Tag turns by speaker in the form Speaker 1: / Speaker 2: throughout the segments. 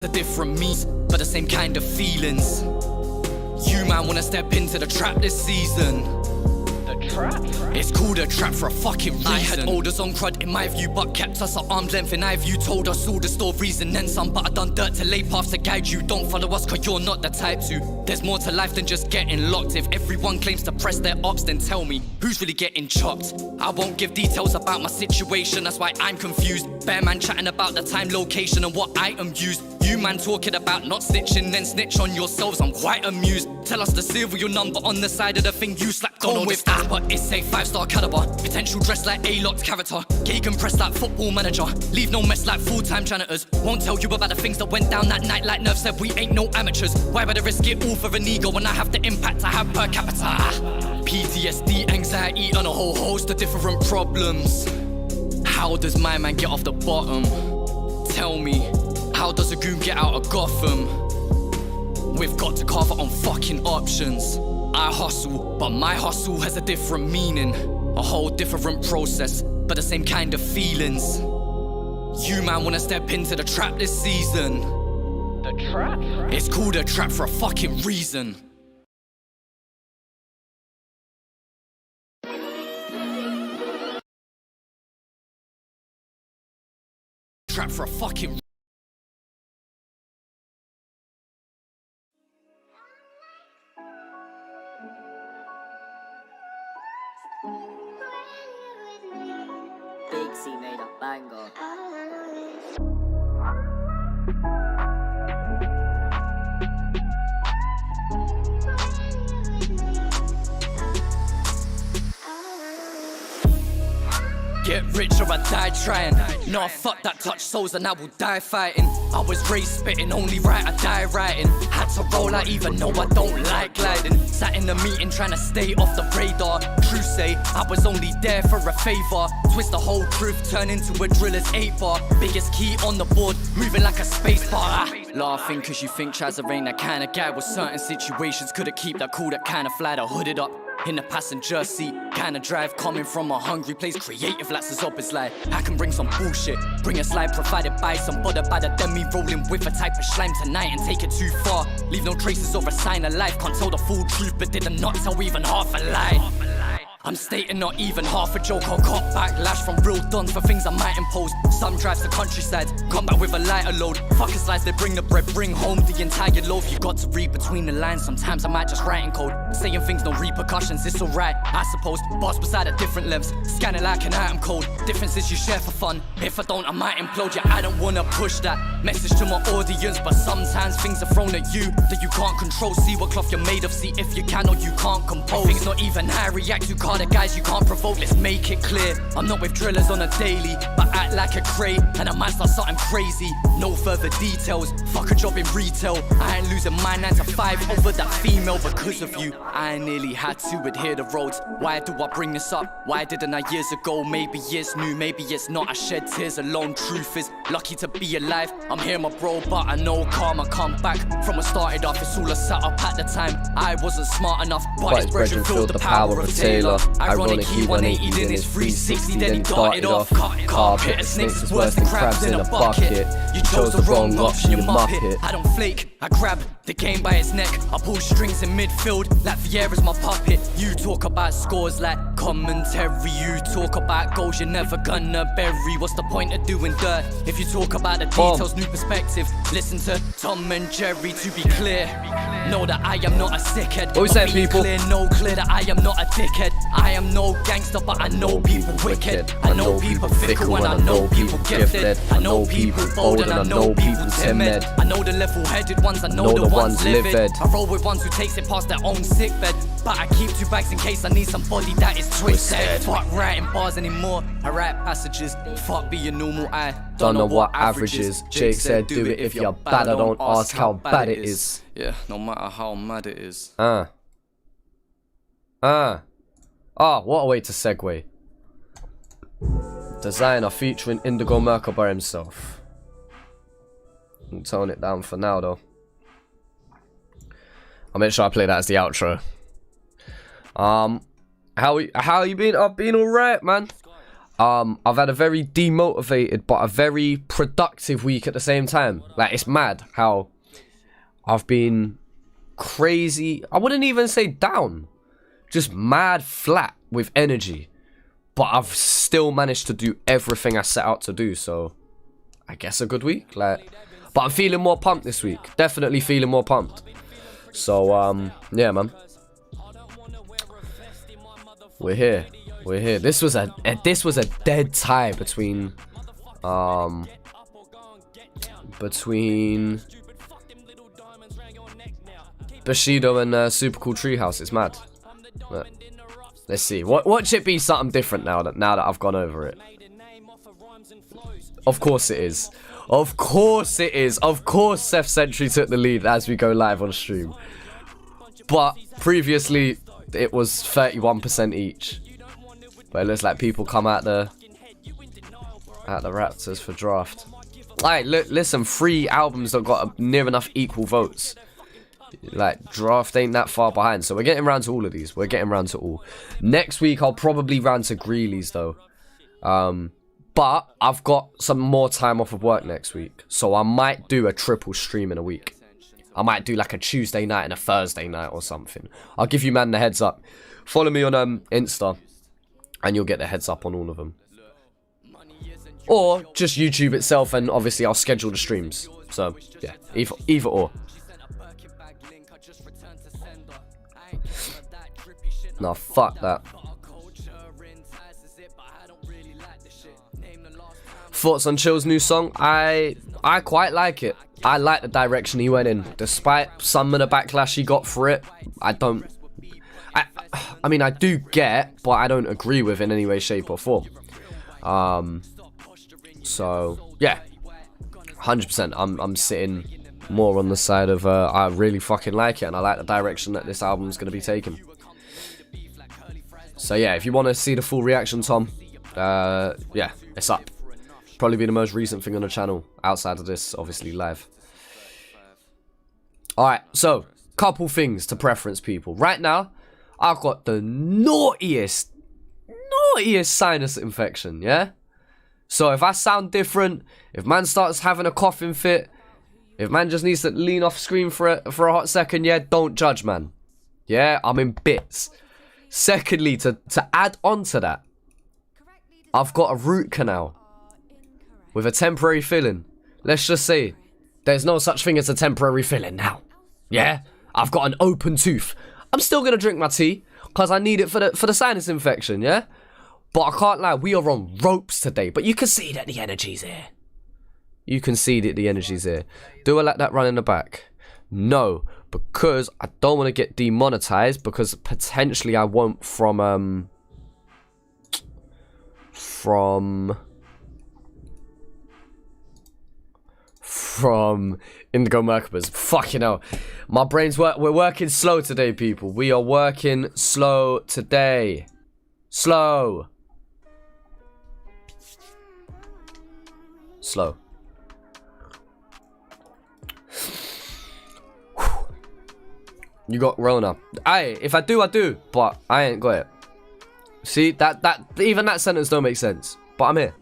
Speaker 1: The different means, but the same kind of feelings. You man wanna step into the trap this season. The trap? It's called a trap for a fucking reason. I had orders on crud in my view, but kept us at arm's length in eye view. Told us all the stories and then some, but I done dirt to lay paths to guide you. Don't follow us cause you're not the type to. There's more to life than just getting locked. If everyone claims to press their ops, then tell me, who's really getting chopped? I won't give details about my situation, that's why I'm confused. Bear man chatting about the time, location and what item used. You man talking about not snitching, then snitch on yourselves, I'm quite amused. Tell us the serial number on the side of the thing you slapped on with that. But it's a 5-star caliber, potential dressed like A-locked character. Gagan pressed like football manager, leave no mess like full-time janitors. Won't tell you about the things that went down that night like Nerve said we ain't no amateurs. Why would I risk it all for an ego when I have the impact I have per capita? PTSD, anxiety and a whole host of different problems. How does my man get off the bottom? Tell me, how does a goon get out of Gotham? We've got to carve it on fucking options. I hustle, but my hustle has a different meaning. A whole different process, but the same kind of feelings. You man wanna step into the trap this season. The trap? It's called a trap for a fucking reason. Trap for a fucking
Speaker 2: Big C made a banger.
Speaker 1: get rich or I die trying. Nah, fuck that, touch souls and I will die fighting. I was raised spitting, only right, I die writing. Had to roll out even though I don't like gliding. Sat in the meeting trying to stay off the radar. True say, I was only there for a favor. Twist the whole truth, turn into a driller's 8-bar. Biggest key on the board, moving like a space bar. Laughing cause you think Chazza ain't that kind of guy. With certain situations, could've keep that cool, that kind of fly, that hooded up in the passenger seat, kinda drive coming from a hungry place. Creative lasses up, it's like I can bring some bullshit, bring a slide provided by some butter by the demi, rolling with a type of slime tonight and take it too far. Leave no traces or a sign of life, can't tell the full truth but did not tell even half a lie. I'm stating not even half a joke, I'll cop backlash from real dons for things I might impose. Some drives to countryside, come back with a lighter load. Fuckers lies, they bring the bread, bring home the entire loaf. You got to read between the lines, sometimes I might just write in code. Saying things, no repercussions, it's alright, I suppose. Boss beside at different lengths, scanning like an item code. Differences you share for fun, if I don't I might implode. Yeah, I don't wanna push that message to my audience, but sometimes things are thrown at you that you can't control. See what cloth you're made of, see if you can or you can't compose. Things not even I react to, the guys you can't provoke, let's make it clear. I'm not with drillers on a daily, but act like a crate, and I might start something crazy. No further details, fuck a job in retail. I ain't losing my 9 to 5 over that female because of you. I nearly had to adhere the roads. Why do I bring this up? Why didn't I years ago? Maybe it's new, maybe it's not. I shed tears alone, truth is lucky to be alive. I'm here my bro, but I know karma come back. From a started off, it's all a setup at the time. I wasn't smart enough, but his brethren filled the power of Taylor. Ironic, he 180 then it's 360, then he darted off. Carb hit a snakes is worse than crabs in a bucket. You chose the wrong option, you muppet. I don't flake, I grab the game by its neck. I pull strings in midfield, like Vieira's my puppet. You talk about scores like commentary. You talk about goals you're never gonna bury. What's the point of doing dirt if you talk about the details? New perspective, listen to Tom and Jerry. To be clear, know that I am not a sickhead.
Speaker 3: What are we saying, people?
Speaker 1: Clear that I am not a dickhead. I am no gangster, but I know people wicked. I know people fickle and I know people gifted. I know people bold and I know people timid. I know the level-headed ones, I know the ones livid. I roll with ones who takes it past their own sick bed, but I keep 2 bags in case I need somebody that is twisted. Fuck writing bars anymore, I write passages. Fuck being normal, I
Speaker 3: don't know what average is. Jake said do it if you're bad, I don't ask how bad it is.
Speaker 1: Yeah, no matter how mad it is.
Speaker 3: What a way to segue. Designer featuring Indigomerkaba himself. I'm tone it down for now though. I'll make sure I play that as the outro. How you been? I've been alright, man. I've had a very demotivated but a very productive week at the same time. Like, it's mad how I've been crazy. I wouldn't even say down, just mad flat with energy, but I've still managed to do everything I set out to do. So I guess a good week. Like, but I'm feeling more pumped this week. Definitely feeling more pumped. So yeah, man, we're here. We're here. This was a dead tie between Bushido and Super Cool Treehouse. It's mad. But let's see. Watch it be something different now that I've gone over it. Of course it is. Of course it is. Of course Seth Sentry took the lead as we go live on stream. But previously it was 31% each. But it looks like people come at the Raptors for draft. Like, listen, 3 albums that got near enough equal votes. Like, draft ain't that far behind. So we're getting around to all of these. We're getting around to all. Next week I'll probably round to Greeley's though. But I've got some more time off of work next week. So I might do a triple stream in a week. I might do like a Tuesday night and a Thursday night or something. I'll give you man the heads up. Follow me on Insta. And you'll get the heads up on all of them. Or just YouTube itself, and obviously I'll schedule the streams. So yeah, either or. Nah, fuck that. Thoughts on Chill's new song? I quite like it. I like the direction he went in. Despite some of the backlash he got for it, I mean, I do get, but I don't agree with in any way, shape or form. So yeah, 100%. I'm sitting more on the side of I really fucking like it, and I like the direction that this album's going to be taken. So yeah, if you want to see the full reaction, Tom, yeah, it's up. Probably be the most recent thing on the channel outside of this, obviously live. Alright, so couple things to preference people. Right now I've got the naughtiest sinus infection, yeah? So if I sound different, if man starts having a coughing fit, if man just needs to lean off screen for a hot second, yeah, don't judge, man. Yeah, I'm in bits. Secondly, to add on to that, I've got a root canal with a temporary filling. Let's just say there's no such thing as a temporary filling now. Yeah? I've got an open tooth. I'm still going to drink my tea because I need it for the sinus infection, yeah? But I can't lie, we are on ropes today. But you can see that the energy's here. You can see that the energy's here. Do I let that run in the back? No, because I don't want to get demonetized, because potentially I won't from Indigomerkaba's. Fucking hell. My brain's we're working slow today, people. We are working slow today. Slow. You got Rona. If I do, I do. But I ain't got it. See, even that sentence don't make sense. But I'm here.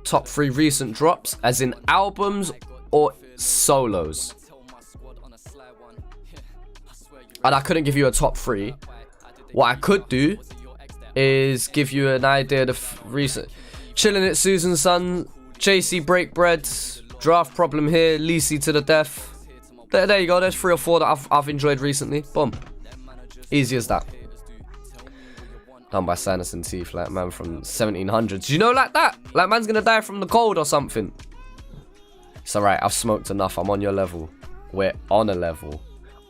Speaker 3: Top 3 recent drops, as in albums or solos. And I couldn't give you a top 3. What I could do is give you an idea of the recent. Chilling at Susan's Son, JC Break Bread, Draft Problem Here, Lisi to the Death. There you go, there's 3 or 4 that I've enjoyed recently. Boom. Easy as that. Done by Sinus and Teeth, like man from 1700s. You know, like that. Like man's gonna die from the cold or something. It's alright, I've smoked enough. I'm on your level. We're on a level.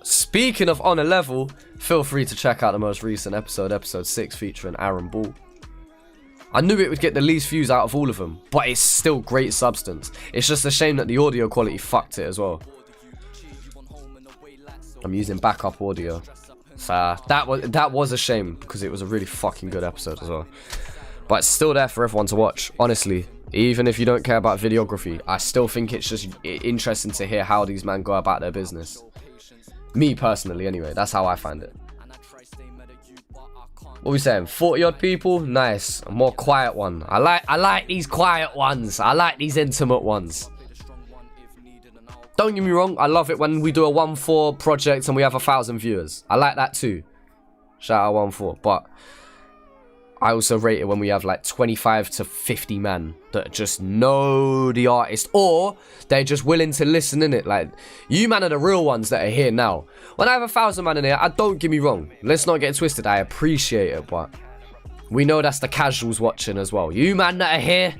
Speaker 3: Speaking of on a level, feel free to check out the most recent episode 6, featuring Aaron Ball. I knew it would get the least views out of all of them, but it's still great substance. It's just a shame that the audio quality fucked it as well. I'm using backup audio. So that was a shame, because it was a really fucking good episode as well. But it's still there for everyone to watch, honestly. Even if you don't care about videography, I still think it's just interesting to hear how these men go about their business. Me personally, anyway. That's how I find it. What are we saying? 40 odd people? Nice. A more quiet one. I like these quiet ones. I like these intimate ones. Don't get me wrong, I love it when we do a 1-4 project and we have 1,000 viewers. I like that too. Shout out 1-4. But I also rate it when we have like 25 to 50 man that just know the artist, or they're just willing to listen in it. Like, you man are the real ones that are here now. When I have 1,000 man in here, don't get me wrong. Let's not get twisted. I appreciate it, but we know that's the casuals watching as well. You man that are here,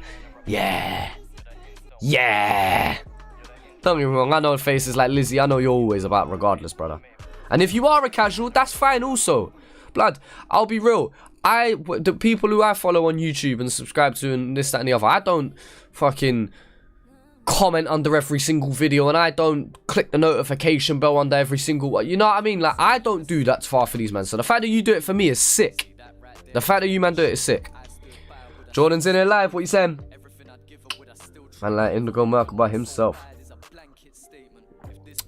Speaker 3: yeah. Yeah. Don't get me wrong, I know faces like Lizzie, I know you're always about regardless, brother. And if you are a casual, that's fine also. Blood, I'll be real. The people who I follow on YouTube and subscribe to and this, that, and the other, I don't fucking comment under every single video, and I don't click the notification bell under every single one. You know what I mean? Like, I don't do that far for these men. So the fact that you do it for me is sick. The fact that you man do it is sick. Jordan's in here live, what you saying? Man, like Indigomerkaba himself.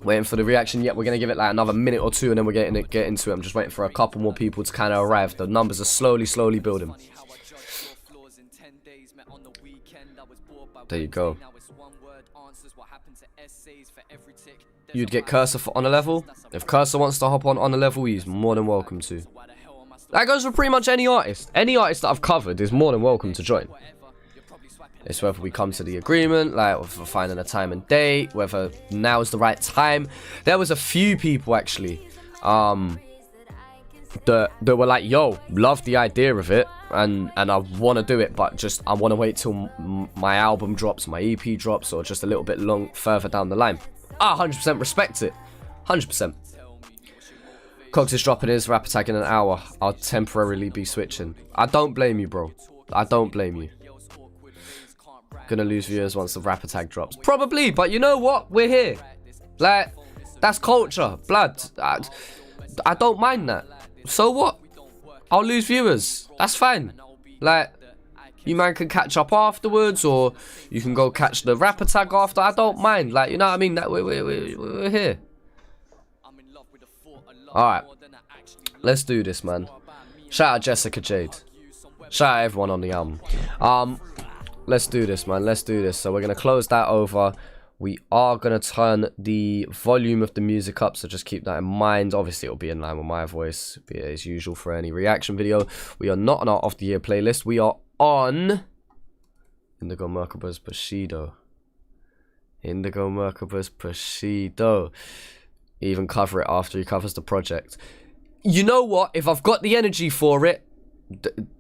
Speaker 3: Waiting for the reaction. Yep, we're going to give it like another minute or two and then we're getting get into it. I'm just waiting for a couple more people to kind of arrive. The numbers are slowly building. There you go. You'd get Cursor for honor level. If Cursor wants to hop on honor level, he's more than welcome to. That goes for pretty much any artist. Any artist that I've covered is more than welcome to join. It's whether we come to the agreement, like for finding a time and date, whether now is the right time. There was a few people actually that were like, yo, love the idea of it, and I want to do it, but just I want to wait till my album drops, my EP drops, or just a little bit further down the line. I 100% respect it. 100%. Cogs is dropping his rap attack in an hour. I'll temporarily be switching. I don't blame you, bro. I don't blame you. Gonna lose viewers once the rap attack drops. Probably, but you know what? We're here. Like, that's culture. Blood. I don't mind that. So what? I'll lose viewers. That's fine. Like, you man can catch up afterwards, or you can go catch the rap attack after. I don't mind. Like, you know what I mean? That we're here. Alright. Let's do this, man. Shout out Jessica Jade. Shout out everyone on the album. Let's do this, man. Let's do this. So we're going to close that over. We are going to turn the volume of the music up, so just keep that in mind. Obviously, it'll be in line with my voice, be as usual for any reaction video. We are not on our Off the Year playlist. We are on Indigomerkaba's Bushido. Indigomerkaba's Bushido. Even cover it after he covers the project. You know what? If I've got the energy for it,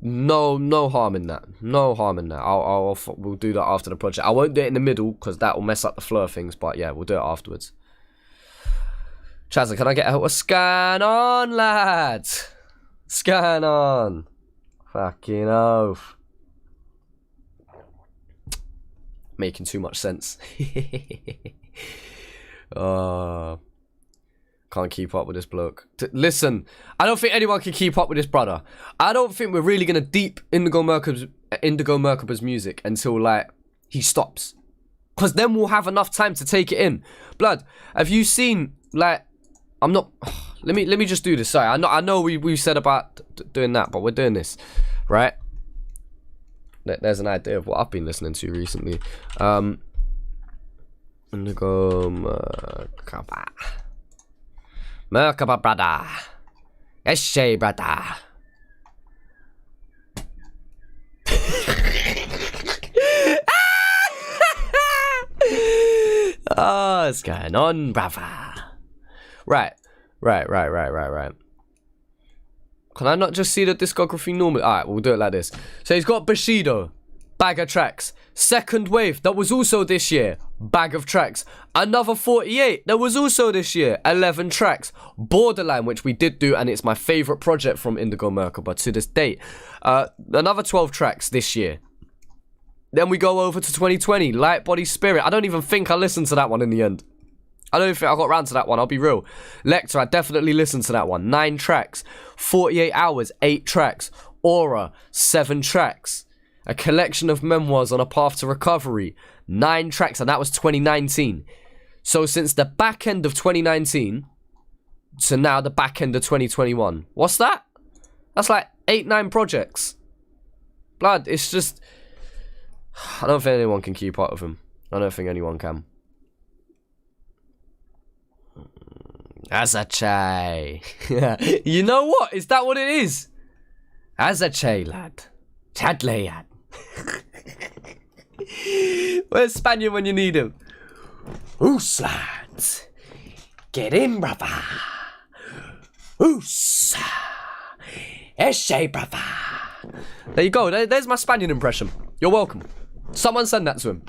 Speaker 3: no harm in that. No harm in that. We'll do that after the project. I won't do it in the middle because that will mess up the flow of things. But yeah, we'll do it afterwards. Chazza, can I get a scan on, lads? Scan on. Fucking oath. Making too much sense. Can't keep up with this bloke. Listen, I don't think anyone can keep up with this brother. I don't think we're really gonna deep Indigomerkaba's music until like he stops, because then we'll have enough time to take it in. Blood, have you seen like? I'm not. Let me just do this. Sorry, I know we said about doing that, but we're doing this, right? There's an idea of what I've been listening to recently. Indigomerkaba. Merkaba, brother. Eshe, brother. Oh, what's going on, brother? Right. Can I not just see the discography normally? Alright, we'll do it like this. So he's got Bushido, bag of tracks. Second Wave, that was also this year, bag of tracks. Another 48, that was also this year, 11 tracks. Borderline, which we did do, and it's my favourite project from Indigomerkaba to this date. Another 12 tracks this year. Then we go over to 2020, Light Body Spirit. I don't even think I listened to that one in the end. I don't think I got around to that one, I'll be real. Lecter, I definitely listened to that one. 9 tracks. 48 Hours, 8 tracks. Aura, 7 tracks. A Collection of Memoirs on a Path to Recovery, 9 tracks, and that was 2019. So since the back end of 2019 to now the back end of 2021, what's that? That's like 8-9 projects. Blood, it's just... I don't think anyone can keep up with him. I don't think anyone can. Azachay. You know what? Is that what it is? Azachay, lad. Chadleyad. Where's Spaniard when you need him? Oos, lads. Get in, brother. Oos. Eshe, brother. There you go. There's my Spaniard impression. You're welcome. Someone send that to him.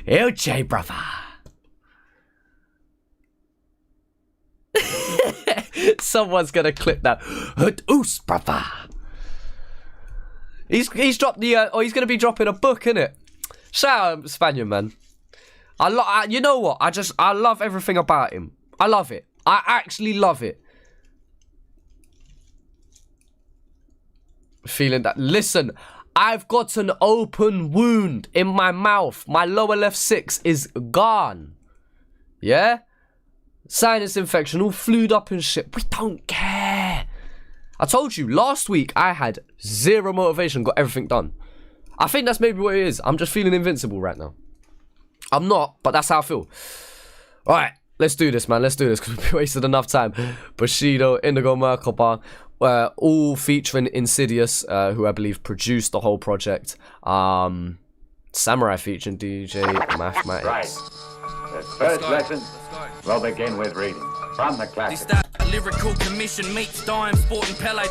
Speaker 3: Elche, brother. Someone's gonna clip that. Oos, brother. He's dropped the he's gonna be dropping a book, innit? Shout out Spaniard, man. You know what? I love everything about him. I love it. I actually love it. Feeling that. Listen, I've got an open wound in my mouth. My lower left 6 is gone. Yeah? Sinus infection, all flued up and shit. We don't care. I told you, last week I had zero motivation, got everything done. I think that's maybe what it is. I'm just feeling invincible right now. I'm not, but that's how I feel. Alright, let's do this, man. Let's do this, because we've wasted enough time. Bushido, Indigomerkaba, all featuring Insidious, who I believe produced the whole project. Samurai featuring DJ Mathematics.
Speaker 4: Right. The first lesson will begin with reading from the classics.
Speaker 1: This that lyrical commission meets dime, sporting Pele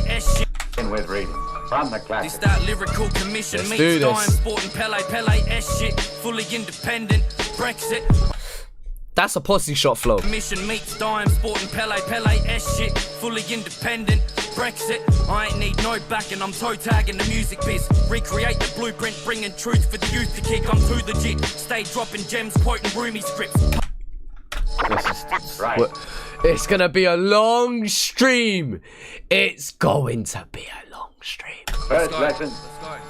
Speaker 1: S shit.
Speaker 4: Begin with reading from the classics.
Speaker 1: This that lyrical commission
Speaker 3: Let's
Speaker 1: meets
Speaker 3: do this.
Speaker 1: dime, sporting Pele S shit. Fully independent, Brexit.
Speaker 3: That's a pussy shot flow.
Speaker 1: Commission meets dime, sporting Pele S shit. Fully independent, Brexit. I ain't need no backing, I'm toe tagging the music biz. Recreate the blueprint, bringing truth for the youth to kick. I'm too legit. Stay dropping gems, quoting roomy scripts.
Speaker 4: Right.
Speaker 3: It's gonna be a long stream. It's going to be a long stream.
Speaker 4: First lesson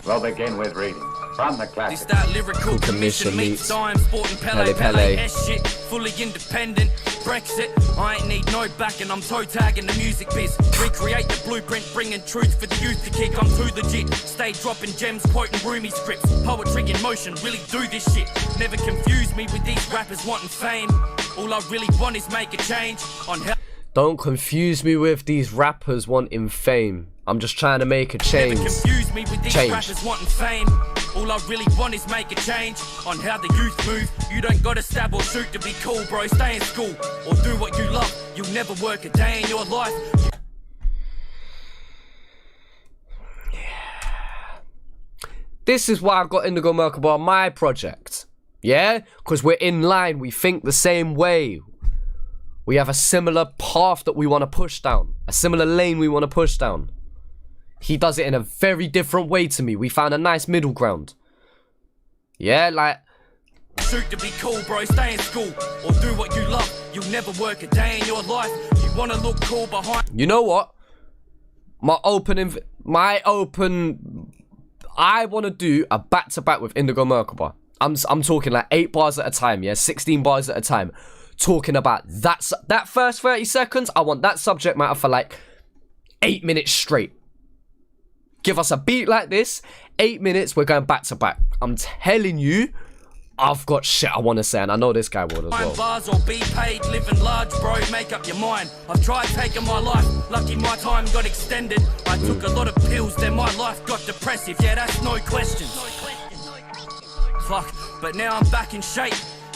Speaker 4: will begin with reading from the
Speaker 1: This
Speaker 4: classics.
Speaker 1: that lyrical commission meets dime, sporting Pele S shit. Fully independent, Brexit. I ain't need no backing, I'm toe tagging the music biz. Recreate the blueprint, bringing truth for the youth to kick. I'm too legit. Stay dropping gems, quoting roomy scripts. Poetry in motion, really do this shit. Never confuse me with these rappers wanting fame. All I really want is make a change on how.
Speaker 3: Don't confuse me with these rappers wanting fame. I'm just trying to make a change.
Speaker 1: Never confuse me with these rappers wanting fame. All I really want is make a change on how the youth move. You don't gotta stab or shoot to be cool, bro. Stay in school or do what you love. You'll never work a day in your life.
Speaker 3: This is why I've got Indigomerkaba on my project. Yeah? Because we're in line. We think the same way. We have a similar path that we want to push down. A similar lane we want to push down. He does it in a very different way to me. We found a nice middle ground. Yeah, like...
Speaker 1: Shoot to be cool, bro. Stay in school or do what you love. You'll never work a day in your life. You want to look cool behind...
Speaker 3: You know what? I want to do a back-to-back with Indigomerkaba. I'm talking like 8 bars at a time, yeah? 16 bars at a time. Talking about that first 30 seconds. I want that subject matter for like 8 minutes straight. Give us a beat like this, 8 minutes, we're going back to back. I'm telling you, I've got shit I want to say, and I know this guy will as well.
Speaker 1: Bars or be paid, living large, bro, make up your mind. I've tried taking my life, lucky my time got extended. I took a lot of pills, then my life got depressive. Yeah, that's no question. Fuck, but now I'm back in shape.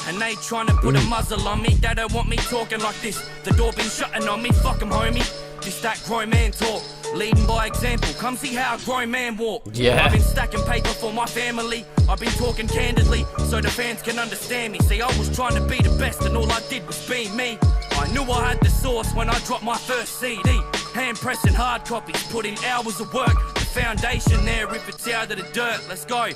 Speaker 1: And they tryna put a muzzle on me. They don't want me talking like this. The door been shutting on me, fuck 'em, homie. This that grown man talk, leading by example. Come see how a grown man walk.
Speaker 3: Yeah.
Speaker 1: I've been stacking paper for my family. I've been talking candidly, so the fans can understand me. See, I was trying to be the best, and all I did was be me. I knew I had the sauce when I dropped my first CD. Hand pressing hard copies, put in hours of work. The foundation there, if it's out of the dirt, let's go.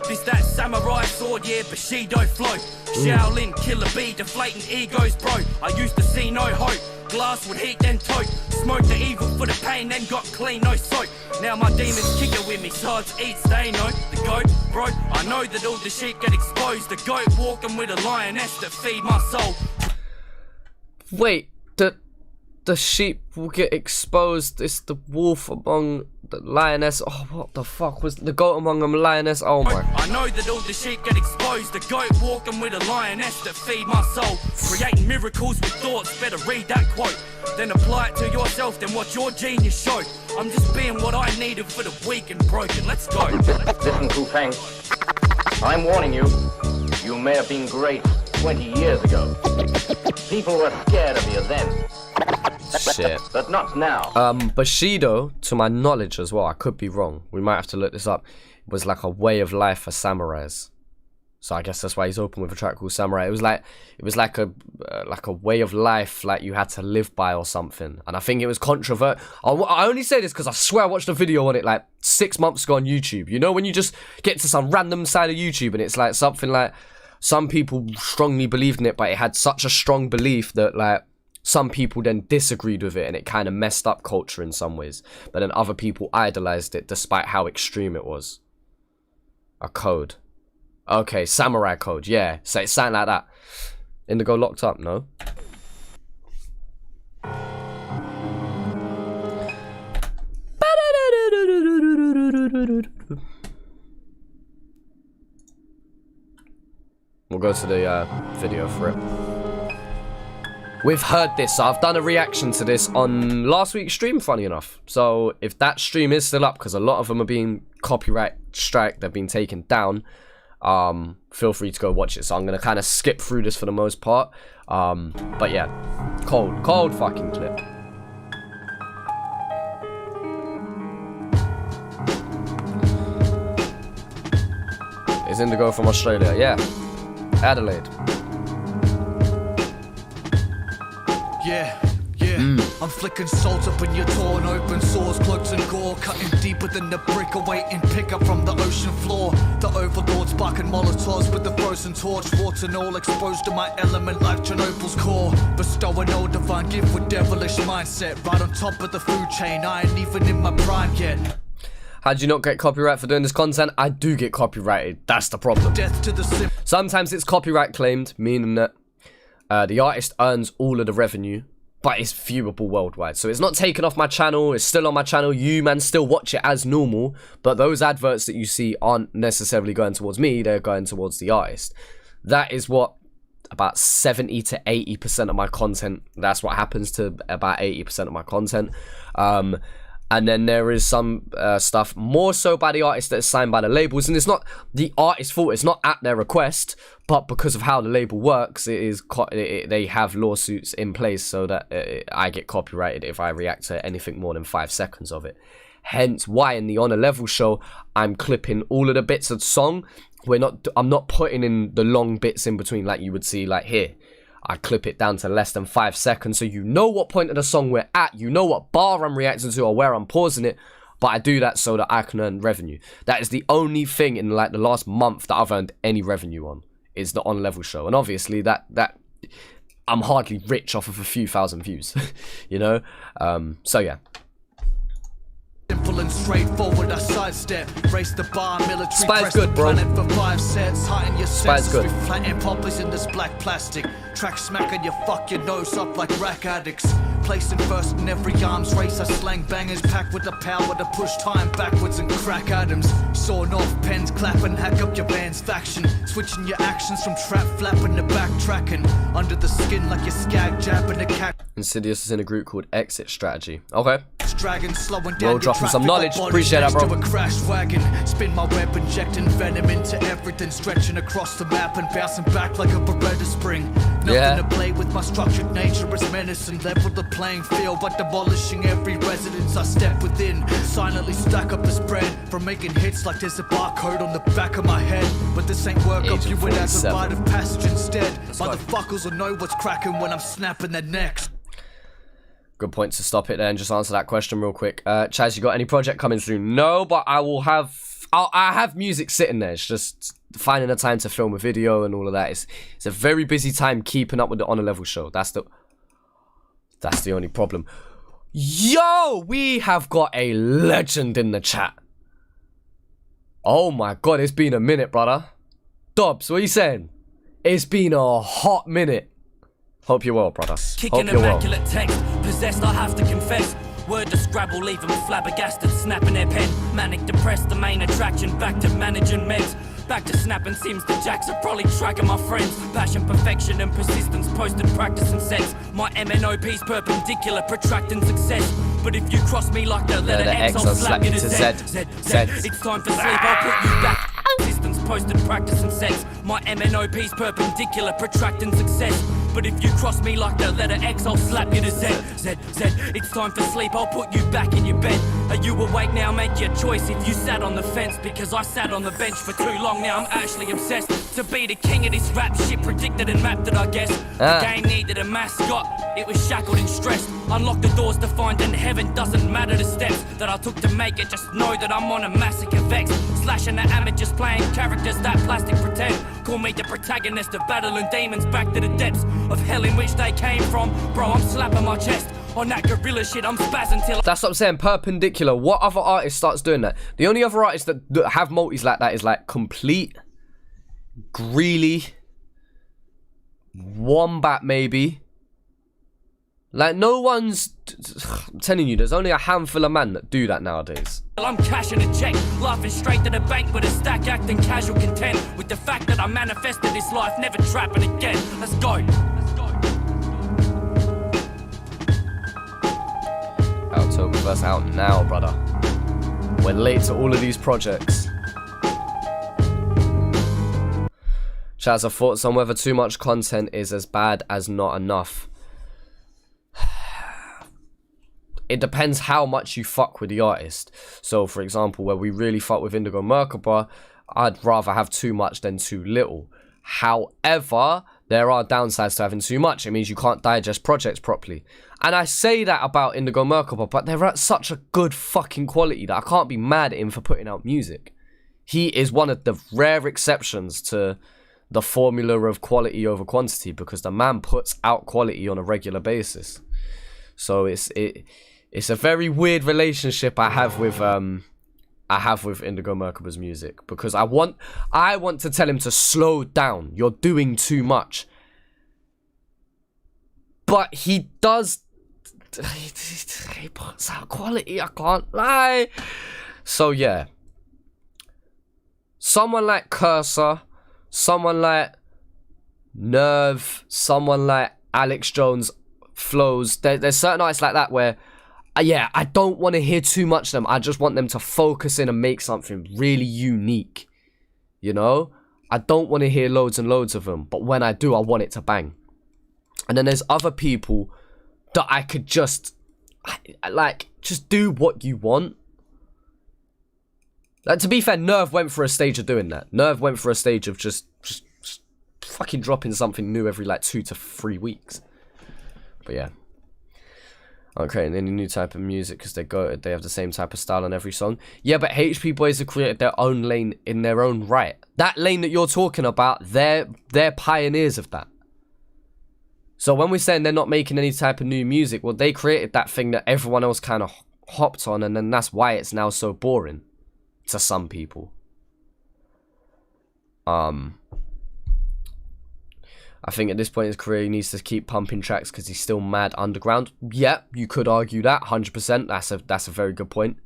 Speaker 1: This that samurai sword, yeah, Bushido flow. Shaolin, killer bee, deflating egos, bro. I used to see no hope. Glass would heat, then tote. Smoke the evil for the pain, then got clean, no soap. Now my demons kick it with me, so it's eat, stay, no. The goat, bro, I know that all the sheep get exposed. The goat walking with a lioness that feed my soul.
Speaker 3: Wait, the sheep will get exposed. It's the wolf among the lioness. Oh, what the fuck was the goat among them lioness? Oh my.
Speaker 1: I know that all the sheep get exposed. The goat walking with a lioness that feed my soul. Creating miracles with thoughts. Better read that quote. Then apply it to yourself. Then watch your genius show. I'm just being what I needed for the weak and broken. Let's go.
Speaker 4: Listen, Fu Fang. I'm warning you. You may have been great 20 years ago. People were scared of you then.
Speaker 3: Shit.
Speaker 4: But not now.
Speaker 3: Bushido, to my knowledge as well, I could be wrong. We might have to look this up. It was like a way of life for samurais. So I guess that's why he's open with a track called Samurai. It was like a way of life, like you had to live by or something. And I think it was controversial. I only say this because I swear I watched a video on it like 6 months ago on YouTube. You know when you just get to some random side of YouTube and it's like something like some people strongly believed in it, but it had such a strong belief that like some people then disagreed with it and it kind of messed up culture in some ways. But then other people idolized it despite how extreme it was. A code. Okay, samurai code. Yeah, so it's something like that. Indigo locked up, no? We'll go to the video for it. We've heard this. So I've done a reaction to this on last week's stream, funny enough. So if that stream is still up, because a lot of them are being copyright strike, they've been taken down, feel free to go watch it. So I'm going to kind of skip through this for the most part. But yeah, cold fucking clip. Is Indigo from Australia? Yeah. Adelaide.
Speaker 5: Yeah, I'm flicking salt up in your torn open sores, cloaks and gore, cutting deeper than the brick, awaiting pickup from the ocean floor. The overlords sparking molotovs with the frozen torch, warts and all exposed to my element like Chernobyl's core. Bestowing no divine gift with devilish mindset, right on top of the food chain, I ain't even in my prime yet.
Speaker 3: How'd you not get copyright for doing this content? I do get copyrighted, that's the problem.
Speaker 5: Death to the
Speaker 3: Sometimes it's copyright claimed, meaning that the artist earns all of the revenue, but it's viewable worldwide. So it's not taken off my channel, it's still on my channel, you man still watch it as normal, but those adverts that you see aren't necessarily going towards me, they're going towards the artist. That is what about 70 to 80% of my content, that's what happens to about 80% of my content. And then there is some stuff more so by the artists that is signed by the labels, and it's not the artist's fault, it's not at their request, but because of how the label works, they have lawsuits in place so that I get copyrighted if I react to anything more than 5 seconds of it. Hence why in the On a Level show, I'm clipping all of the bits of the song. I'm not putting in the long bits in between like you would see like here. I clip it down to less than 5 seconds so you know what point of the song we're at, you know what bar I'm reacting to or where I'm pausing it, but I do that so that I can earn revenue. That is the only thing in like the last month that I've earned any revenue on, is the On Level show. And obviously that I'm hardly rich off of a few thousand views, you know? So yeah.
Speaker 5: Simple and straightforward, I sidestep, raise the bar, military
Speaker 3: Spice good, bro.
Speaker 5: for 5 sets, heighten your
Speaker 3: Spice
Speaker 5: senses,
Speaker 3: good.
Speaker 5: we flatten poppies in this black plastic, track smacking you fuck your nose up like rack addicts, placing first in every arms race, I slang bangers packed with the power to push time backwards and crack atoms, sawing off pens, clapping, hack up your band's faction, switching your actions from trap flapping to backtracking, under the skin like your skag jabbing a cat.
Speaker 3: Insidious is in a group called Exit Strategy. Okay.
Speaker 5: Dragon slowing down,
Speaker 3: dropping some knowledge. Appreciate that, bro.
Speaker 5: To a crash wagon, spin my web, injecting venom into everything, stretching across the map and bouncing back like a Beretta spring. Nothing to play with, my structured nature is menacing. Level the playing field by demolishing every residence I step within. Silently stack up the spread from making hits like there's a barcode on the back of my head. But this ain't work, I'll view it as a rite of passage instead. Motherfuckers will know what's cracking when I'm snapping their necks.
Speaker 3: Good point to stop it there and just answer that question real quick. Chaz, you got any project coming through? No, but I will have... I have music sitting there. It's just finding the time to film a video and all of that. It's a very busy time keeping up with the On a Level show. That's the only problem. Yo, we have got a legend in the chat. Oh my god, it's been a minute, brother. Dobbs, what are you saying? It's been a hot minute. Hope you're well, brother.
Speaker 1: Kicking
Speaker 3: Hope you're well.
Speaker 1: immaculate text, possessed I have to confess. Word to Scrabble, leave them flabbergasted, snapping their pen. Manic depressed, the main attraction, back to managing meds. Back to snapping sims, the jacks are probably tracking my friends. Passion, perfection and persistence, posted practice and sense. My MNOP's perpendicular, protracting success. But if you cross me like the letter X, I'll slap you to Z. It's time for sleep, I'll put you back. Distance, posted practice and sense. My MNOP's perpendicular, protracting success. But if you cross me like the letter X, I'll slap you to Z. It's time for sleep, I'll put you back in your bed. Are you awake now? Make your choice. If you sat on the fence, because I sat on the bench for too long now, I'm actually obsessed to be the king of this rap shit, predicted and mapped it, I guess. The game needed a mascot, it was shackled and stressed. Unlock the doors to find in heaven, doesn't matter the steps that I took to make it, just know that I'm on a massacre vex. Slashing the amateurs, playing characters that plastic pretend. Call me the protagonist of battling demons back to the depths of hell in which they came from. Bro, I'm slapping my chest on that gorilla shit, I'm spazzing till...
Speaker 3: That's what I'm saying, perpendicular. What other artist starts doing that? The only other artists that have multis like that is like Complete, Greeley, Wombat maybe. Like no one's... I'm telling you, there's only a handful of men that do that nowadays.
Speaker 1: I'm cashing a check, laughing straight to the bank with a stack, acting casual content with the fact that I manifested this life, never trapping again. Let's go. Oktoberverse out now, brother. We're late to all of these projects. Chaz, thoughts on whether too much content is as bad as not enough. It depends how much you fuck with the artist. So, for example, where we really fuck with Indigomerkaba, I'd rather have too much than too little. However, there are downsides to having too much. It means you can't digest projects properly. And I say that about Indigomerkaba, but they're at such a good fucking quality that I can't be mad at him for putting out music. He is one of the rare exceptions to the formula of quality over quantity, because the man puts out quality on a regular basis. So it's a very weird relationship I have with Indigomerkaba's music, because I want to tell him to slow down. You're doing too much. But he does. He puts out quality, I can't lie. So yeah. Someone like Cursor, someone like Nerve, someone like Alex Jones flows. There's certain artists like that where, yeah, I don't want to hear too much of them. I just want them to focus in and make something really unique. You know? I don't want to hear loads and loads of them. But when I do, I want it to bang. And then there's other people that I could just, like, just do what you want. Like, to be fair, Nerve went for a stage of doing that. Nerve went for a stage of just fucking dropping something new every, like, 2 to 3 weeks. But yeah. Aren't creating any new type of music because they have the same type of style on every song. Yeah, but HP Boys have created their own lane in their own right. That lane that you're talking about, they're pioneers of that. So when we're saying they're not making any type of new music, well, they created that thing that everyone else kind of hopped on, and then that's why it's now so boring to some people. I think at this point in his career, he needs to keep pumping tracks because he's still mad underground. Yeah, you could argue that, 100%. That's a very good point.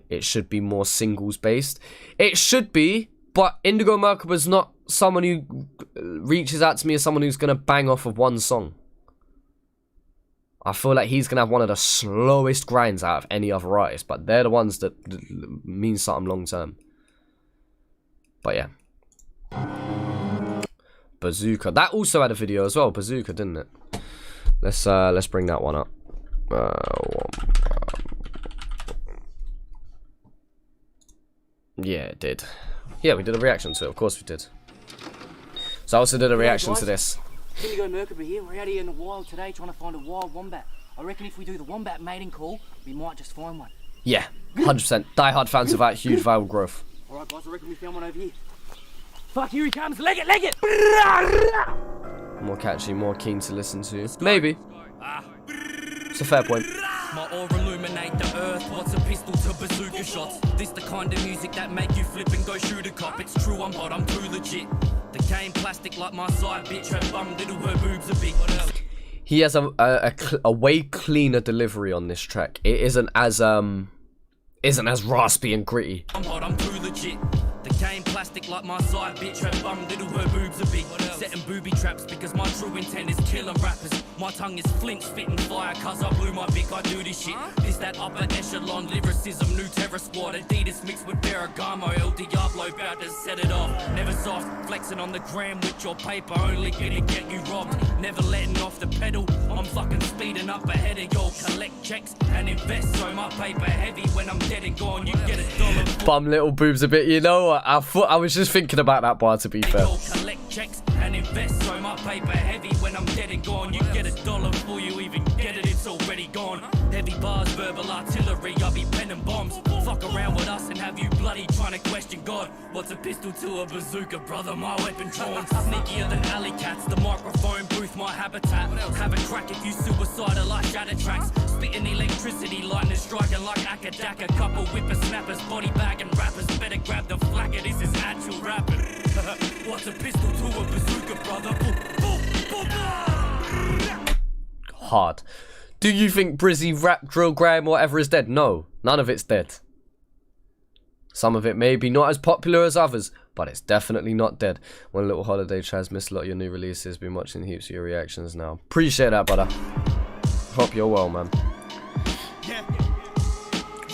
Speaker 1: It should be more singles based. It should be, but Indigomerkaba's not someone who reaches out to me as someone who's going to bang off of one song. I feel like he's going to have one of the slowest grinds out of any other artist, but they're the ones that mean something long term. But yeah. Bazooka. That also had a video as well, Bazooka, didn't it? Let's bring that one up. Yeah, it did. Yeah, we did a reaction to it. Of course we did. So I also did a reaction to this.
Speaker 6: Indigomerkaba here. We're out here in the wild today trying to find a wild wombat. I reckon if we do the wombat mating call, we might just find one.
Speaker 3: Yeah, 100%. Die-hard fans of that huge viral growth.
Speaker 6: Alright guys, I reckon we found one over here. Fuck, here he comes. Leg it, leg it!
Speaker 3: More catchy, more keen to listen to. Maybe. It's a fair point.
Speaker 1: My aura illuminate the earth. What's a pistol to bazooka shots? This the kind of music that make you flip and go shoot a cop. It's true, I'm hot, I'm too legit. The game plastic like my side bitch. Her bum little, her boobs are big. What else?
Speaker 3: He has a way cleaner delivery on this track. It isn't as raspy and gritty.
Speaker 1: I'm hot, I'm too legit. The game plastic like my side bitch. Her bum little, her boobs are big. Setting booby traps because my true intent is killing rappers. My tongue is flinch, spitting fire cause I blew my bick, I do this shit. This that upper echelon lyricism, new terror squad. Adidas mixed with Ferragamo, El Diablo about to set it off. Never soft, flexing on the gram with your paper, only gonna get you robbed. Never letting off the pedal, I'm fucking speeding up ahead of y'all. Collect checks and invest so my paper heavy. When I'm dead and gone, you get $1.
Speaker 3: Bum little boobs a bit, you know. I was just thinking about that bar, to be fair.
Speaker 1: Collect checks and invest so my paper heavy. When I'm dead and gone, you get $1 before you even get it, it's already gone. Heavy bars, verbal artillery, I'll be penning bombs. Fuck around with us and have you bloody trying to question God. What's a pistol to a bazooka, brother? My weapon drawn. Sneakier than alley cats, the microphone booth, my habitat. Have a crack if you suicidal like shatter tracks. Spitting electricity, lightning striking like Akadaka. Couple whippersnappers, body bag and rappers. Better grab the flacker, this is actual rapping. What's a pistol to a bazooka, brother?
Speaker 3: Hard. Do you think Brizzy, Rap, Drill, Graham, whatever is dead? No, none of it's dead. Some of it may be not as popular as others, but it's definitely not dead. One little holiday, Chaz, missed a lot of your new releases. Been watching heaps of your reactions now. Appreciate that, brother. Hope you're well, man.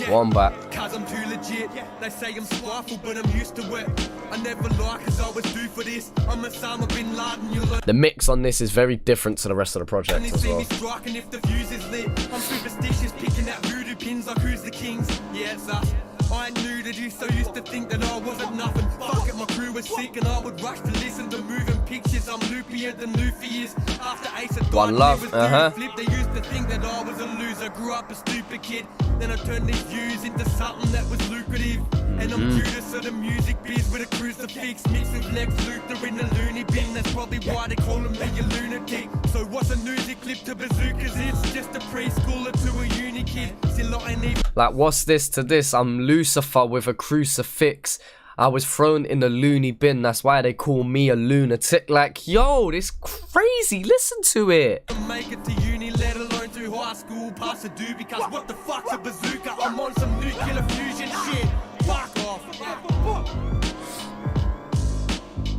Speaker 3: One back.
Speaker 7: Cause I'm too legit. They say I'm spiteful, but I'm used to it. I never lie cause I was due for this. I'm a Osama bin Laden, you learn.
Speaker 3: The mix on this is very different to the rest of the project as well.
Speaker 7: Striking if the fuse is lit. I'm superstitious, picking out voodoo pins like who's the kings. Yeah, it's us. I ain't new to this, so used to think that I wasn't nothing. Fuck it, my crew was sick and I would rush to listen to moving pictures. I'm loopier than Luffy is. After Ace had died,
Speaker 3: One Love,
Speaker 7: flip, they used to think that I was a loser. Grew up a stupid kid, then I turned these views into something that was lucrative. And I'm Judas of the music biz with a crucifix mixed with Lex Luthor in the loony bin. That's probably why they call me a lunatic. So what's a music clip to bazookas? It's just a preschooler to a uni kid. Still I ain't even.
Speaker 3: Like, what's this to this? I'm Lucifer with a crucifix. I was thrown in the loony bin. That's why they call me a lunatic. Like, yo, this crazy. Listen to it.
Speaker 7: Make it to uni, let alone to high school. Pass a do because what the fuck's a bazooka? I'm on some nuclear fusion shit. Fuck off.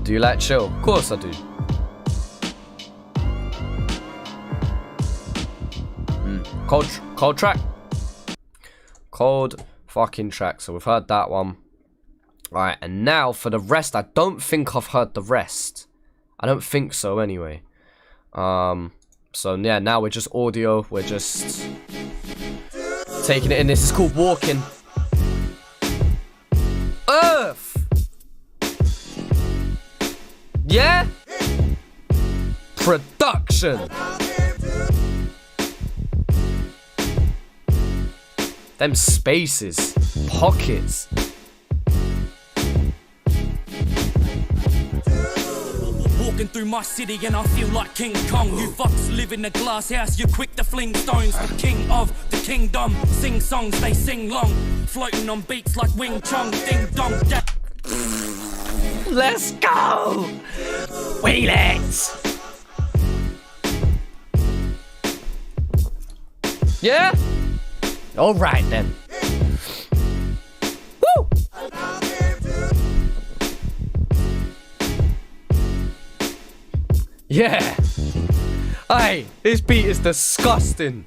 Speaker 3: Do you like chill? Of course I do. Cold track. Cold fucking track. So we've heard that one. Alright, and now for the rest, I don't think I've heard the rest. I don't think so anyway. So yeah, now we're just audio. We're just taking it in. This is called Walking. Earth! Yeah? Production! Them spaces. Pockets.
Speaker 1: Walking through my city and I feel like King Kong. You fucks live in a glass house, you're quick to fling stones. The king of the kingdom, sing songs, they sing long. Floating on beats like Wing Chun, ding dong.
Speaker 3: Let's go! Wheel it! Yeah? Alright then. Woo! Yeah! Hey, this beat is disgusting.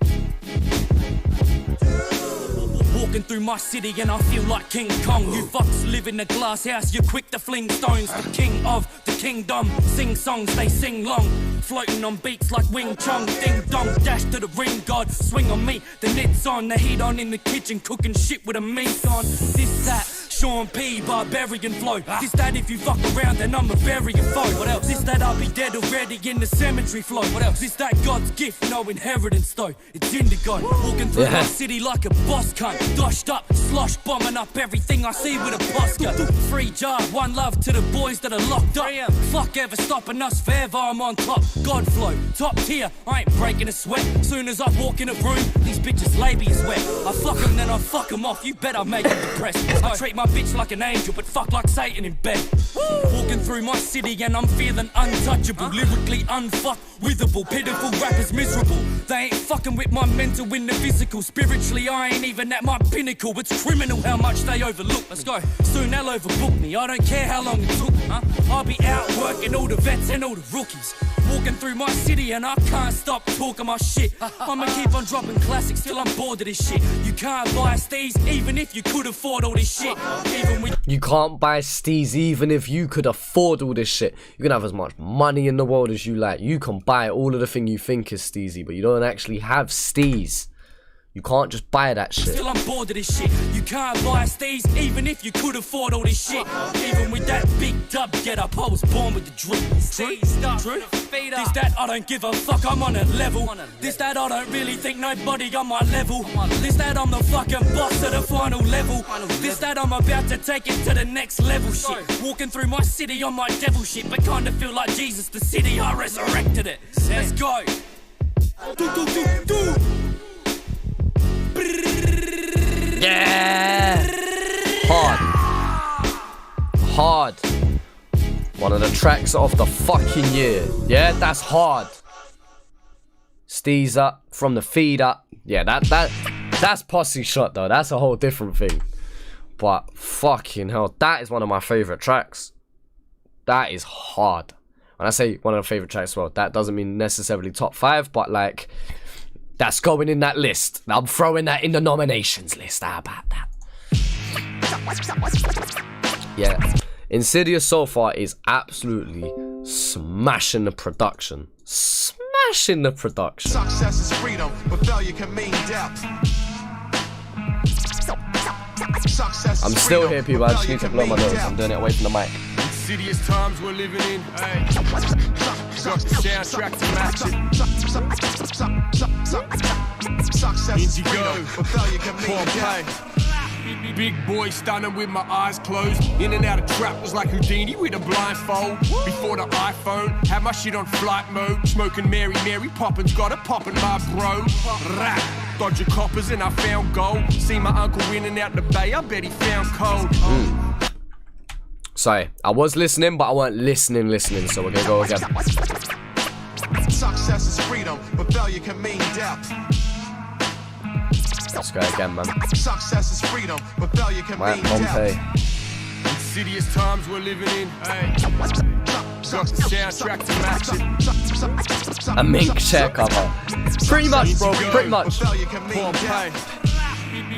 Speaker 1: Walking through my city and I feel like King Kong. You fucks live in a glass house, you're quick to fling stones. The king of the kingdom, sing songs, they sing long. Floating on beats like Wing Chun, ding dong, dash to the ring god. Swing on me, the knit's on, the heat on in the kitchen, cooking shit with a meat on. This, that,
Speaker 8: Sean P, barbarian flow. This that if you fuck around, then I'm a variant foe. What else? This that I'll be dead already in the cemetery flow. What else? This that God's gift, no inheritance though. It's indigo. Walking through my city like a boss cunt. Doshed up, slosh bombing up everything I see with a posca. Free jar, one love to the boys that are locked up. Fuck ever stopping us, forever I'm on top. God flow, top tier, I ain't breaking a sweat. Soon as I walk in a room, these bitches labia is wet. I fuck them, then I fuck them off, you bet I make them depressed. I treat my bitch like an angel, but fuck like Satan in bed. Walking through my city and I'm feeling untouchable. Lyrically unfuck, withable, pitiful, rappers miserable. They ain't fucking with my mental in the physical. Spiritually, I ain't even at my pinnacle. It's criminal how much they overlook. Let's go. Soon they'll overbook me, I don't care how long it took, huh? I'll be out working all the vets and all the rookies. Walking through my city and I can't stop talking my shit. I'ma keep on dropping classics till I'm bored of this shit. You can't buy steez even if you could afford all this shit. Even with
Speaker 3: You can't buy steez even if you could afford all this shit. You can have as much money in the world as you like. You can buy all of the thing you think is steezy, but you don't actually have steez. You can't just buy that shit.
Speaker 8: Still I'm bored of this shit. You can't buy steez even if you could afford all this shit. Even with that big dub get up, I was born with the drip. True? This that I don't give a fuck, I'm on a level. This that I don't really think nobody on my level. This that I'm the fucking boss of the final level. This that I'm about to take it to the next level shit. Walking through my city on my devil shit, but kinda feel like Jesus the city, I resurrected it. Let's go.
Speaker 3: Yeah! Hard. One of the tracks of the fucking year. Yeah, that's hard. Steez up from the feed up. Yeah, that's posse shot though. That's a whole different thing. But fucking hell, that is one of my favorite tracks. That is hard. When I say one of the favorite tracks, well, that doesn't mean necessarily top 5, but like, that's going in that list. I'm throwing that in the nominations list. How about that? Yeah. Insidious so far is absolutely smashing the production. Smashing the production.
Speaker 9: Success is freedom, but failure can mean death.
Speaker 3: I'm still here, people. I just need to blow my nose. I'm doing it away from the mic.
Speaker 7: Insidious times we're living in. Hey. Got the soundtrack to match it. Indigo,
Speaker 9: but failure can mean death.
Speaker 7: Big boy stunning with my eyes closed. In and out of trap was like Houdini with a blindfold. Before the iPhone, had my shit on flight mode. Smoking Mary Poppins, got a poppin' my bro. Rap, dodging coppers and I found gold. See my uncle winning out the bay, I bet he found cold.
Speaker 3: Sorry, I was listening, but I weren't listening, so we're gonna go again.
Speaker 9: Success is freedom, but failure can mean death.
Speaker 3: Let's go again, man.
Speaker 9: Success is freedom, but failure can mean death.
Speaker 7: Insidious times we're living in. Hey. Got the soundtrack to match it.
Speaker 3: A mink chair cover. Pretty much, bro. Pretty much.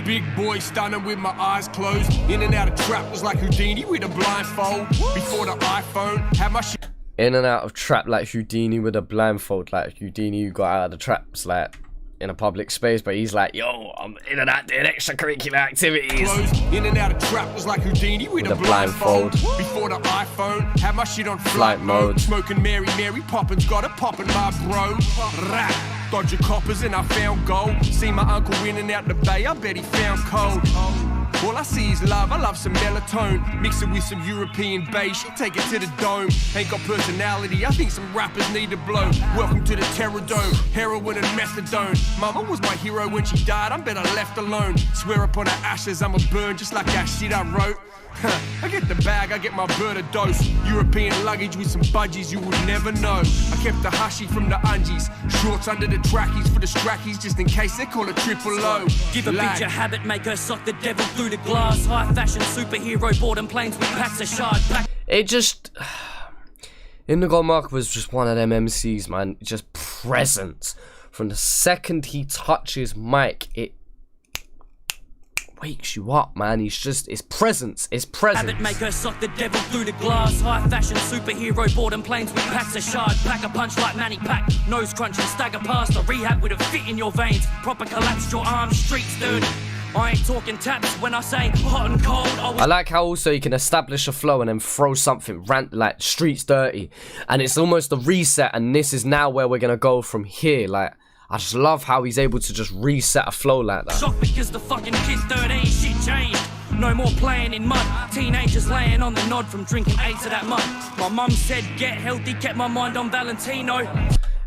Speaker 7: Big boy stunning with my eyes closed. In and out of trap was like Houdini with a blindfold. Before the iPhone, had my shit.
Speaker 3: In and out of trap like Houdini with a blindfold. Like Houdini who got out of the traps like in a public space, but he's like, yo, I'm in and out doing extracurricular activities.
Speaker 7: In and out of trap was like Houdini with a blindfold. Before the iPhone, had my shit on flight mode. Smoking Mary Poppins, got a poppin' my bro. Rap, dodging coppers and I found gold. See my uncle winning out the bay, I bet he found cold. All I see is love, I love some melatonin. Mix it with some European bass, she take it to the dome. Ain't got personality, I think some rappers need to blow. Welcome to the Terror Dome, heroin and methadone. Mama was my hero when she died, I'm better left alone. Swear upon her ashes, I'ma burn just like that shit I wrote. I get the bag, I get my bird a dose. European luggage with some budgies you would never know. I kept the hushy from the ungies, shorts under the trackies for the strackies, just in case they call it triple O.
Speaker 8: Give a bitch a habit, make her suck the devil through the glass. High fashion superhero boarding planes with packs of shard pack.
Speaker 3: It just... Indigomerkaba was just one of them MCs, man. Just presence. From the second he touches mic, it wakes you up, man. He's just, it's presence.
Speaker 8: Habit make her suck the devil through the glass. High fashion superhero boarding planes with packs of shard. Pack a punch like Manny Pack. Nose crunch and stagger past the rehab with a fit in your veins. Proper collapsed your arms, streets dirty. I ain't talking taps when I say hot and cold.
Speaker 3: I like how also you can establish a flow and then throw something like streets dirty, and it's almost a reset, and this is now where we're gonna go from here. Like, I just love how he's able to just reset a flow like that.
Speaker 8: Shocked because the fucking kid's 13, shit changed. No more playing in mud. Teenagers laying on the nod from drinking 8 of that mud. My mum said get healthy, kept my mind on Valentino.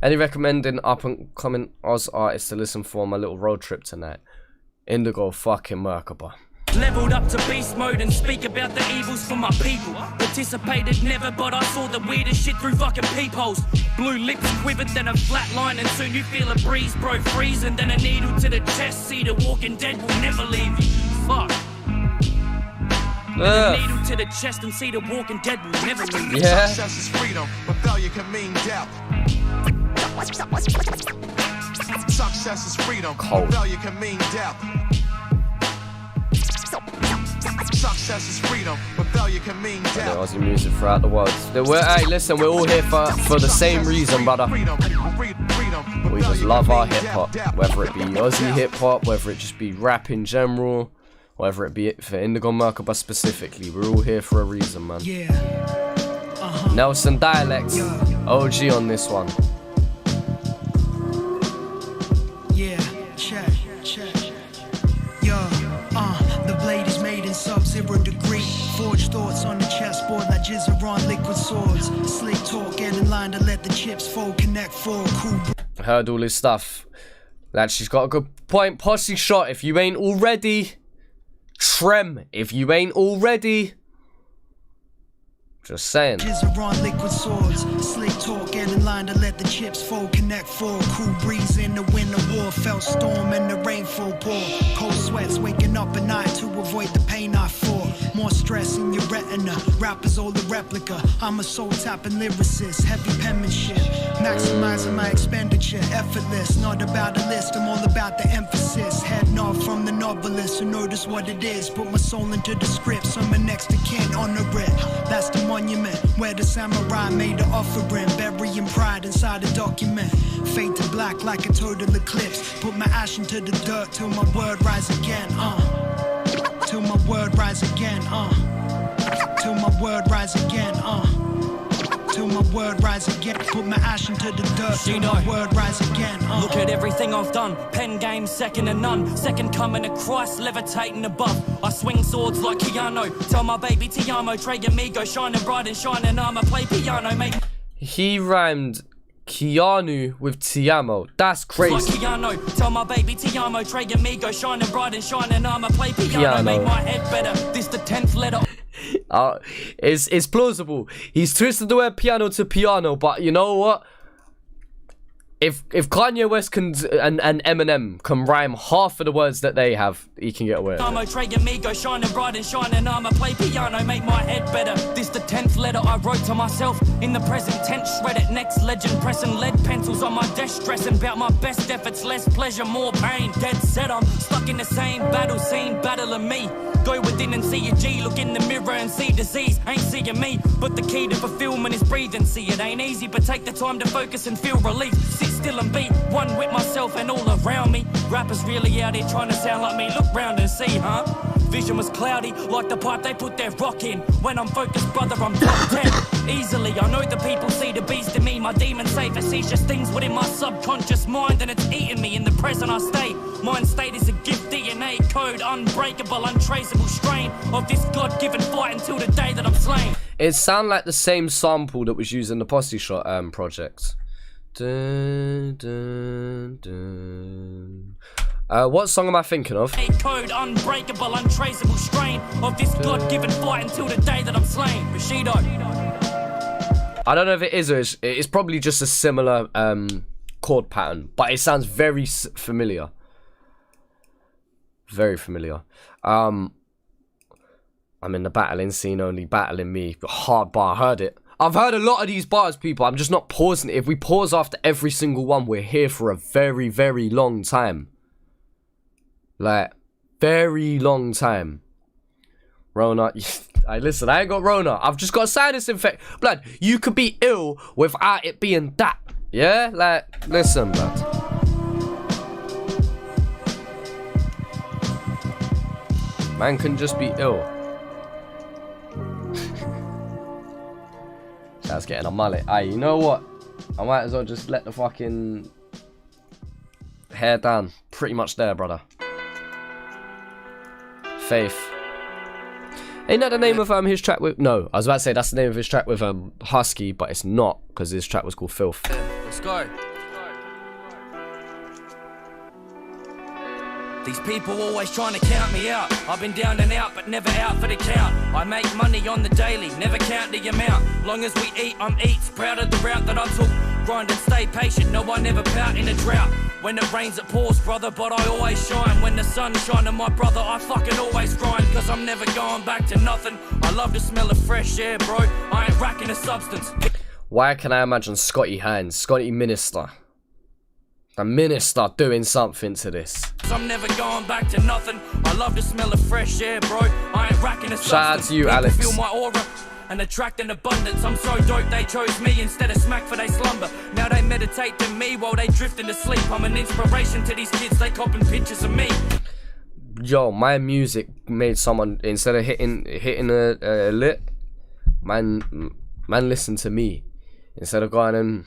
Speaker 3: Any recommending up and coming Oz artists to listen for my little road trip tonight? Indigomerkaba.
Speaker 8: Leveled up to beast mode and speak about the evils for my people. Participated never, but I saw the weirdest shit through fucking peepholes. Blue lips quivered, then a flat line, and soon you feel a breeze, bro, freeze, and then a needle to the chest. See, the Walking Dead will never leave you. Fuck. A needle to the chest and see the Walking Dead will never leave you.
Speaker 3: Yeah.
Speaker 9: Success is freedom, but failure can mean death. Success is freedom,
Speaker 3: Cold.
Speaker 9: failure can mean death. Success is freedom, but failure can mean death.
Speaker 3: Aussie music throughout the world. Hey, listen, we're all here for the same reason, brother. We just love our hip hop, whether it be Aussie hip hop, whether it just be rap in general, whether it be for Indigomerkaba specifically. We're all here for a reason, man. Nelson Dialects, OG on this one.
Speaker 10: Yeah, check. The blade is made in sub-zero degree. Forged thoughts on the chessboard like jizzer on liquid swords. Slick talk, get in line to let the chips fall. Connect full, cool.
Speaker 3: Heard all this stuff. Lad, she's got a good point. Posse shot. If you ain't already, Trem. If you ain't already. Just saying.
Speaker 10: Jizzer on liquid swords. Slick talk, get in line to let the chips fall. Connect full, cool breeze in the winter war. Fell storm and the rainfall pour. Cold sweats waking up at night to avoid the pain I fought. More stress in your retina. Rappers all the replica. I'm a soul tapping lyricist. Heavy penmanship. Maximizing my expenditure. Effortless. Not about a list. I'm all about the emphasis. Head nod from the novelist who notice what it is. Put my soul into the script. So my next to kin honor it. That's the monument where the samurai made an offering. Burying pride inside a document. Fade to black like a total eclipse. Put my ash into the dirt till my word rise again. Till my word rise again. Till my word rise again. Till my word rise again. Put my ash into the dirt till my word rise again.
Speaker 8: Look at everything I've done. Pen game second to none. Second coming of Christ, levitating above. I swing swords like Keanu. Tell my baby Ti amo, Trey amigo, shining bright and shining armor. Play piano, mate.
Speaker 3: He rhymed Keanu with Ti amo. That's crazy.
Speaker 8: Like Keanu. Tell my baby Ti amo, Trey amigo, shining bright and shining armor. Play piano, make my head better. This the 10th letter.
Speaker 3: It's plausible. He's twisted the word piano to piano, but you know what? If Kanye West can and Eminem can rhyme half of the words that they have, he can get away.
Speaker 8: I'm a Trey amigo, shining bright and shining armor. Play piano, make my head better. This the 10th letter I wrote to myself. In the present tense, shred it next legend. Pressing lead pencils on my desk, stressing about my best efforts. Less pleasure, more pain. Dead set, I'm stuck in the same battle scene, battling me. Go within and see a G, look in the mirror and see disease. Ain't seeing me, but the key to fulfillment is breathing. See, it ain't easy, but take the time to focus and feel relief. Sit still and be one with myself and all around me. Rappers really out here trying to sound like me. Look round and see, huh? Vision was cloudy, like the pipe they put their rock in. When I'm focused, brother, I'm top 10. Easily, I know the people see the beast in me. My demons say facetious things within my subconscious mind, and it's eating me. In the present I stay. Mind state is a gift, DNA code, unbreakable, untraceable strain of this God-given fight until the day that I'm slain.
Speaker 3: It sounded like the same sample that was used in the Posse Shot project. Dun, dun, dun. What song am I thinking of?
Speaker 8: Code, unbreakable, untraceable strain of this God-given fight until the day that I'm slain. Bushido.
Speaker 3: I don't know if it is or it's probably just a similar chord pattern, but it sounds very familiar. Very familiar. I'm in the battling scene, only battling me. Hard bar, heard it. I've heard a lot of these bars, people. I'm just not pausing it. If we pause after every single one, we're here for a very, very long time. Like, very long time. Rona, listen, I ain't got Rona. I've just got a sinus infection. Blood, you could be ill without it being that. Yeah? Like, listen, blood. Man can just be ill. That's getting a mullet. Aye, you know what? I might as well just let the fucking hair down. Pretty much there, brother. Faith. Ain't that the name of his track with... No, I was about to say that's the name of his track with Husky, but it's not, because his track was called Filth.
Speaker 8: Let's go. These people always trying to count me out. I've been down and out, but never out for the count. I make money on the daily, never count the amount. Long as we eat, I'm eats. Proud of the route that I took. Grind and stay patient, no, I never pout in a drought. When it rains it pours, brother, but I always shine. When the sun's shining, my brother, I fucking always grind. Cause I'm never going back to nothing. I love the smell of fresh air, bro. I ain't racking a substance.
Speaker 3: Why can I imagine Scotty Hines, Scotty Minister, the minister doing something to this?
Speaker 8: I'm never going back to nothing. I love the smell of fresh air, bro. I ain't racking a substance.
Speaker 3: Shout out to you,
Speaker 8: people
Speaker 3: Alex.
Speaker 8: Feel my aura and attract an abundance. I'm so dope they chose me instead of smack for they slumber. Now they meditate to me while they drift into sleep. I'm an inspiration to these kids, they copping pictures of me.
Speaker 3: Yo, my music made someone, instead of hitting a lit, man listened to me. Instead of going and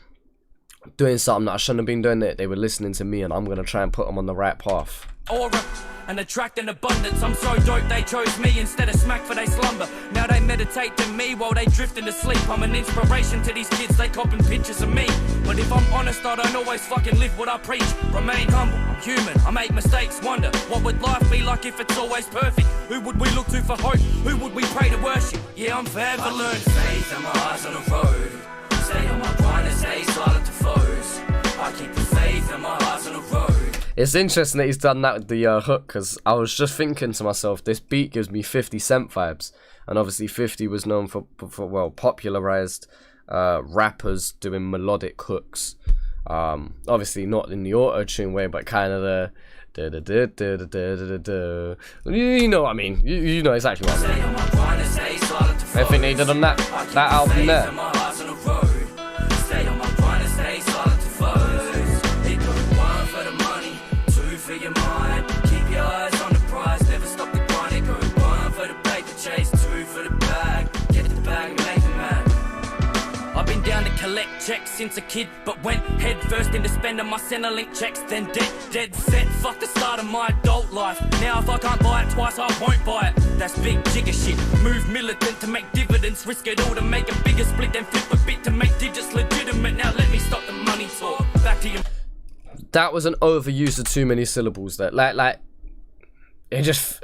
Speaker 3: doing something that I shouldn't have been doing, they were listening to me, and I'm gonna try and put them on the right path.
Speaker 8: Aura and attract an abundance. I'm so dope they chose me instead of smack for they slumber. Now they meditate to me while they drift into sleep. I'm an inspiration to these kids, they copping pictures of me. But if I'm honest, I don't always fucking live what I preach. Remain humble, I'm human, I make mistakes. Wonder, what would life be like if it's always perfect? Who would we look to for hope? Who would we pray to worship? Yeah, I'm forever learning. Faith and my eyes on the road. Stay on my grind and stay silent to foes. I keep the faith and my eyes on the road.
Speaker 3: It's interesting that he's done that with the hook, because I was just thinking to myself, this beat gives me 50 Cent vibes. And obviously 50 was known for well, popularized rappers doing melodic hooks. Obviously not in the auto-tune way, but kind of the... You know what I mean. You know exactly what I mean. I think they did on that album there.
Speaker 8: Checks since a kid, but went head first into spending my Centrelink checks. Then dead set, fuck the start of my adult life. Now if I can't buy it twice, I won't buy it. That's big jigger shit. Move militant to make dividends, risk it all to make a bigger split, then flip a bit to make digits legitimate. Now let me stop the money talk. Back to you.
Speaker 3: That was an overuse of too many syllables there. Like it just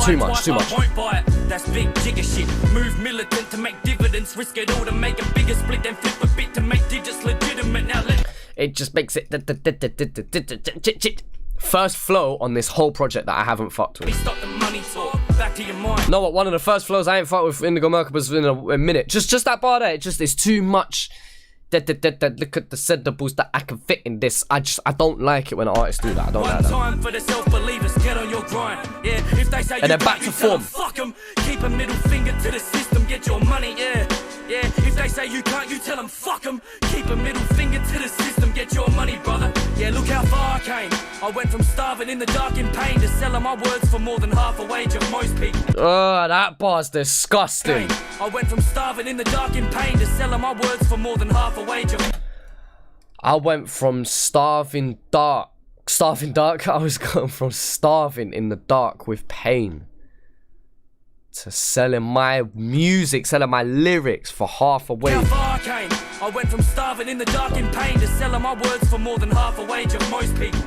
Speaker 3: too much.
Speaker 8: I won't buy it. That's big jigger shit. Move militant to make dividends, risk it all to make a bigger split, then flip a bit to make digits legitimate. Now let
Speaker 3: it just makes it first flow on this whole project that I haven't fucked with.
Speaker 8: Stop the money talk. Back to your mind.
Speaker 3: No, what? One of the first flows I ain't fucked with Indigomerkaba was in a minute. Just that bar there. It just is too much. Look at the syllables that I can fit in this. I don't like it when artists do that. I don't like that.
Speaker 8: Time for the self-believers, get on your grind. Yeah, if they say
Speaker 3: and then back to form.
Speaker 8: Fuck them. Keep a middle finger to the system, get your money. Yeah. If they say you can't, you tell them fuck them. Keep a middle finger to the system, get your money, brother. Yeah, look how far I came. I went from starving in the dark in pain to selling my words for more than half a wage of most people.
Speaker 3: Oh, that bar's disgusting.
Speaker 8: I went from starving in the dark in pain to selling my words for more than half a wage of...
Speaker 3: I went from starving dark. I was going from starving in the dark with pain to selling my music, selling my lyrics for half a wage.
Speaker 8: How far I came. I went from starving in the dark in pain to selling my words for more than half a wage of most people.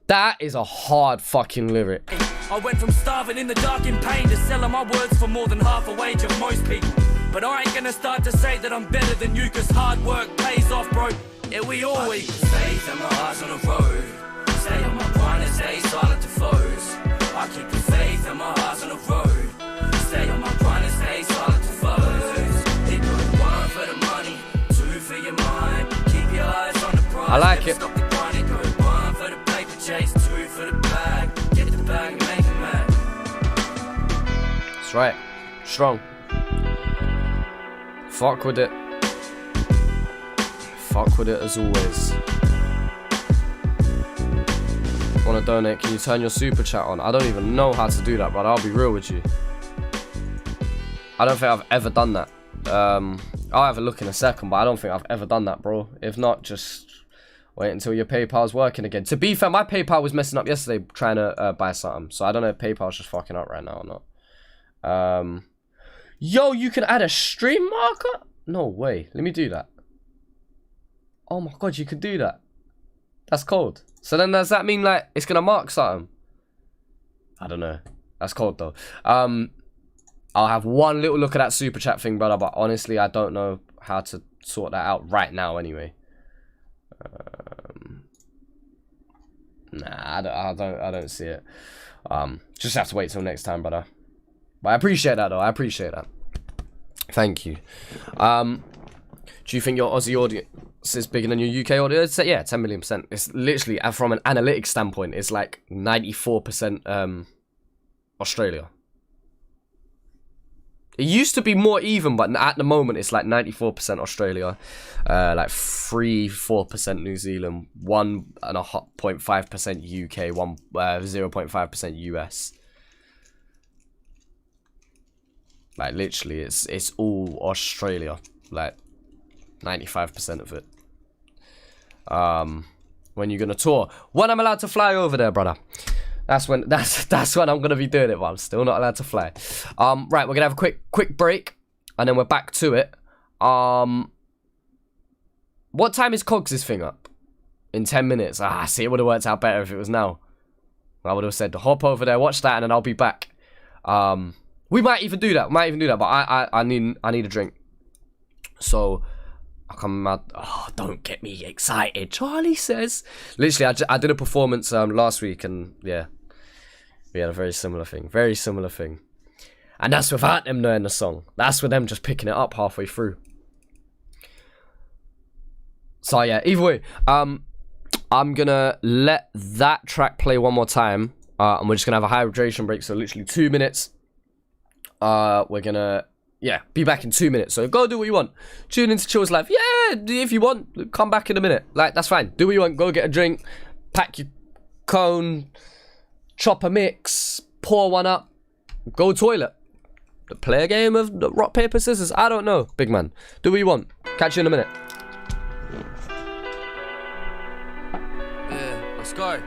Speaker 3: That is a hard fucking lyric.
Speaker 8: I went from starving in the dark in pain to selling my words for more than half a wage of most people. But I ain't gonna start to say that I'm better than you, cause hard work pays off, bro. Yeah, we always faith and my eyes on the road. Stay on my grind and stay silent to foes. I keep the faith and my eyes on the road. Stay on my grind and stay silent to foes. It goes one for the money, two for your mind. Keep your eyes on the prize.
Speaker 3: I like it.
Speaker 8: Stop the grind. It goes one for the paper chase, two for the bag. Get the bag and make it mad.
Speaker 3: That's right. Strong. Fuck with it. Fuck with it as always. One want to donate, can you turn your super chat on? I don't even know how to do that, but I'll be real with you. I don't think I've ever done that. I'll have a look in a second, but I don't think I've ever done that, bro. If not, just wait until your PayPal's working again. To be fair, my PayPal was messing up yesterday trying to buy something. So I don't know if PayPal's just fucking up right now or not. Yo, you can add a stream marker? No way. Let me do that. Oh my god, you could do that. That's cold. So then does that mean like it's gonna mark something? I don't know. That's cold though. I'll have one little look at that super chat thing, brother, but honestly I don't know how to sort that out right now anyway. Nah, I don't see it. Just have to wait till next time, brother. But I appreciate that though. I appreciate that. Thank you. Do you think your Aussie audience is bigger than your UK audience? Yeah, 10 million %. It's literally, from an analytics standpoint, it's like 94% Australia. It used to be more even, but at the moment it's like 94% Australia, like 3-4% New Zealand, 1.5% UK, 0.5% US. Like literally, it's all Australia, like 95% of it. When you gonna tour? When I'm allowed to fly over there, brother. That's when I'm gonna be doing it, but I'm still not allowed to fly. Right, we're gonna have a quick break, and then we're back to it. What time is Cogs' thing up? In 10 minutes. See, it would have worked out better if it was now. I would have said hop over there, watch that, and then I'll be back. We might even do that. But I need a drink. So I come out. Oh, don't get me excited. Charlie says. Literally, I did a performance last week, and yeah, we had a very similar thing. And that's without them knowing the song. That's with them just picking it up halfway through. So yeah, either way, I'm gonna let that track play one more time, and we're just gonna have a hydration break. So literally 2 minutes. We're gonna be back in 2 minutes. So go do what you want. Tune into Chill's Live. Yeah, if you want, come back in a minute. Like, that's fine. Do what you want. Go get a drink, pack your cone, chop a mix, pour one up, go toilet. Play a game of rock, paper, scissors. I don't know, big man. Do what you want. Catch you in a minute.
Speaker 8: Yeah, let's go.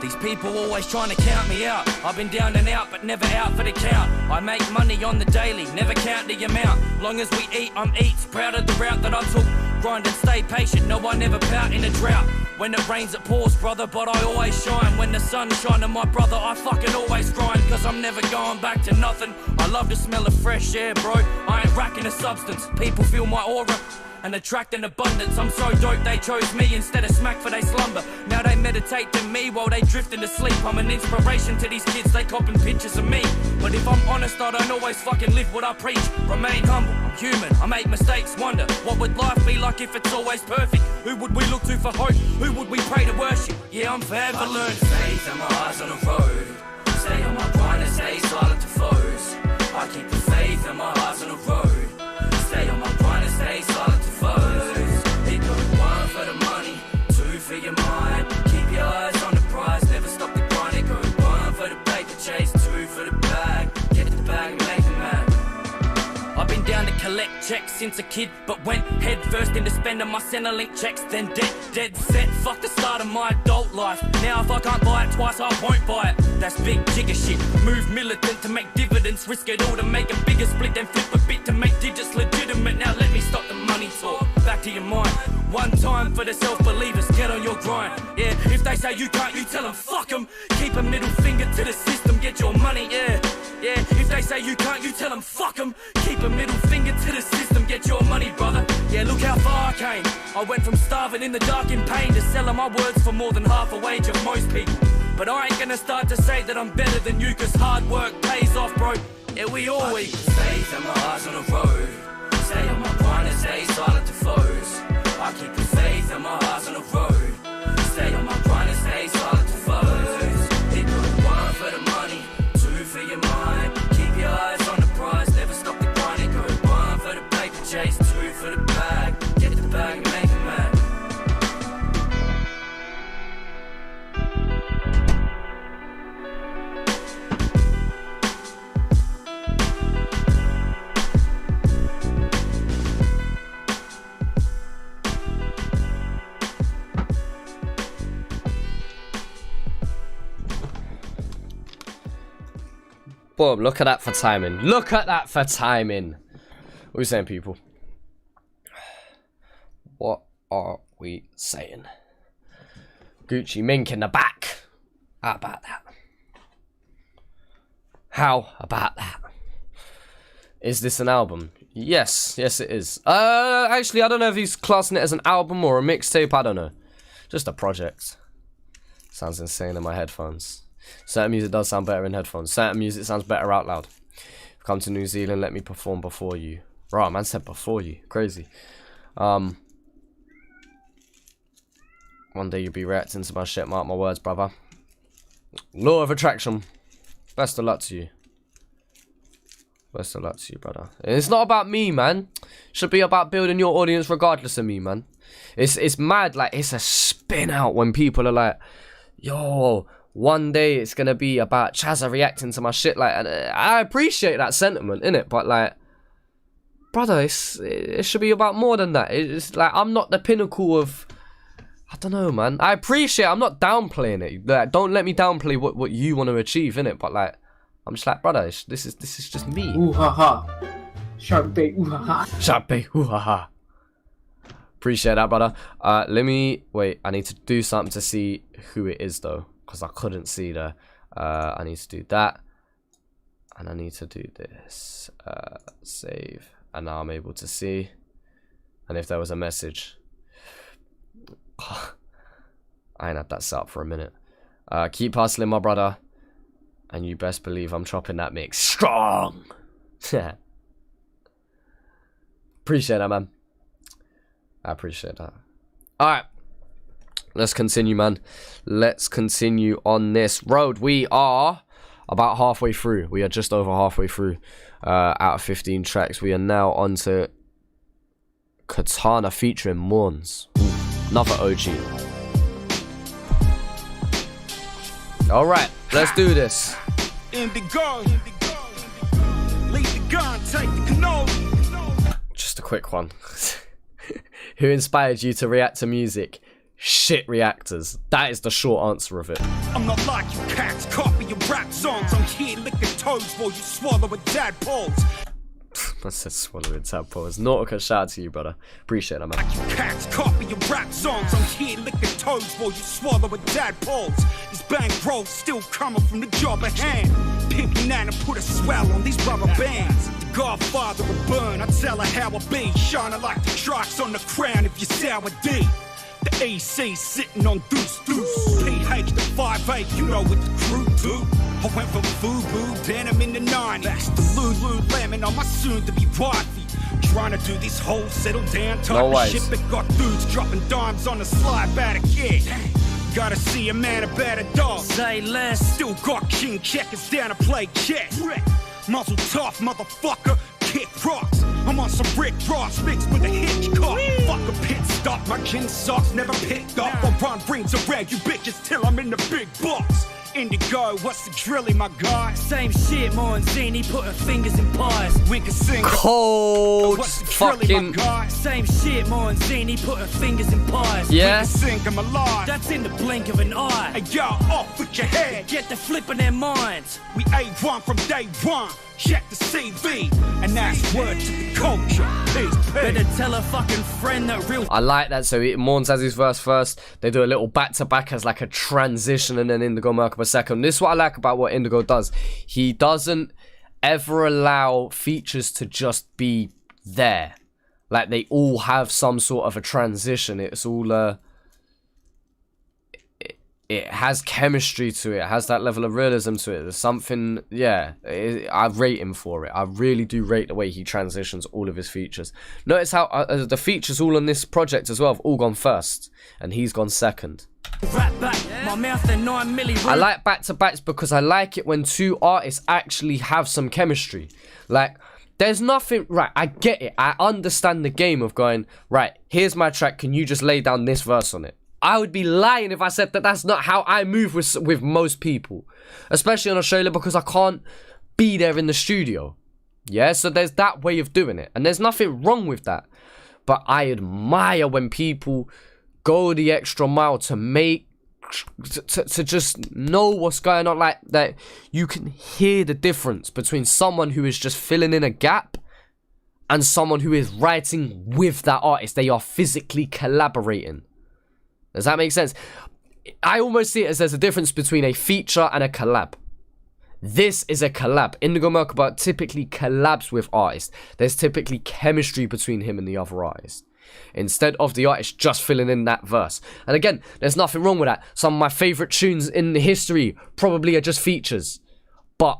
Speaker 8: These people always trying to count me out. I've been down and out, but never out for the count. I make money on the daily, never count the amount. Long as we eat, I'm eats. Proud of the route that I took. Grind and stay patient, no, I never pout in a drought. When it rains, it pours, brother, but I always shine. When the sun's shining, my brother, I fucking always grind. Cause I'm never going back to nothing. I love the smell of fresh air, bro. I ain't racking a substance. People feel my aura and attract an abundance. I'm so dope they chose me instead of smack for they slumber. Now they meditate to me while they drifting to sleep. I'm an inspiration to these kids, they copping pictures of me. But if I'm honest, I don't always fucking live what I preach. Remain humble, I'm human, I make mistakes. Wonder, what would life be like if it's always perfect? Who would we look to for hope? Who would we pray to worship? Yeah, I'm forever learning. Faith and my eyes on the road. Stay on my grind and stay silent to foes. I keep the faith and my eyes on the road. Stay on my grind and stay silent to foes. It go 1 for the money, 2 for your mind. Keep your eyes on the prize, never stop the grind. It go 1 for the paper chase, 2 for the bag. Get the bag and make it mad. I've been down to collect checks since a kid, but went head first into spending my Centrelink checks. Then dead set, fuck the start of my adult life. Now if I can't buy it twice, I won't buy it. That's big jigger shit. Move militant to make dividends, risk it all to make a bigger split, then flip a bit to make digits legitimate. Now let me stop the money talk. Back to your mind. One time for the self-believers, get on your grind. Yeah, if they say you can't, you tell them fuck them. Keep a middle finger to the system, get your money, yeah. If they say you can't, you tell them fuck them. Keep a middle finger to the system, get your money, brother. Yeah, look how far I came. I went from starving in the dark in pain to selling my words for more than half a wage of most people. But I ain't gonna start to say that I'm better than you, cause hard work pays off, bro. Yeah, we all eat. Faith and my eyes on the road. Stay on my grind and stay silent to foes. I keep the faith and my eyes on the road. Stay on my grind and stay silent to foes. It go 1 for the money, 2 for your mind. Keep your eyes on the prize, never stop the grind. It go 1 for the paper chase, 2 for the bag. Get the bag and make it mad.
Speaker 3: Boom, look at that for timing. Look at that for timing. What are we saying, people? What are we saying? Gucci Mink in the back. How about that? How about that? Is this an album? Yes, yes it is. Actually, I don't know if he's classing it as an album or a mixtape. I don't know. Just a project. Sounds insane in my headphones. Certain music does sound better in headphones. Certain music sounds better out loud. Come to New Zealand, let me perform before you. Right, man said before you. Crazy. One day you'll be reacting to my shit, mark my words, brother. Law of attraction. Best of luck to you. Best of luck to you, brother. It's not about me, man. Should be about building your audience regardless of me, man. It's mad, like, it's a spin out when people are like, yo, one day it's gonna be about Chazza reacting to my shit, like, and I appreciate that sentiment, innit? But, like, brother, it should be about more than that. It's like, I'm not the pinnacle of, I don't know, man. I appreciate, I'm not downplaying it. Like, don't let me downplay what you want to achieve, innit? But, like, I'm just like, brother, this is just me.
Speaker 11: Ooh ha ha. Shark bait, ooh ha ha.
Speaker 3: Shark bait, ooh ha ha. Appreciate that, brother. Let me, wait, I need to do something to see who it is, though. Because I couldn't see there. I need to do that. And I need to do this. Save. And now I'm able to see. And if there was a message. I ain't had that set up for a minute. Keep hustling, my brother. And you best believe I'm chopping that mix strong. Appreciate that, man. I appreciate that. Alright. Let's continue, man. Let's continue on this road. We are about halfway through. We are just over halfway through. Out of 15 tracks. We are now on to Katana featuring Morns. Another OG. Alright, let's do this.
Speaker 12: Indigo. Lead the gun, take the canoe.
Speaker 3: Just a quick one. Who inspired you to react to music? Shit reactors. That is the short answer of it.
Speaker 12: I'm not like you cats, copy your rap songs. I'm here licking toes while you swallow a tadpoles.
Speaker 3: I said swallowing tadpoles. Nautica, shout out to you, brother. Appreciate that, man.
Speaker 12: Like you cats, copy your rap songs. I'm here licking toes while you swallow a tadpoles. This bankroll still coming from the job at hand. Pinky Nana put a swell on these rubber bands. The Godfather will burn, I tell her how I be. Shining like the trucks on the crown if you're sour D. The AC sitting on deuce deuce. PH the 5'8", you know what the crew do. I went from FUBU, denim in the 90s. The Lulu Lemon on my soon-to-be wifey. Trying to do this whole settle down type of shit, but got dudes dropping dimes on the slide by the kid. Gotta see a man about a dog.
Speaker 8: Say less.
Speaker 12: Still got king checkers down to play chess. Muzzle tough, motherfucker. Kick rocks. I'm on some Rick Ross mixed with a Hitchcock. Fuck a pit stop, my gin socks never picked up. I run rings around you bitches till I'm in the big box. Indigo, what's the drilly, my guy?
Speaker 8: Same shit, Moranzini putting fingers in pies.
Speaker 12: Winker singer.
Speaker 3: Cold fucking.
Speaker 8: Same shit, Moranzini putting fingers in pies.
Speaker 3: Yeah.
Speaker 12: Sink, I'm alive.
Speaker 8: That's in the blink of an eye.
Speaker 12: Hey, y'all off with your head.
Speaker 8: Get the flip in their minds.
Speaker 12: We A1 from day one. Check the CV, and that's word to the culture. Peace.
Speaker 8: Better tell a fucking friend that real.
Speaker 3: I like that. So Morns has his verse first. They do a little back-to-back as like a transition, and then Indigomerkaba second. This is what I like about what Indigo does. He doesn't ever allow features to just be there. Like, they all have some sort of a transition. It's all it has chemistry to it. It has that level of realism to it. There's something, yeah, I rate him for it. I really do rate the way he transitions all of his features. Notice how the features all on this project as well have all gone first, and he's gone second.
Speaker 8: My mouth at 9 milli.
Speaker 3: I like back-to-backs because I like it when two artists actually have some chemistry. Like, there's nothing, right, I get it. I understand the game of going, right, here's my track, can you just lay down this verse on it? I would be lying if I said that that's not how I move with most people. Especially on Australia, because I can't be there in the studio. Yeah, so there's that way of doing it. And there's nothing wrong with that. But I admire when people go the extra mile to make to just know what's going on, like that you can hear the difference between someone who is just filling in a gap and someone who is writing with that artist. They are physically collaborating. Does that make sense? I almost see it as there's a difference between a feature and a collab. This is a collab. Indigomerkaba typically collabs with artists. There's typically chemistry between him and the other artist, instead of the artist just filling in that verse. And again, there's nothing wrong with that. Some of my favorite tunes in history probably are just features, but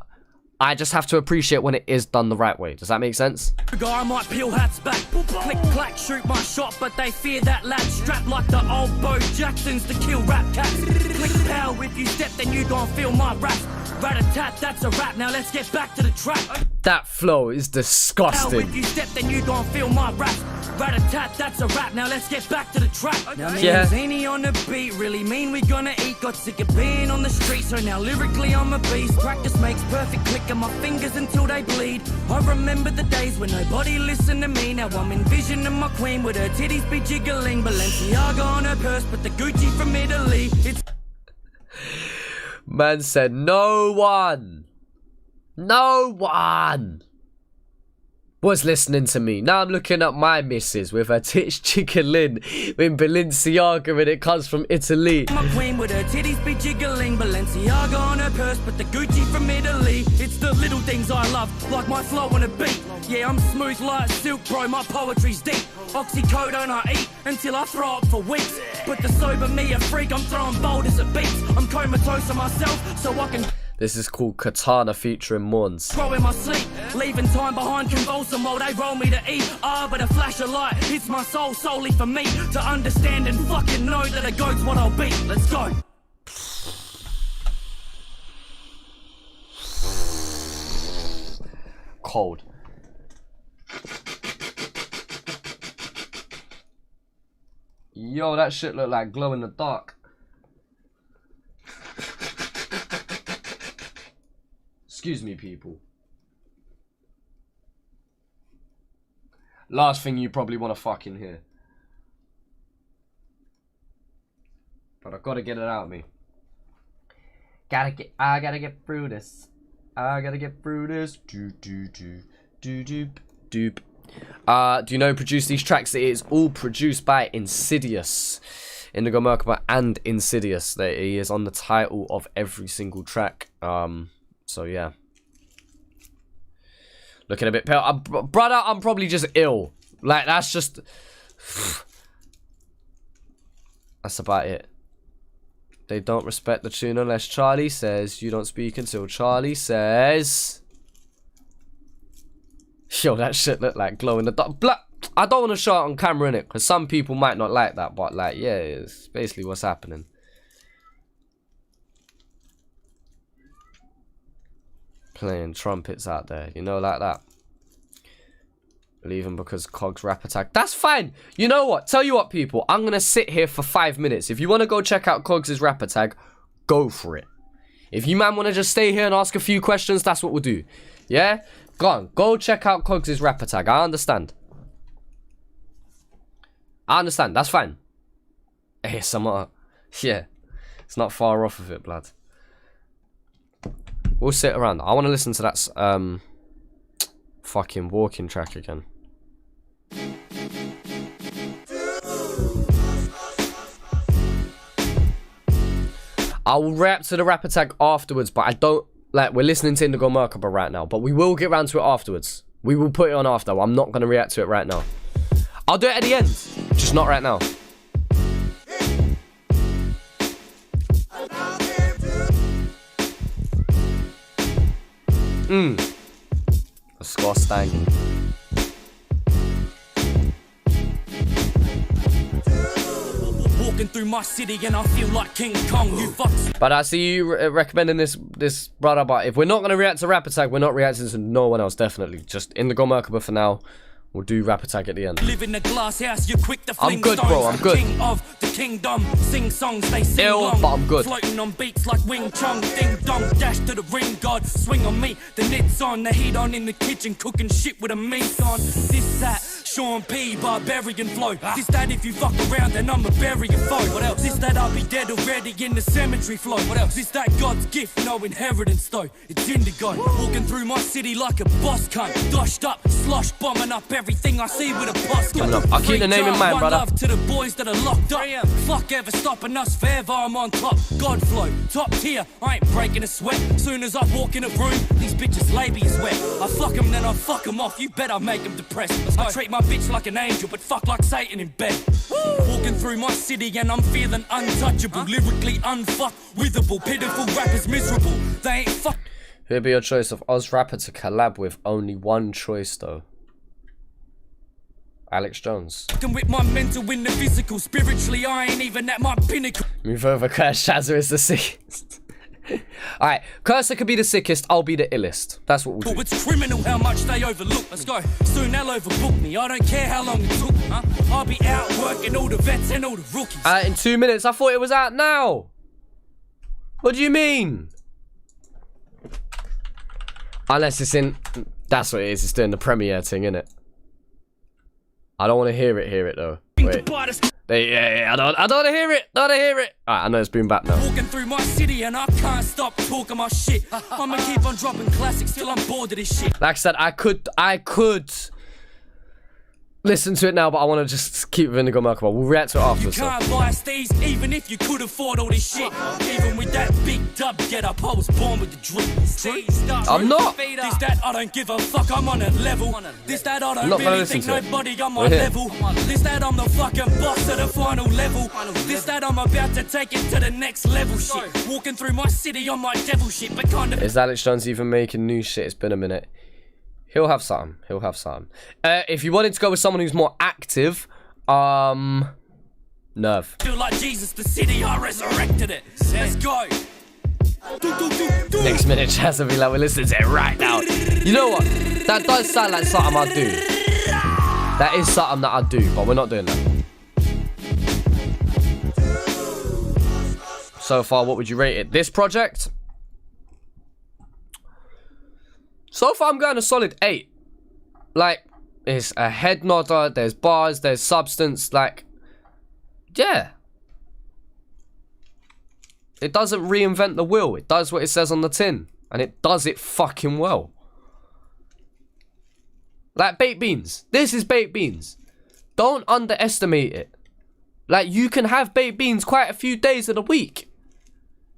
Speaker 3: I just have to appreciate when it is done the right way. Does that make sense?
Speaker 8: I might peel hats back, click clack, shoot my shot, but they fear that lad strapped like the old Bo Jacksons to kill rap cats. Click pow, if you step then you gon' feel my rap. Rat-a-tat, that's a rap, now let's get back to the track.
Speaker 3: That flow is disgusting.
Speaker 8: If you step then you gon' feel my rap. Rat-a-tat, that's a rap, now let's get back to the track. Now me and Zany on the beat really mean we gonna eat. Got sick of being on the street, so now lyrically I'm a beast. Practice makes perfect, clicking my fingers until they bleed. I remember the days when nobody listened to me. Now I'm envisioning my queen with her titties be jiggling. Balenciaga on her purse, but the Gucci from Italy. It's
Speaker 3: Man said no one was listening to me. Now I'm looking at my missus with her tits jiggling in Balenciaga and it comes from Italy.
Speaker 8: My queen with her titties be jiggling. Balenciaga on her purse, but the Gucci from Italy. It's the little things I love, like my flow on a beat. Yeah, I'm smooth like silk, bro, my poetry's deep. Oxycodone I eat until I throw up for weeks. But the sober me a freak, I'm throwing boulders at beats. I'm comatose on myself, so I can...
Speaker 3: This is called Katana featuring Mons.
Speaker 8: Throw in my sleep, leaving time behind convulsing while they roll me to eat. But a flash of light hits my soul solely for me to understand and fucking know that a goat's what I'll be. Let's go.
Speaker 3: Cold. Yo, that shit look like glow in the dark. Excuse me, people. Last thing you probably want to fucking hear. But I've got to get it out of me. I gotta get through this. I gotta get through this. Doop. Do you know who produced these tracks? It is all produced by Insidious. Indigomerkaba and Insidious. He is on the title of every single track. So yeah. Looking a bit pale. Brother, I'm probably just ill. Like, that's just... That's about it. They don't respect the tune unless Charlie says. You don't speak until Charlie says... Yo, that shit look like glow in the dark. I don't want to show it on camera, innit? Because some people might not like that. But, like, yeah, it's basically what's happening. Playing trumpets out there, you know, like that. Leaving because Cogs rap attack. That's fine. You know what? Tell you what, people. I'm going to sit here for 5 minutes. If you want to go check out Cogs' rap attack, go for it. If you, man, want to just stay here and ask a few questions, that's what we'll do. Yeah? Go on. Go check out Cogs' rap attack. I understand. That's fine. ASMR. Yeah. It's not far off of it, blood. We'll sit around. I want to listen to that fucking walking track again. I will react to the rap attack afterwards, but I don't... Like, we're listening to Indigomerkaba right now, but we will get around to it afterwards. We will put it on after. I'm not going to react to it right now. I'll do it at the end, just not right now. Disgusting.
Speaker 8: Walking through my city and I feel like King Kong. You fucks.
Speaker 3: But I see you recommending this brother. But if we're not gonna react to Rap Attack, we're not reacting to no one else. Definitely, just Indigomerkaba for now. We'll do Rap Attack at the end.
Speaker 8: Live in a glass house, you're quick to
Speaker 3: I'm good, bro. I'm good.
Speaker 8: King of the kingdom, sing songs, they sing long.
Speaker 3: But I'm good.
Speaker 8: Floating on beats like Wing Chun, ding dong, dash to the ring guard, swing on me. The knit's on, the heat on in the kitchen, cooking shit with a mink on. This that. Sean P, barbarian flow. This that if you fuck around, then I'ma bury your foe. What else? This that I'll be dead already in the cemetery flow. What else? This that God's gift, no inheritance though. It's Indigo. Walking through my city like a boss cunt. Doshed up, slosh bombing up everything I see with a boss gun.
Speaker 3: I'll keep the name in mind, brother.
Speaker 8: Love to the boys that are locked up. Fuck ever stopping us, forever I'm on top. God flow, top tier, I ain't breaking a sweat. Soon as I walk in a room, these bitches labia is wet. I fuck them, then I fuck them off, you bet I make them depressed. I treat my bitch like an angel, but fuck like Satan in bed. Walking through my city and I'm feeling untouchable. Lyrically unfuckwithable, pitiful rappers miserable. They ain't fuck.
Speaker 3: Who'd be your choice of OzRapper to collab with? Only one choice though. Alex Jones.
Speaker 8: With my mental in the physical, spiritually I ain't even at my pinnacle.
Speaker 3: Move over, IAmChazza is the sickest. Alright, Cursor could be the sickest, I'll be the illest. That's what we'll do.
Speaker 8: It's criminal how much they overlook. Let's go. Soon they'll overbook me. I don't care how long it took. I'll be out working all the vets and all the rookies.
Speaker 3: In 2 minutes, I thought it was out now. What do you mean? Unless it's in... That's what it is, it's doing the premiere thing, innit? I don't want to hear it though. Wait. Yeah, I don't want to hear it. Alright, I know it's been back now.
Speaker 8: Walking through my city and I can't stop talking my shit. I'ma keep on dropping classics till I'm bored of this shit.
Speaker 3: Like I said, I could listen to it now, but I want to just keep with Indigomerkaba. We'll react to it after.
Speaker 8: You can't buy these, even if you could afford all this shit. Even with that big dub get up, I was born with the dream.
Speaker 3: I'm not.
Speaker 8: This that I don't give a fuck, I'm on a level. This that I don't really think nobody on my level. This that I'm the fucking boss of the final level. This that I'm about to take it to the next level shit. Walking through my city on my devil shit, but kind of.
Speaker 3: Is Alex Jones even making new shit? It's been a minute. He'll have something. If you wanted to go with someone who's more active, Nerve.
Speaker 8: Feel like Jesus, the city, I resurrected it. Let's go.
Speaker 3: Next minute, Chaz will be like, we're listening to it right now. You know what? That does sound like something I'd do. That is something that I'd do, but we're not doing that. So far, what would you rate it? This project? So far, I'm going a solid 8. Like, it's a head nodder, there's bars, there's substance, like, yeah. It doesn't reinvent the wheel. It does what it says on the tin. And it does it fucking well. Like, baked beans. This is baked beans. Don't underestimate it. Like, you can have baked beans quite a few days of the week.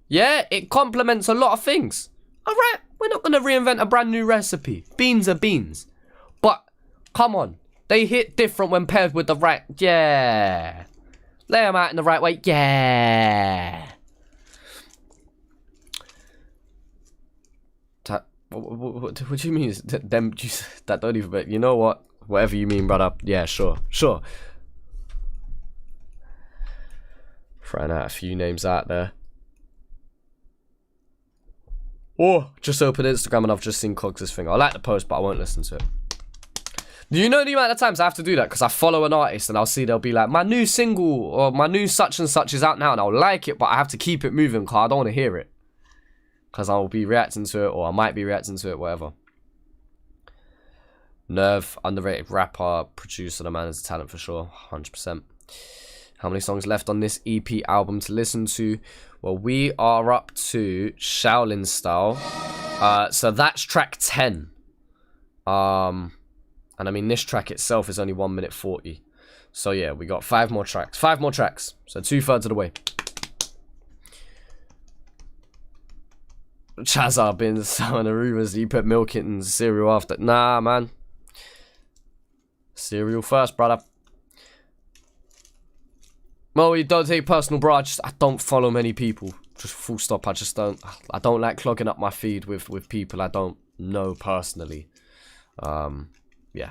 Speaker 3: Yeah, it complements a lot of things. Alright, we're not going to reinvent a brand new recipe. Beans are beans. But, come on. They hit different when paired with the right... Yeah. Lay them out in the right way. Yeah. What do you mean? Them, that don't even... You know what? Whatever you mean, brother. Yeah, sure. Throwing out a few names out there. Oh, just opened Instagram and I've just seen Cogs' thing. I like the post, but I won't listen to it. Do you know the amount of times I have to do that? Because I follow an artist and I'll see they'll be like, my new single or my new such and such is out now, and I'll like it, but I have to keep it moving because I don't want to hear it. Because I'll be reacting to it, or I might be reacting to it, whatever. Nerve, underrated rapper, producer, the man is a talent for sure, 100%. How many songs left on this EP album to listen to? Well, we are up to Shaolin Style. So that's track 10. And I mean, this track itself is only 1 minute 40. So yeah, we got 5 more tracks. 5 more tracks. So 2/3 of the way. Chazza been selling the rumors that you put milk in cereal after. Nah, man. Cereal first, brother. Well, you don't take personal, bro. I don't follow many people. Just full stop. I don't like clogging up my feed with people I don't know personally. Yeah.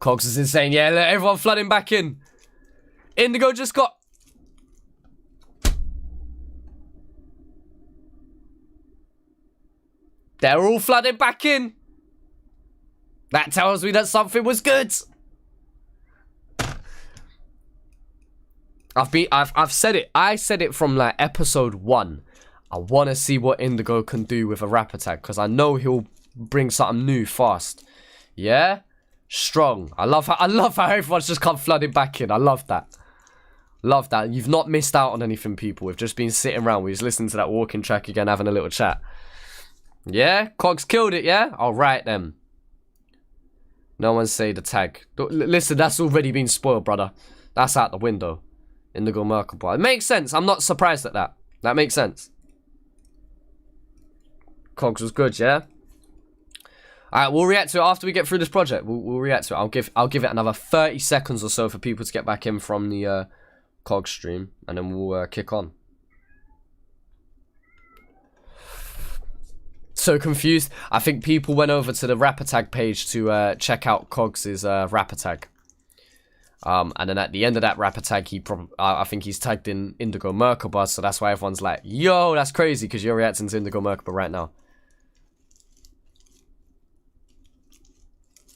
Speaker 3: Cogs is insane. Yeah, look, everyone flooding back in. Indigo just got... They're all flooding back in. That tells me that something was good. I've said it. I said it from like episode 1. I want to see what Indigo can do with a rap attack because I know he'll bring something new fast. Yeah? Strong. I love how everyone's just come flooding back in. I love that. Love that. You've not missed out on anything, people. We've just been sitting around. We just listening to that walking track again, having a little chat. Yeah? Cogs killed it, yeah? Alright then. No one say the tag. Listen, that's already been spoiled, brother. That's out the window. Indigomerkaba. It makes sense. I'm not surprised at that. That makes sense. Cogs was good, yeah? Alright, we'll react to it after we get through this project. We'll react to it. I'll give it another 30 seconds or so for people to get back in from the Cogs stream, and then we'll kick on. So confused. I think people went over to the rapper tag page to check out Cogs' rapper tag. And then at the end of that rapper tag, I think he's tagged in Indigomerkaba, so that's why everyone's like, yo, that's crazy, because you're reacting to Indigomerkaba right now.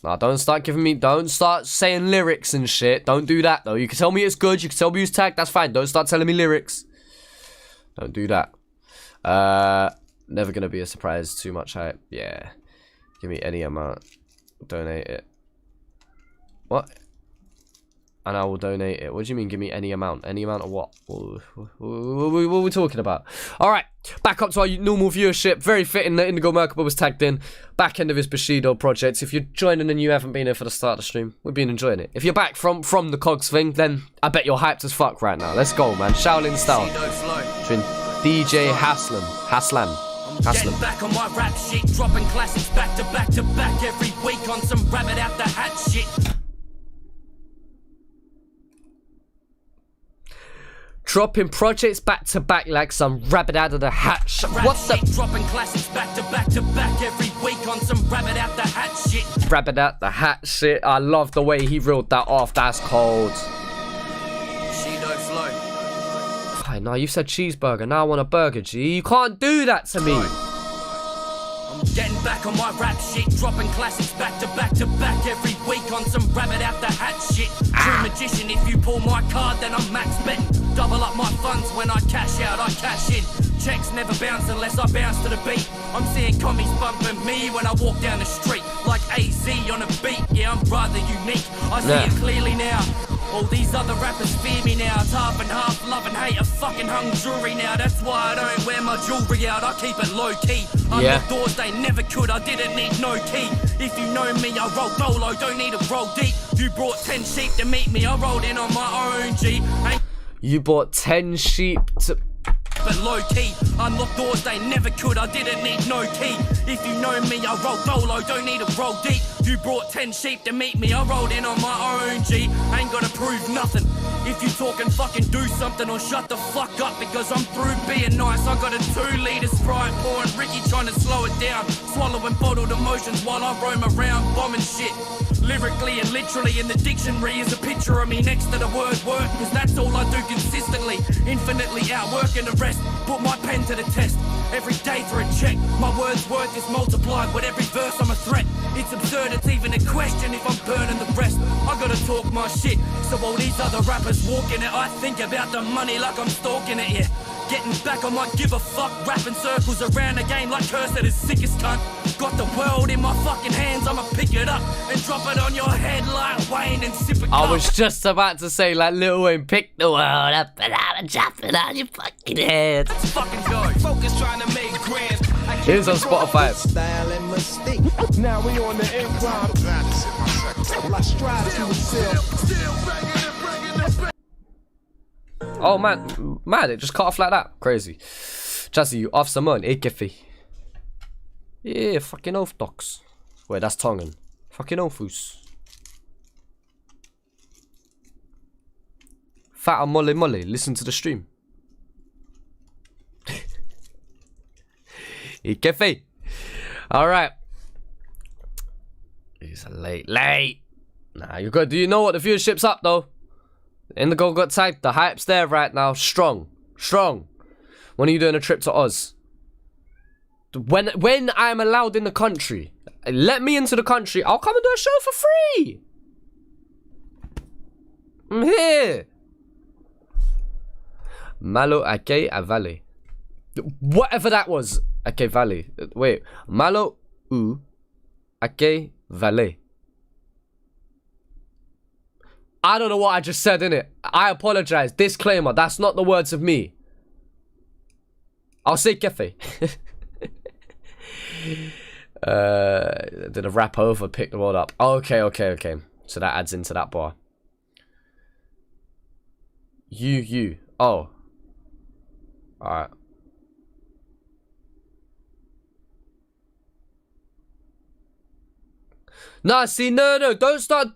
Speaker 3: Nah, don't start saying lyrics and shit. Don't do that, though. You can tell me it's good. You can tell me who's tagged. That's fine. Don't start telling me lyrics. Don't do that. Never gonna be a surprise. Too much hype. Yeah. Give me any amount. Donate it. What? And I will donate it. What do you mean, give me any amount? Any amount of what? What are we talking about? Alright, back up to our normal viewership. Very fitting that Indigomerkaba was tagged in. Back end of his Bushido project. If you're joining and you haven't been here for the start of the stream, we've been enjoying it. If you're back from the Cogs thing, then I bet you're hyped as fuck right now. Let's go, man. Shaolin style. Between DJ Haslam.
Speaker 8: Getting back on my rap shit, dropping classics back to back to back every week on some rabbit out the hat shit.
Speaker 3: Dropping projects back to back like some rabbit out of the hat. What the?
Speaker 8: Dropping classics back to back every week on some rabbit out the hat shit.
Speaker 3: Rabbit out the hat shit. I love the way he reeled that off. That's cold.
Speaker 8: Bushido flow.
Speaker 3: Hey, no, you said cheeseburger. Now I want a burger, G. You can't do that to me.
Speaker 8: I'm getting back on my rap shit, dropping classics back to back every week on some rabbit out the hat shit. True magician, if you pull my card, then I'm max betting. Double up my funds when I cash out, I cash in. Checks never bounce unless I bounce to the beat. I'm seeing commies bumping me when I walk down the street. Like AZ on a beat, yeah, I'm rather unique. I see it clearly now. All these other rappers fear me now. It's half and half, love and hate, a fucking hung jury now. That's why I don't wear my jewelry out, I keep it low key. Unlock doors they never could, I didn't need no key. If you know me, I roll dolo, don't need to roll deep. You brought 10 sheep to meet me, I rolled in on my own G.
Speaker 3: You bought 10 sheep to...
Speaker 8: But low key, unlock doors they never could, I didn't need no key. If you know me, I roll dolo, don't need to roll deep. You brought 10 sheep to meet me, I rolled in on my own G. Ain't gotta prove nothing. If you talking, fucking do something or shut the fuck up, because I'm through being nice. I got a 2-liter Sprite pouring, Ricky trying to slow it down. Swallowing bottled emotions while I roam around bombing shit. Lyrically and literally in the dictionary is a picture of me next to the word work, because that's all I do consistently. Infinitely outworking the rest, put my pen to the test. Every day for a check, my word's worth is multiplied. With every verse I'm a threat. It's absurd, it's even a question if I'm burning the rest. I gotta talk my shit, so all these other rappers walking it, I think about the money like I'm stalking it, yeah. Getting back, I might give a fuck. Rapping circles around the game like Cursed is sickest cunt. Got the world in my fucking hands, I'ma pick it up and drop it on your head like Wayne and sip a cup.
Speaker 3: I was just about to say like Lil Wayne, pick the world up and I'ma drop it on your fucking head.
Speaker 8: Let's fucking go.
Speaker 7: Focus trying to make grand.
Speaker 3: Here's on Spotify.
Speaker 9: Style and mystique. Now we on the incline. Well, I strive to excel.
Speaker 3: Oh man, it just cut off like that. Crazy. Jazzy, you off some on, Ikefi. Yeah, fucking oath docs. Wait, that's Tongan. Fucking oafus. Fat molly molly, listen to the stream. Ikefi. Alright. He's late. Nah, you good. Do you know what the viewership's up though? Indigo got tagged. The hype's there right now. Strong. When are you doing a trip to Oz? When I'm allowed in the country, let me into the country. I'll come and do a show for free. I'm here. Malo Ake Valley. Whatever that was. Ake Valley. Wait. Malo U Ake Valley. I don't know what I just said, innit? I apologize. Disclaimer, that's not the words of me. I'll say kefe. Did a rap over, pick the word up. Okay. So that adds into that bar. You. Oh. Alright. Nah, see, no. Don't start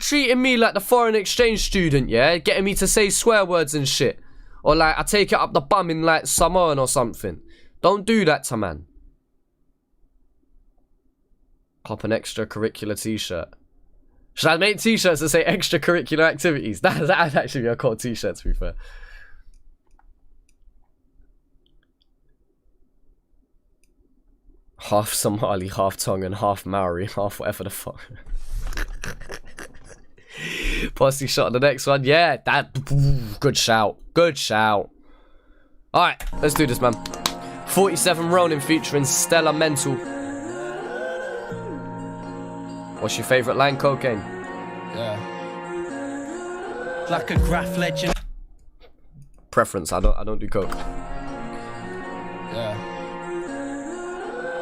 Speaker 3: treating me like the foreign exchange student, yeah? Getting me to say swear words and shit. Or like, I take it up the bum in like Samoan or something. Don't do that to man. Cop an extracurricular t-shirt. Should I make t-shirts that say extracurricular activities? That'd actually be a cool t-shirt, to be fair. Half Somali, half Tongan, half Maori, half whatever the fuck. Posse shot on the next one. Yeah, good shout. Alright, let's do this, man. 47 Ronin featuring Stella Mental. What's your favourite line, Cocaine?
Speaker 13: Yeah. Like a graph legend.
Speaker 3: Preference, I don't do coke.
Speaker 13: Yeah.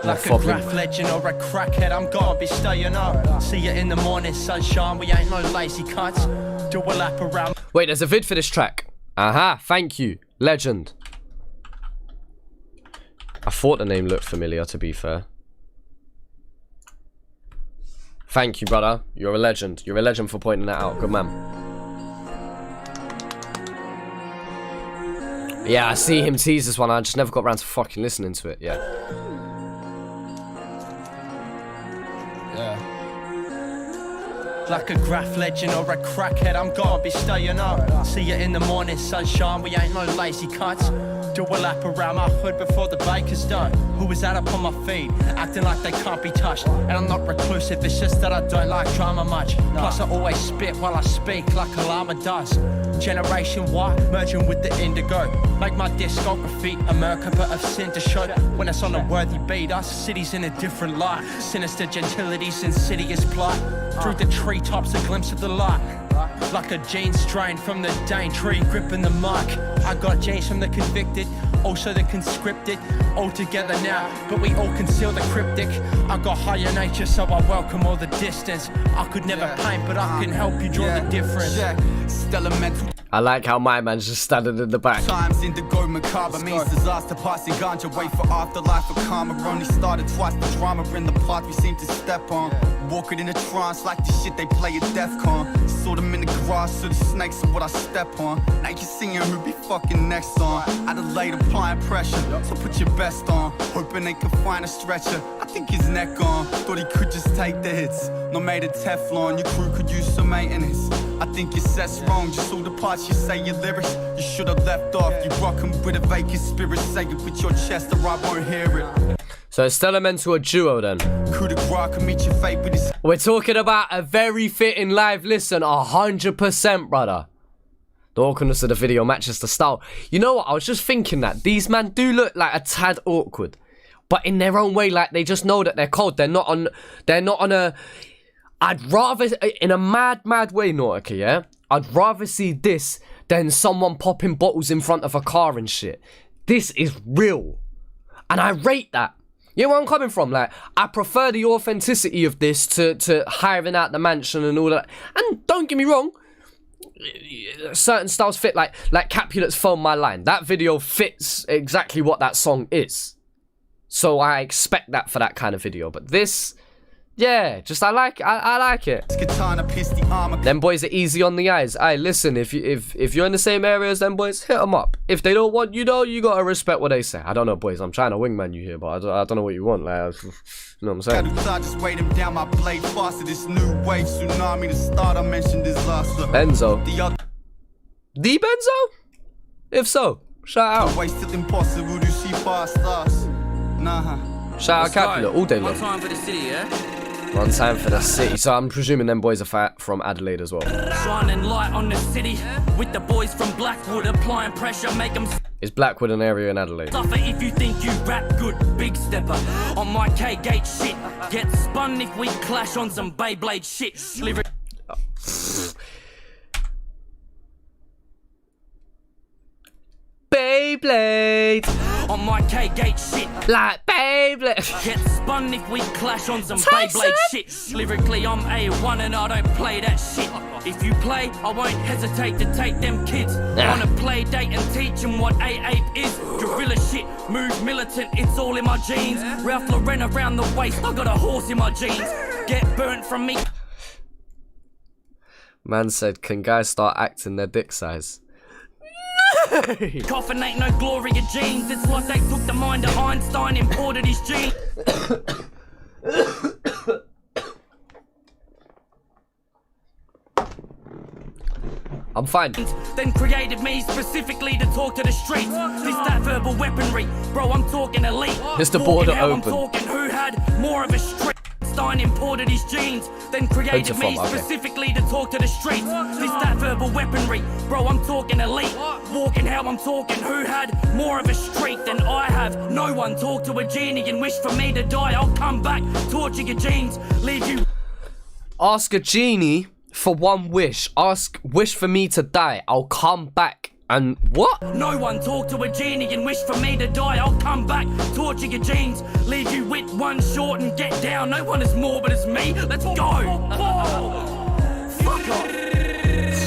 Speaker 13: Like a graph legend or a crackhead, I'm gonna be staying up. See you in the morning, sunshine, we ain't no lazy cunts. Do a lap around.
Speaker 3: Wait, there's a vid for this track. Aha, thank you. Legend. I thought the name looked familiar, to be fair. Thank you, brother. You're a legend. You're a legend for pointing that out. Good man. Yeah, I see him tease this one. I just never got around to fucking listening to it. Yeah.
Speaker 13: Like a graph legend or a crackhead, I'm gonna be staying up. See you in the morning, sunshine, we ain't no lazy cunts. Do a lap around my hood before the baker's done. Who is that up on my feet, acting like they can't be touched? And I'm not reclusive, it's just that I don't like drama much. Plus I always spit while I speak like a llama does. Generation Y, merging with the indigo. Make my discography a Merkaba of sin to show that when it's on a worthy beat, us cities in a different light. Sinister gentility's insidious plot. Through the treetops, a glimpse of the light. Like a gene strain from the Daintree, gripping the mic. I got genes from the convicted, also the conscripted. All together now, but we all conceal the cryptic. I got higher nature, so I welcome all the distance. I could never paint, but I can help you draw the difference.
Speaker 3: I like how my man's just standing in the back.
Speaker 14: Times Indigomerkaba means disaster, passing ganja, wait for afterlife of karma. Only started twice, the drama in the path we seem to step on. Walking in a trance like the shit they play at DEFCON. Saw them in the grass, so the snakes are what I step on. Now you seeing who be fucking next on. Adelaide applying pressure, so put your best on. Hoping they can find a stretcher, I think his neck on. Thought he could just take the hits, not made of Teflon. Your crew could use some maintenance. I think your set's wrong, just all the parts you say your lyrics you should have left off. You rockin' with a vacant spirit, say it with your chest or I won't hear it.
Speaker 3: So it's Stella Mental a duo then. We're talking about a very fitting live listen, 100%, brother. The awkwardness of the video matches the style. You know what, I was just thinking that these man do look like a tad awkward, but in their own way, like they just know that they're cold. They're not on a... I'd rather, in a mad way, Nautica, yeah? I'd rather see this than someone popping bottles in front of a car and shit. This is real. And I rate that. You know where I'm coming from? Like, I prefer the authenticity of this to hiring out the mansion and all that. And don't get me wrong, certain styles fit, like Capulet's Phone My Line. That video fits exactly what that song is. So I expect that for that kind of video. But this... yeah, just I like it. Them boys are easy on the eyes. Aye, listen, if you're in the same area as them boys, hit them up. If they don't want you, though, you gotta respect what they say. I don't know, boys. I'm trying to wingman you here, but I don't know what you want. Like, you know what I'm saying? Just weighed him down my blade faster. This new wave tsunami to start. I mentioned this last. Benzo. The Benzo? If so, shout out. Impossible to see past us. Nah. Shout out Capulet all day long.
Speaker 15: One time for the city, yeah?
Speaker 3: One time for the city. So I'm presuming them boys are from Adelaide as well.
Speaker 8: Shining light on the city with the boys from Blackwood, applying pressure, make them...
Speaker 3: Is Blackwood an area in Adelaide?
Speaker 8: Suffer if you think you rap good, big stepper. On my K-gate shit. Get spun if we clash on some Beyblade shit.
Speaker 3: Beyblade.
Speaker 8: On my K-Gate shit.
Speaker 3: Like Beyblade.
Speaker 8: Get spun if we clash on some Beyblade shit. Lyrically, I'm A1 and I don't play that shit. If you play, I won't hesitate to take them kids on a play date and teach them what A-Ape is. Gorilla shit, move militant, it's all in my genes. Ralph Lauren around the waist, I got a horse in my jeans. Get burnt from me.
Speaker 3: Man said, can guys start acting their dick size?
Speaker 8: Coffin ain't no Gloria jeans. It's like they took the mind of Einstein, imported his genes.
Speaker 3: I'm fine.
Speaker 8: Then created me specifically to talk to the streets. This that verbal weaponry, bro. I'm talking elite.
Speaker 3: It's the border
Speaker 8: Talking how
Speaker 3: open.
Speaker 8: I'm talking who had more of a street. Einstein imported his genes, then created me specifically to talk to the streets. This that verbal weaponry, bro. I'm talking elite. Walking how I'm talking. Who had more of a streak than I have? No one. Talk to a genie and wish for me to die. I'll come back, torture your genes, leave you.
Speaker 3: Ask a genie for one wish. Wish for me to die. I'll come back. And what?
Speaker 8: No one. Talk to a genie and wish for me to die. I'll come back, torture your genes, leave you with one short and get down. No one as morbid as me. Let's go. Fuck off.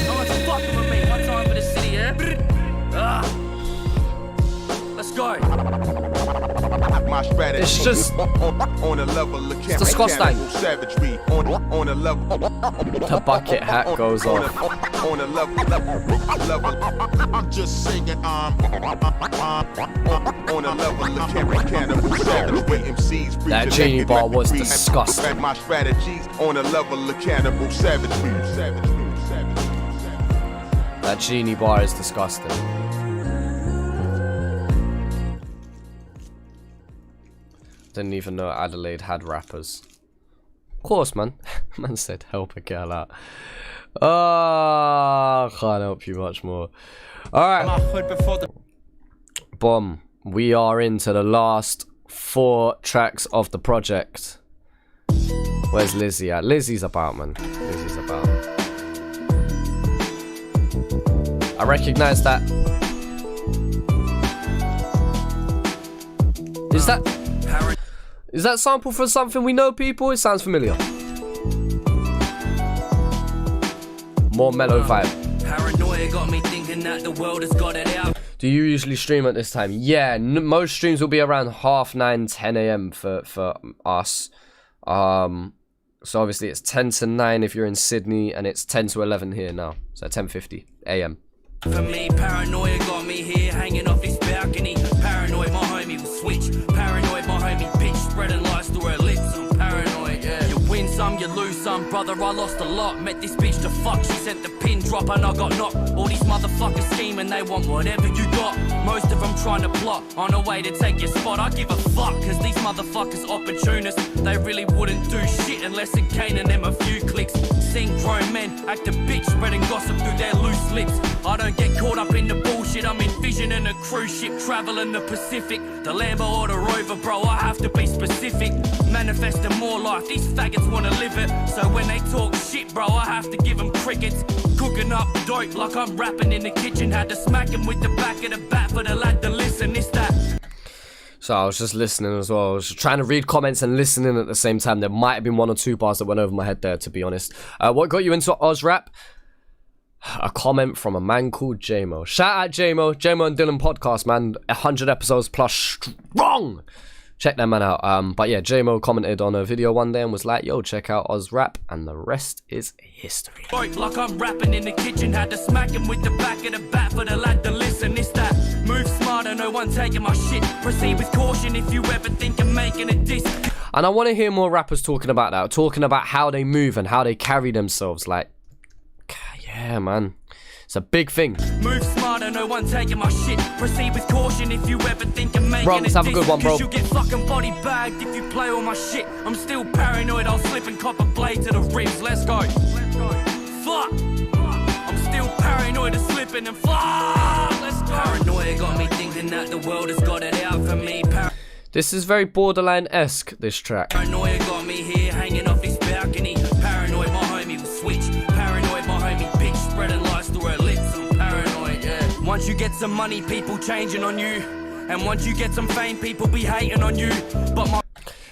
Speaker 8: No one's fucking with me. One time for the city, yeah? Let's go.
Speaker 3: It's just
Speaker 9: on a level of
Speaker 3: it's disgusting.
Speaker 9: Savagery on a level.
Speaker 3: The bucket hat goes off.
Speaker 9: On a level. I'm just singing. On a level of cannibal savagery. MCs.
Speaker 3: That genie bar was disgusting.
Speaker 9: My strategies on a level of cannibal savagery.
Speaker 3: That genie bar is disgusting. Didn't even know Adelaide had rappers. Of course, man. Man said, help a girl out. Oh, can't help you much more. Alright. Boom. We are into the last 4 tracks of the project. Where's Lizzie at? Lizzie's about, man. Lizzie's about. I recognize that. Is that sample for something we know, people? It sounds familiar. More mellow vibe.
Speaker 8: Paranoia got me thinking that the world has got it out.
Speaker 3: Do you usually stream at this time? Yeah, most streams will be around 9:30, 10 a.m. for us. So obviously it's 10 to 9 if you're in Sydney, and it's 10 to 11 here now. So 10:50 a.m.
Speaker 8: For me, paranoia got me here hanging off this balcony. Paranoid, my homie will switch. Paranoid, my homie bitch spreading lies through her lips. I'm paranoid, yeah. You win some, you lose some, brother. I lost a lot. Met this bitch to fuck. She sent the pin drop and I got knocked. All these motherfuckers scheming, they want whatever you got. Most of them trying to plot on a way to take your spot. I give a fuck, cause these motherfuckers opportunists. They really wouldn't do shit unless it gaining them a few clicks. Seen grown men act a bitch, spreading gossip through their loose lips. I don't get caught up in the bullshit. I'm envisioning a cruise ship traveling the Pacific. The Lambo or the Rover, bro, I have to be specific. Manifesting more life, these faggots wanna live it. So when they talk shit, bro, I have to give them crickets. Cooking up dope like I'm rapping in the kitchen. Had to smack him with the back of the bat for the lad to listen. It's that.
Speaker 3: So I was just listening as well. I was trying to read comments and listening at the same time. There might have been 1 or 2 bars that went over my head there, to be honest. What got you into OzRap? A comment from a man called JMO. Shout out JMO. JMO and Dylan podcast, man. 100 episodes plus strong. Check that man out. But yeah, JMO commented on a video one day and was like, yo, check out OzRap, and the rest is history.
Speaker 8: Like I'm rapping in the kitchen, had to smack him with the back of the bat for the lad to listen. It's that move smarter, no one taking my shit. Proceed with caution if you ever think of making a diss.
Speaker 3: And I want to hear more rappers talking about that, talking about how they move and how they carry themselves. Like, yeah, man. It's a big thing.
Speaker 8: Move smarter, no one taking my shit. Proceed with caution if you ever think of making
Speaker 3: let's have a good one, bro.
Speaker 8: You get fucking body bagged if you play all my shit. I'm still paranoid, I'll slip and cop a blade to the ribs. Let's go. Fuck. I'm still paranoid of slipping and fuck. Let's go. Paranoia got me thinking that the world has got it out for me.
Speaker 3: This is very borderline-esque, this track.
Speaker 8: Paranoia got me here hanging off this balcony. Paranoid, my homie will switch. Paranoid, my homie bitch spreading lies through her lips. I'm paranoid, yeah. Once you get some money, people changing on you. And once you get some fame, people be hating on you. But my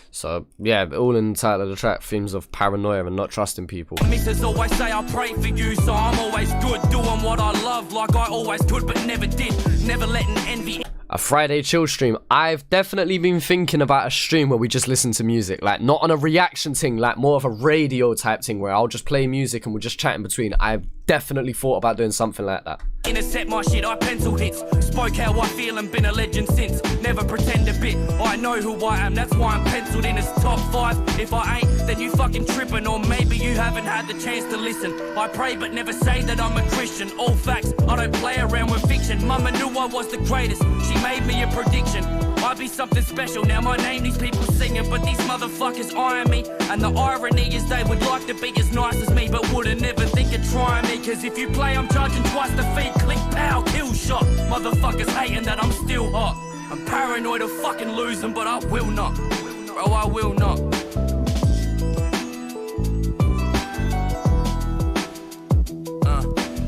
Speaker 3: So, yeah, all in the title of the track, themes of paranoia and not trusting people.
Speaker 8: missus always say I pray for you, so I'm always good, doing what I love like I always could, but never did. Never letting envy.
Speaker 3: A Friday chill stream. I've definitely been thinking about a stream where we just listen to music. Like, not on a reaction thing, like more of a radio type thing where I'll just play music and we'll just chat in between. I've definitely thought about doing something like that.
Speaker 8: Intercept my shit, I pencil hits. Spoke how I feel and been a legend since. Never pretend a bit, I know who I am. That's why I'm penciled in as top 5. If I ain't, then you fucking tripping. Or maybe you haven't had the chance to listen. I pray but never say that I'm a Christian. All facts, I don't play around with fiction. Mama knew I was the greatest, she made me a prediction. I'd be something special, now my name these people singing. But these motherfuckers eyeing me. And the irony is they would like to be as nice as me, but wouldn't ever think of trying me. Cause if you play, I'm charging twice the fee. Click, pow, kill shot. Motherfuckers hating that I'm still hot. I'm paranoid of fucking losing, but I will not. Bro, I will not.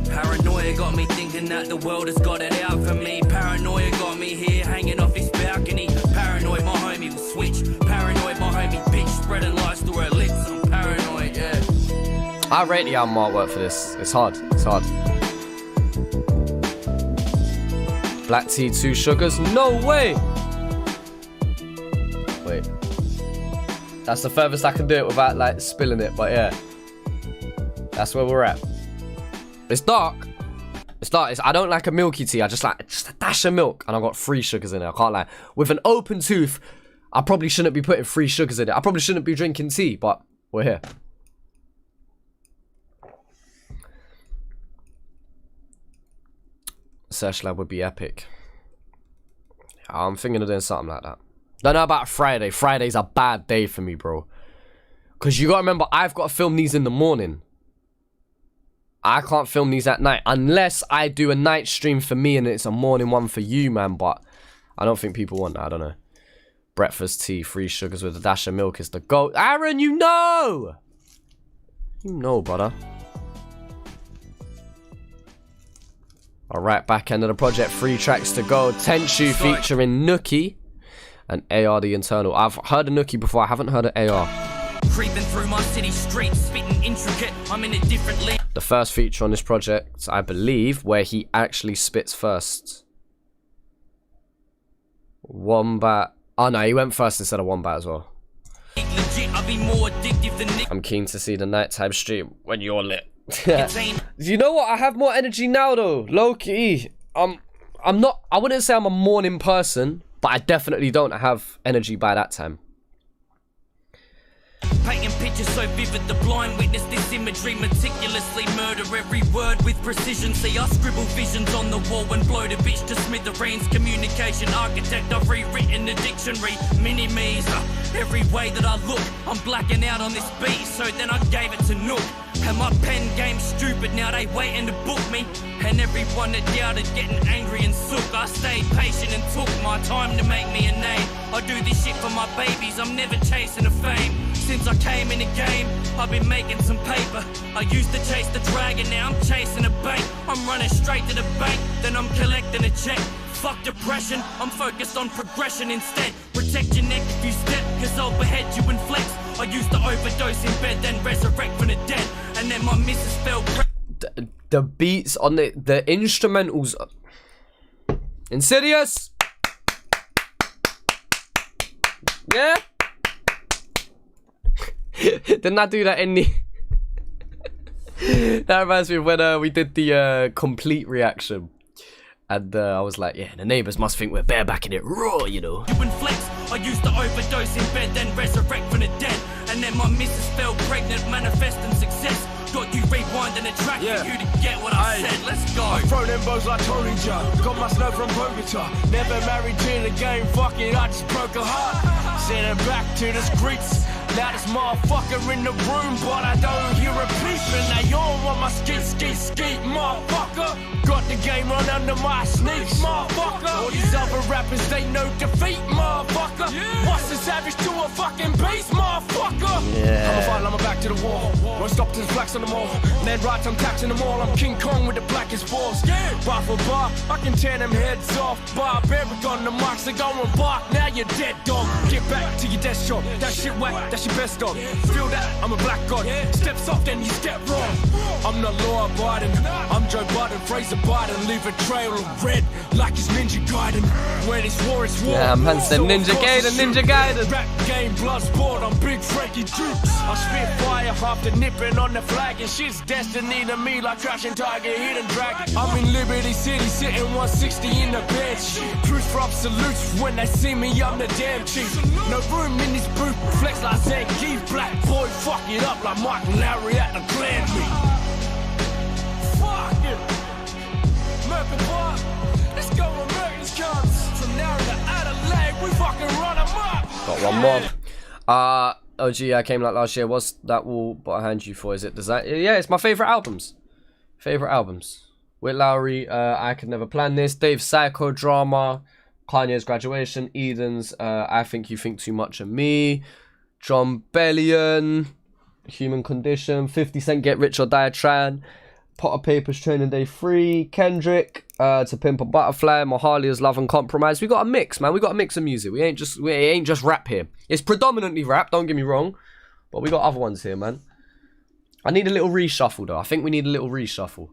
Speaker 8: Paranoia got me thinking that the world has got it out for me. Paranoia got me here hanging off his balcony. Paranoid my homie will switch. Paranoid my homie bitch spreading lies through her lips. I'm paranoid, yeah.
Speaker 3: I rate the album artwork for this. It's hard. It's hard. Black tea, 2 sugars? No way! Wait. That's the furthest I can do it without, like, spilling it, but yeah. That's where we're at. It's dark. It's dark. I don't like a milky tea. I just like just a dash of milk. And I've got 3 sugars in it. I can't lie. With an open tooth, I probably shouldn't be putting 3 sugars in it. I probably shouldn't be drinking tea, but we're here. Search Lab would be epic. I'm thinking of doing something like that. Don't know about Friday. Friday's a bad day for me, bro. Because you got to remember, I've got to film these in the morning. I can't film these at night. Unless I do a night stream for me and it's a morning one for you, man. But I don't think people want that. I don't know. Breakfast tea, 3 sugars with a dash of milk is the goat. Aaron, you know! You know, brother. Alright, back end of the project, 3 tracks to go. Tenchu featuring Nookie and AR the Internal. I've heard of Nookie before, I haven't heard of AR.
Speaker 8: Creeping through my city streets, spitting intricate, I'm in a different league.
Speaker 3: The first feature on this project, I believe, where he actually spits first. Wombat. Oh no, he went first instead of Wombat as well.
Speaker 8: Legit, I'll be more addictive than Nick.
Speaker 3: I'm keen to see the nighttime stream when you're lit. You know what? I have more energy now though. Low key. I'm not. I wouldn't say I'm a morning person, but I definitely don't have energy by that time.
Speaker 8: Painting pictures so vivid, the blind witness this imagery. Meticulously murder every word with precision. See, I scribble visions on the wall and blow the bitch to smithereens. Communication architect, I've rewritten the dictionary. Mini-me's, every way that I look, I'm blacking out on this beat. So then I gave it to Nook. And my pen game's stupid, now they waiting to book me. And everyone that doubted getting angry and sook. I stayed patient and took my time to make me a name. I do this shit for my babies, I'm never chasing a fame. Since I came in the game, I've been making some paper. I used to chase the dragon, now I'm chasing a bank. I'm running straight to the bank, then I'm collecting a check. Fuck depression, I'm focused on progression instead. Protect your neck if you step, cause I'll behead you and flex. I used to overdose in bed, then resurrect from the dead. And then my missus fell
Speaker 3: the beats on the instrumentals. Insidious! Yeah? Didn't I do that in the... That reminds me of when we did the complete reaction. And I was like, yeah, the neighbours must think we're barebacking it raw, you know.
Speaker 8: I used to overdose in bed, then resurrect from the dead. And then my missus fell pregnant, manifesting success. Got you rewinding the track for you to get what I said. Let's go.
Speaker 9: I throw them bows like Tony Joe. Got my snow from Bogota. Never married till the game. Fuck it, I just broke a heart. Send her back to the streets. Now this motherfucker in the room, but I don't hear a peep. And now you don't want my skeet, motherfucker. Got the game run under my sneaks, motherfucker. All these other rappers, they know defeat, motherfucker. What's the savage to a fucking beast, motherfucker?
Speaker 3: Yeah.
Speaker 9: I'm a fight, I'm back to the wall. Won't stopped and flax on them all. Then right, I'm taxing them all. I'm King Kong with the blackest balls. Bar for bar, I can tear them heads off. Barbaric on the marks, they going bark. Now you're dead, dog. Get back to your desk job. That shit whack, that's your best dog. Feel that, I'm a black god. Steps off, then you step wrong. I'm not law abiding. I'm Joe Biden, Fraser Biden. Leave a trail of red like it's Ninja Gaiden. When it's war, it's war.
Speaker 3: Yeah, man said Ninja Gaiden, Ninja Gaiden.
Speaker 9: Rap game, blood sport, I'm Big Frankie Dukes. I spit fire after nipping on the flag. And shit's destiny to me like crashing tiger, hidden dragon. I'm in Liberty City, sitting 160 in the bench. Proof for absolutes, when they see me, I'm the damn chief. No room in this booth, flex like Zangief. Black boy, fuck it up like Mike and Larry at the Glen meet. Fuck it. American boy, let's go Americans cunts. From now to Adelaide, we fucking run them up.
Speaker 3: Got one more. Oh gee, I came like last year. What's that wall but I hand you for? Is it design? Yeah, it's my favorite albums. Favorite albums. With Lowry, I Could Never Plan This. Dave Psychodrama. Kanye's Graduation. Eden's I Think You Think Too Much of Me. John Bellion. Human Condition. 50 Cent Get Rich or Die Trying. Potter Papers Training Day 3. Kendrick. To Pimp a Butterfly. Mahalia's Love and Compromise. We got a mix, man. We got a mix of music. We ain't just rap here. It's predominantly rap, don't get me wrong. But we got other ones here, man. I need a little reshuffle though. I think we need a little reshuffle.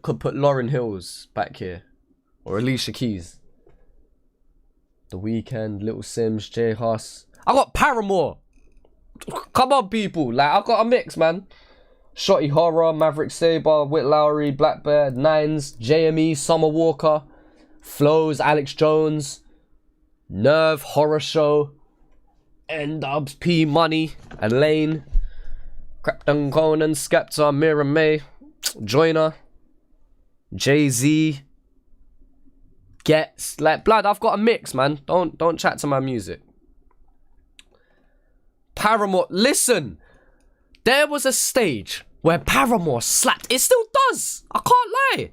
Speaker 3: Could put Lauryn Hills back here. Or Alicia Keys. The Weeknd, Little Sims, J Hus. I got Paramore. Come on, people. Like, I got a mix, man. Shotty Horror, Maverick Sabre, Whit Lowry, Black Bear, Nines, JME, Summer Walker, Flows, Alex Jones, Nerve, Horror Show, N-Dubs, P Money, Elaine, Captain Conan, Skepta, Mira May, Joyner, Jay-Z, Gets. Like, blood, I've got a mix, man. Don't chat to my music. Paramore, listen. There was a stage where Paramore slapped. It still does. I can't lie.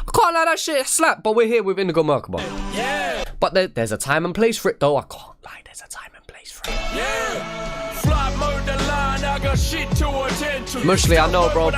Speaker 3: I can't lie, that shit slapped. But we're here with Indigomerkaba.
Speaker 9: Yeah.
Speaker 3: But there's a time and place for it, though. I can't lie, there's a time and place for it.
Speaker 9: Yeah. Fly mode the line, I got shit to attend to.
Speaker 3: Mostly, I know, bro.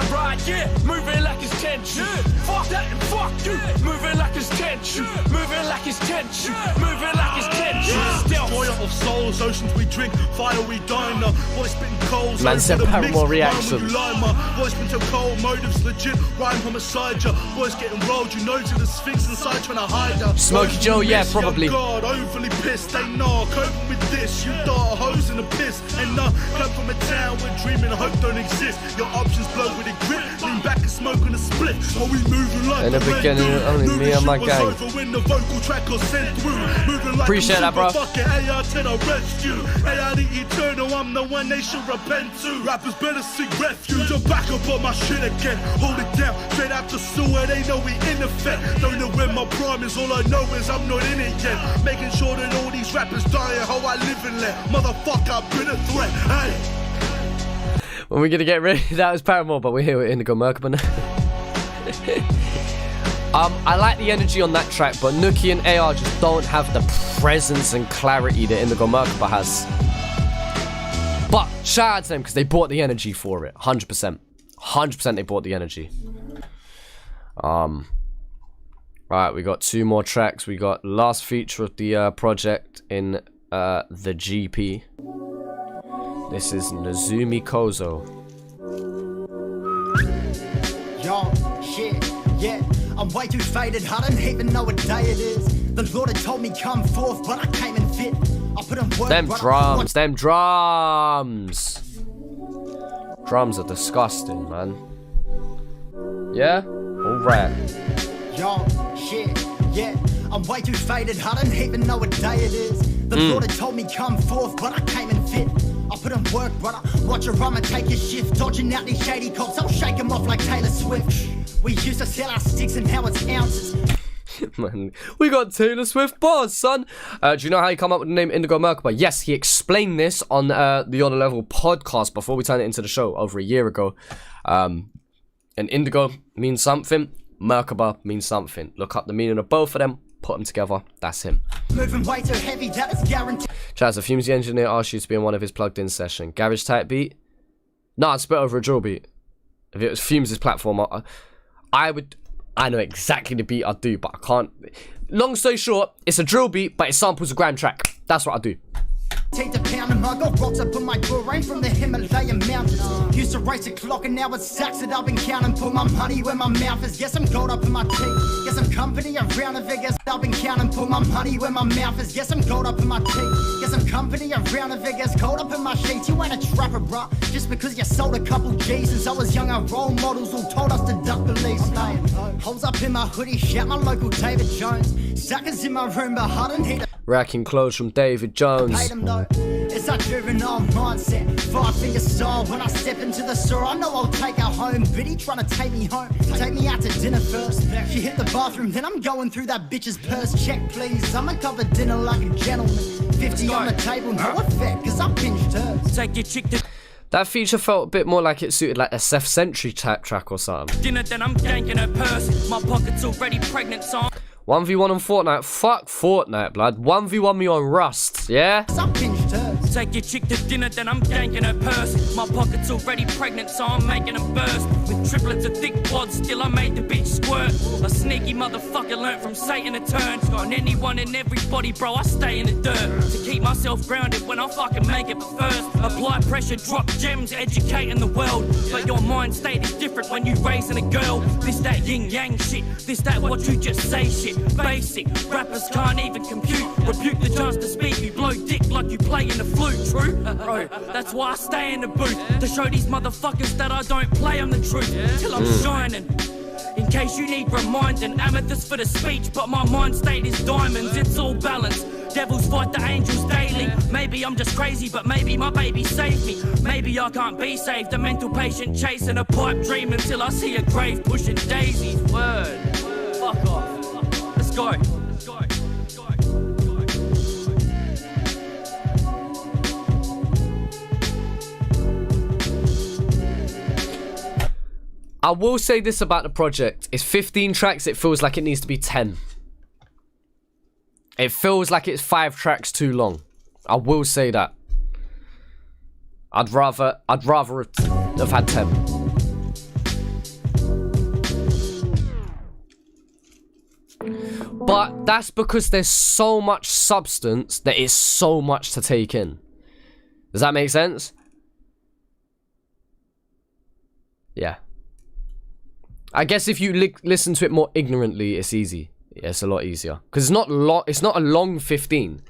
Speaker 9: Yeah, moving like it's Tenchu. Fuck that and fuck you. Moving like it's Tenchu. Moving like it's Tenchu. Moving like it's Tenchu.
Speaker 15: Destroyer of souls, oceans we drink, fire we dine. Voice spitting coals.
Speaker 3: Man said Paramore reaction.
Speaker 15: Voice spitting cold, motives legit. Rhyme homicide ya. Voice getting rolled, you know to the Sphinx inside trying to hide ya.
Speaker 3: Smokey Joe, yeah, probably.
Speaker 15: God, overly pissed, they know. Coping with this, you dart hoes in the piss. And come from a town where dreaming and hope don't exist. Your options blow with a grip. Lean back and smoke on a split. While we moving like
Speaker 3: in the beginning, only me and my gang. Appreciate that, bro.
Speaker 15: AI the eternal, I'm the one they should repent to. Rappers better seek refuge. I'm back up on my shit again. Hold it down, straight out the sewer. They know we in effect. Don't know where my prime is. All I know is I'm not in it yet. Making sure that all these rappers die and how I live and let. Motherfucker, I've been a threat. Hey.
Speaker 3: When we're gonna get ready, that was Paramore, but we're here with Indigomerkaba. I like the energy on that track, but Nookie and AR just don't have the presence and clarity that Indigomerkaba has. But shout out to them because they brought the energy for it. 100%. 100% they brought the energy. Alright, we got two more tracks. We got last feature of the project in the GP. This is Nazumi Kozo.
Speaker 16: Yo, shit, yeah. I'm way too faded, I don't even know what day it is. The Lord had told me come forth, but I came in fit. I put in work.
Speaker 3: Them drums, them drums. Drums are disgusting, man. Yeah? Alright.
Speaker 16: Yo, shit, yeah. I'm way too faded, I don't even know what day it is. The Lord had told me come forth, but I came in fit. I put in work, brother. Watch your rhyme and take your shift. Dodging out these shady cops, I'll shake them off like Taylor Swift. We used to sell our sticks and now it's ounces.
Speaker 3: Man, we got Taylor Swift bars, son. Do you know how he come up with the name Indigomerkaba? Yes, he explained this on the On A Level podcast before we turned it into the show over a year ago. And indigo means something. Indigomerkaba means something. Look up the meaning of both of them, put them together, that's him.
Speaker 16: Moving way too heavy, that is guaranteed.
Speaker 3: Chaz, Fumes the engineer asked you to be in one of his plugged in session. Garage type beat? No, I'd spit over a drill beat. If it was Fumes' platform, I know exactly the beat I'd do, but I can't. Long story short, it's a drill beat, but it samples a grime track. That's what I do.
Speaker 16: Take the pound and I got rocks up on my door, rain from the Himalayan mountains. Used to race a clock and now it's sacks that I've been counting. Put my money where my mouth is. Yes, I'm gold up in my teeth. Yes, I'm company around of it. Yes, I've been counting. Put my money where my mouth is. Yes, I'm gold up in my teeth. Yes, I'm company around of it. Yes, gold up in my sheets. You ain't a trapper, bro. Just because you sold a couple G's. Since I was young, our role models all told us to duck the lease. Holes up in my hoodie, shout my local David Jones. Suckers in my room, but I didn't hit.
Speaker 3: Racking clothes from David Jones.
Speaker 16: It's a juvenile mindset. Fight for your soul. When I step into the store, I know I'll take her home. Biddy trying to take me home. Take me out to dinner first. She hit the bathroom, then I'm going through that bitch's purse. Check, please. I'ma cover dinner like a gentleman. 50 on the table, no effect, cause I pinched her. Take your chick to.
Speaker 3: That feature felt a bit more like it suited like a Seth Sentry track or something.
Speaker 8: Dinner, then I'm ganking her purse. My pocket's already pregnant, so
Speaker 3: 1v1 on Fortnite? Fuck Fortnite, blood. 1v1 me on Rust, yeah?
Speaker 8: Take your chick to dinner, then I'm ganking her purse. My pocket's already pregnant, so I'm making them burst. With triplets of thick wads, still I made the bitch squirt. A sneaky motherfucker learnt from Satan to turn. On anyone and everybody, bro, I stay in the dirt. To keep myself grounded when I fucking make it first. Apply pressure, drop gems, educating the world. But your mind state is different when you raising a girl. This that yin yang shit, this that what you just say shit. Basic, rappers can't even compute. Rebuke the chance to speak, you blow dick like you play in the flute, true? Bro, that's why I stay in the booth. To show these motherfuckers that I don't play on the truth. Till I'm shining. In case you need reminding, amethyst for the speech, but my mind state is diamonds, it's all balanced. Devils fight the angels daily. Maybe I'm just crazy, but maybe my baby saved me. Maybe I can't be saved. A mental patient chasing a pipe dream until I see a grave pushing daisies. Word. Fuck off. Let's go.
Speaker 3: I will say this about the project. It's 15 tracks. It feels like it needs to be 10. It feels like it's 5 tracks too long. I will say that. I'd rather have had 10. But that's because there's so much substance that it's so much to take in. Does that make sense? Yeah. I guess if you listen to it more ignorantly, it's easy. Yeah, it's a lot easier. Because it's not a long 15.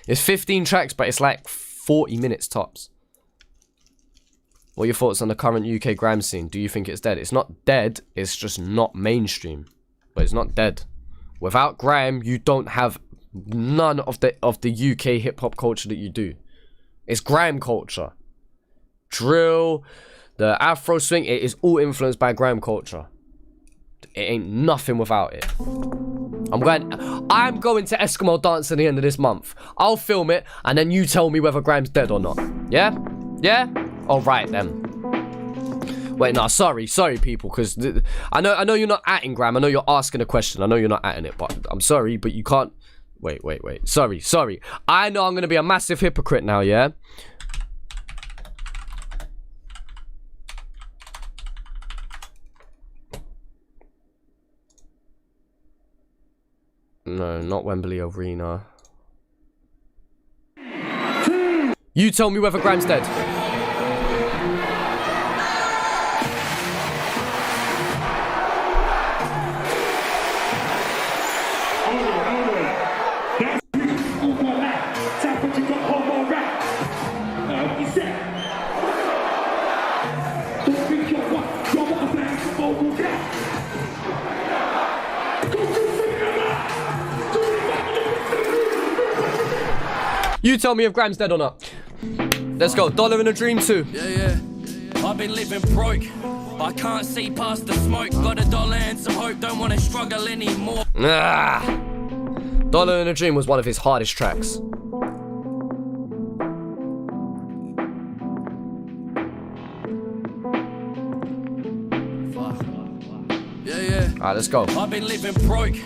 Speaker 3: It's 15 tracks, but it's like 40 minutes tops. What are your thoughts on the current UK grime scene? Do you think it's dead? It's not dead, it's just not mainstream. But it's not dead. Without grime, you don't have none of the UK hip-hop culture that you do. It's grime culture. Drill, the Afro swing, it is all influenced by grime culture. It ain't nothing without it. I'm going to Eskimo dance at the end of this month. I'll film it, and then you tell me whether grime's dead or not. Yeah? Yeah? Alright then. Wait, no, sorry people, because I know you're not atting grime. I know you're asking a question. I know you're not atting it, but I'm sorry, but you can't. Wait. Sorry. I know I'm going to be a massive hypocrite now, yeah? No, not Wembley Arena. You tell me whether grime's dead. You tell me if grime's dead or not. Let's go. Dollar in a Dream 2.
Speaker 8: Yeah. I've been living broke. I can't see past the smoke. Got $1 and some hope. Don't want to struggle anymore.
Speaker 3: Dollar in a Dream was one of his hardest tracks.
Speaker 8: Yeah.
Speaker 3: Alright, let's go.
Speaker 8: I've been living broke,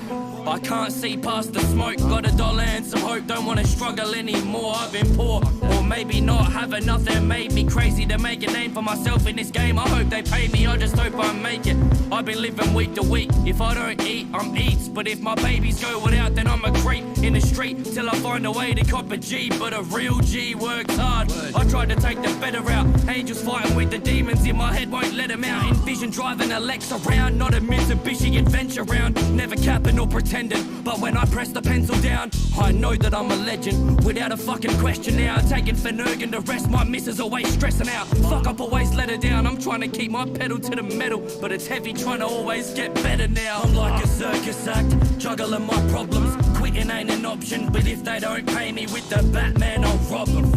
Speaker 8: I can't see past the smoke. Got $1 and some hope, don't wanna struggle anymore. I've been poor, or maybe not have enough that made me crazy to make a name for myself in this game. I hope they pay me, I just hope I make it. I've been living week to week, if I don't eat, I'm eats. But if my babies go without, then I'm a creep in the street till I find a way to cop a G. But a real G works hard. I tried to take the better route, angels fighting with the demons in my head, won't let them out. Envision driving a Lex around, not a Mitsubishi adventure round. Never capping or pretending, but when I press the pencil down, I know that I'm a legend, without a fucking question now. Taking Finurgan to rest, my missus always stressing out. Fuck up, always let her down. I'm trying to keep my pedal to the metal, but it's heavy trying to always get better now. I'm like a circus act, juggling my problems. Quitting ain't an option, but if they don't pay me with the Batman, I'll rob them.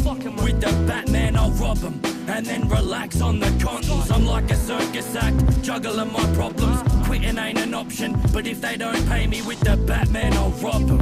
Speaker 8: With the Batman, I'll rob them, and then relax on the contents. I'm like a circus act, juggling my problems. Quitting ain't an option, but if they don't pay me with the Batman, I'll rob them.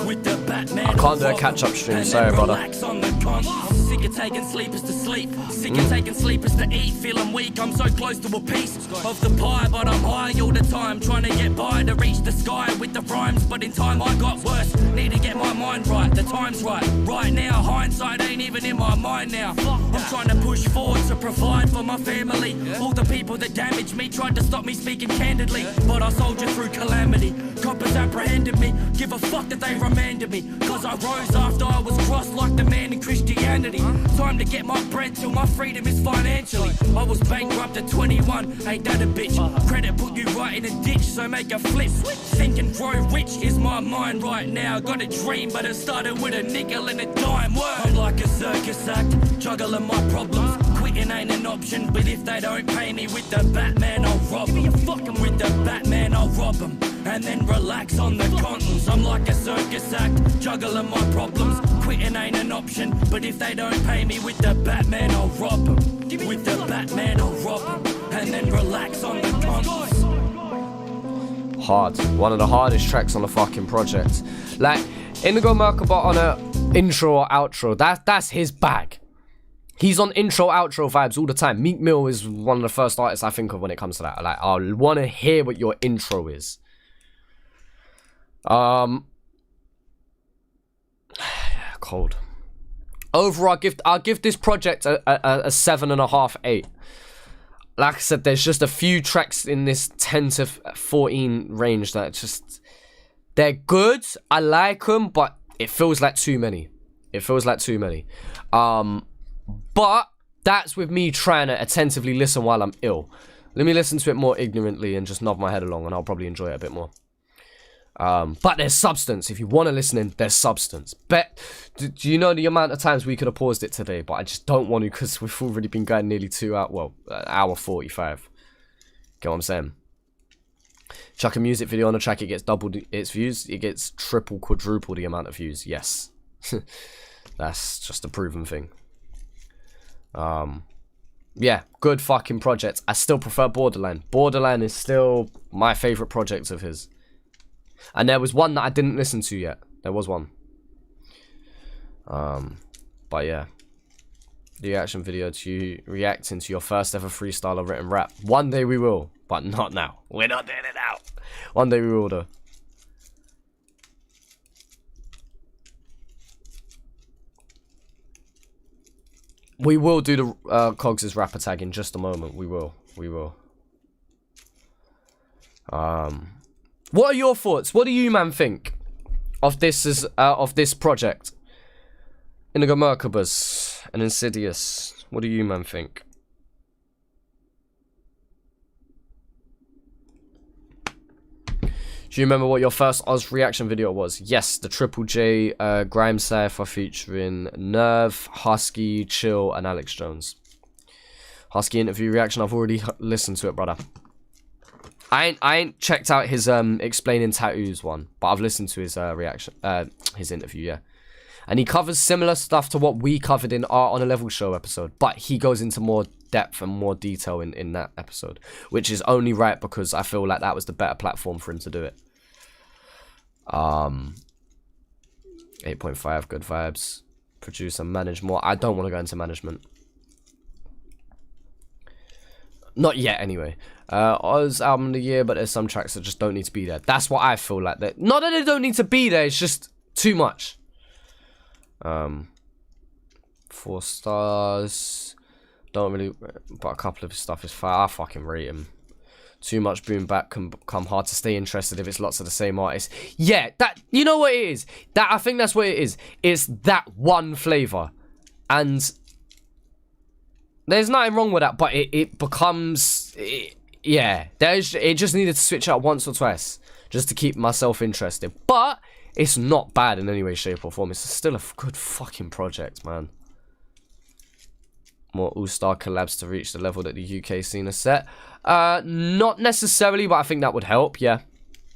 Speaker 8: With the Batman,
Speaker 3: I can't do a catch-up stream, sorry, brother.
Speaker 8: I'm sick of taking sleepers to sleep, sick of taking sleepers to eat. Feeling weak, I'm so close to a piece of the pie, but I'm high all the time, trying to get by to reach the sky with the rhymes. But in time I got worse, need to get my mind right, the time's right. Right now, hindsight ain't even in my mind now. I'm trying to push forward to provide for my family. All the people that damaged me tried to stop me speaking candidly, but I soldiered through calamity. Coppers apprehended me, give a fuck that they remanded me, cause I rose after I was crossed like the man in Christianity. Time to get my bread till my freedom is financially. I was bankrupt at 21, ain't that a bitch? Credit put you right in a ditch, so make a flip. Think and grow rich is my mind right now. Got a dream, but it started with a nickel and a dime. Word. I'm like a circus act, juggling my problems. Quitting ain't an option, but if they don't pay me with the Batman, I'll rob them. With the Batman, I'll rob them, and then relax on the contents. I'm like a circus act, juggling my problems. Quitting ain't an option, but if they don't pay me with the Batman, I'll rob them. With the Batman, I'll rob them, and then relax on the contents.
Speaker 3: Hard. One of the hardest tracks on the fucking project. Like, Indigomerkaba on a intro or outro, that's his bag. He's on intro, outro vibes all the time. Meek Mill is one of the first artists I think of when it comes to that. Like, I want to hear what your intro is. Cold. Overall, I'll give this project a 7.5, 8. Like I said, there's just a few tracks in this 10 to 14 range that just... They're good, I like them, but it feels like too many. But that's with me trying to attentively listen while I'm ill. Let me listen to it more ignorantly and just nod my head along, and I'll probably enjoy it a bit more. But there's substance. If you want to listen in, there's substance. Do you know the amount of times we could have paused it today? But I just don't want to, because we've already been going nearly 2 hours. Well, hour 45. Get what I'm saying? Chuck a music video on a track, it gets doubled its views. It gets triple, quadruple the amount of views. Yes. That's just a proven thing. Yeah, good fucking project. I still prefer Borderline. Borderline is still my favourite project of his. And there was one that I didn't listen to yet. There was one. But yeah. The reaction video to you reacting to your first ever freestyle or written rap. One day we will, but not now. We're not doing it now. One day we will though. We will do the Cogs' rapper tag in just a moment. We will. What are your thoughts? What do you, man, think of this of this project? Indigomerkaba's and Insidious. What do you, man, think? Do you remember what your first Oz reaction video was? Yes, the Triple J Grime Cypher featuring Nerve, Husky, Chill, and Alex Jones. Husky interview reaction. I've already listened to it, brother. I ain't checked out his explaining tattoos one, but I've listened to his reaction, his interview, yeah. And he covers similar stuff to what we covered in our On a Level show episode, but he goes into more depth and more detail in that episode, which is only right because I feel like that was the better platform for him to do it. 8.5, good vibes. Produce and manage more. I don't want to go into management. Not yet, anyway. Oz album of the year, but there's some tracks that just don't need to be there. That's what I feel like. Not that they don't need to be there, it's just too much. 4 stars. Don't really, but a couple of his stuff is fire. I fucking rate him. Too much boom bap can become hard to stay interested if it's lots of the same artist. Yeah, that, you know what it is? I think that's what it is. It's that one flavor. And there's nothing wrong with that, but it becomes, yeah, it just needed to switch out once or twice just to keep myself interested. But it's not bad in any way, shape, or form. It's still a good fucking project, man. More all-star collabs to reach the level that the UK scene has set. Not necessarily, but I think that would help, yeah.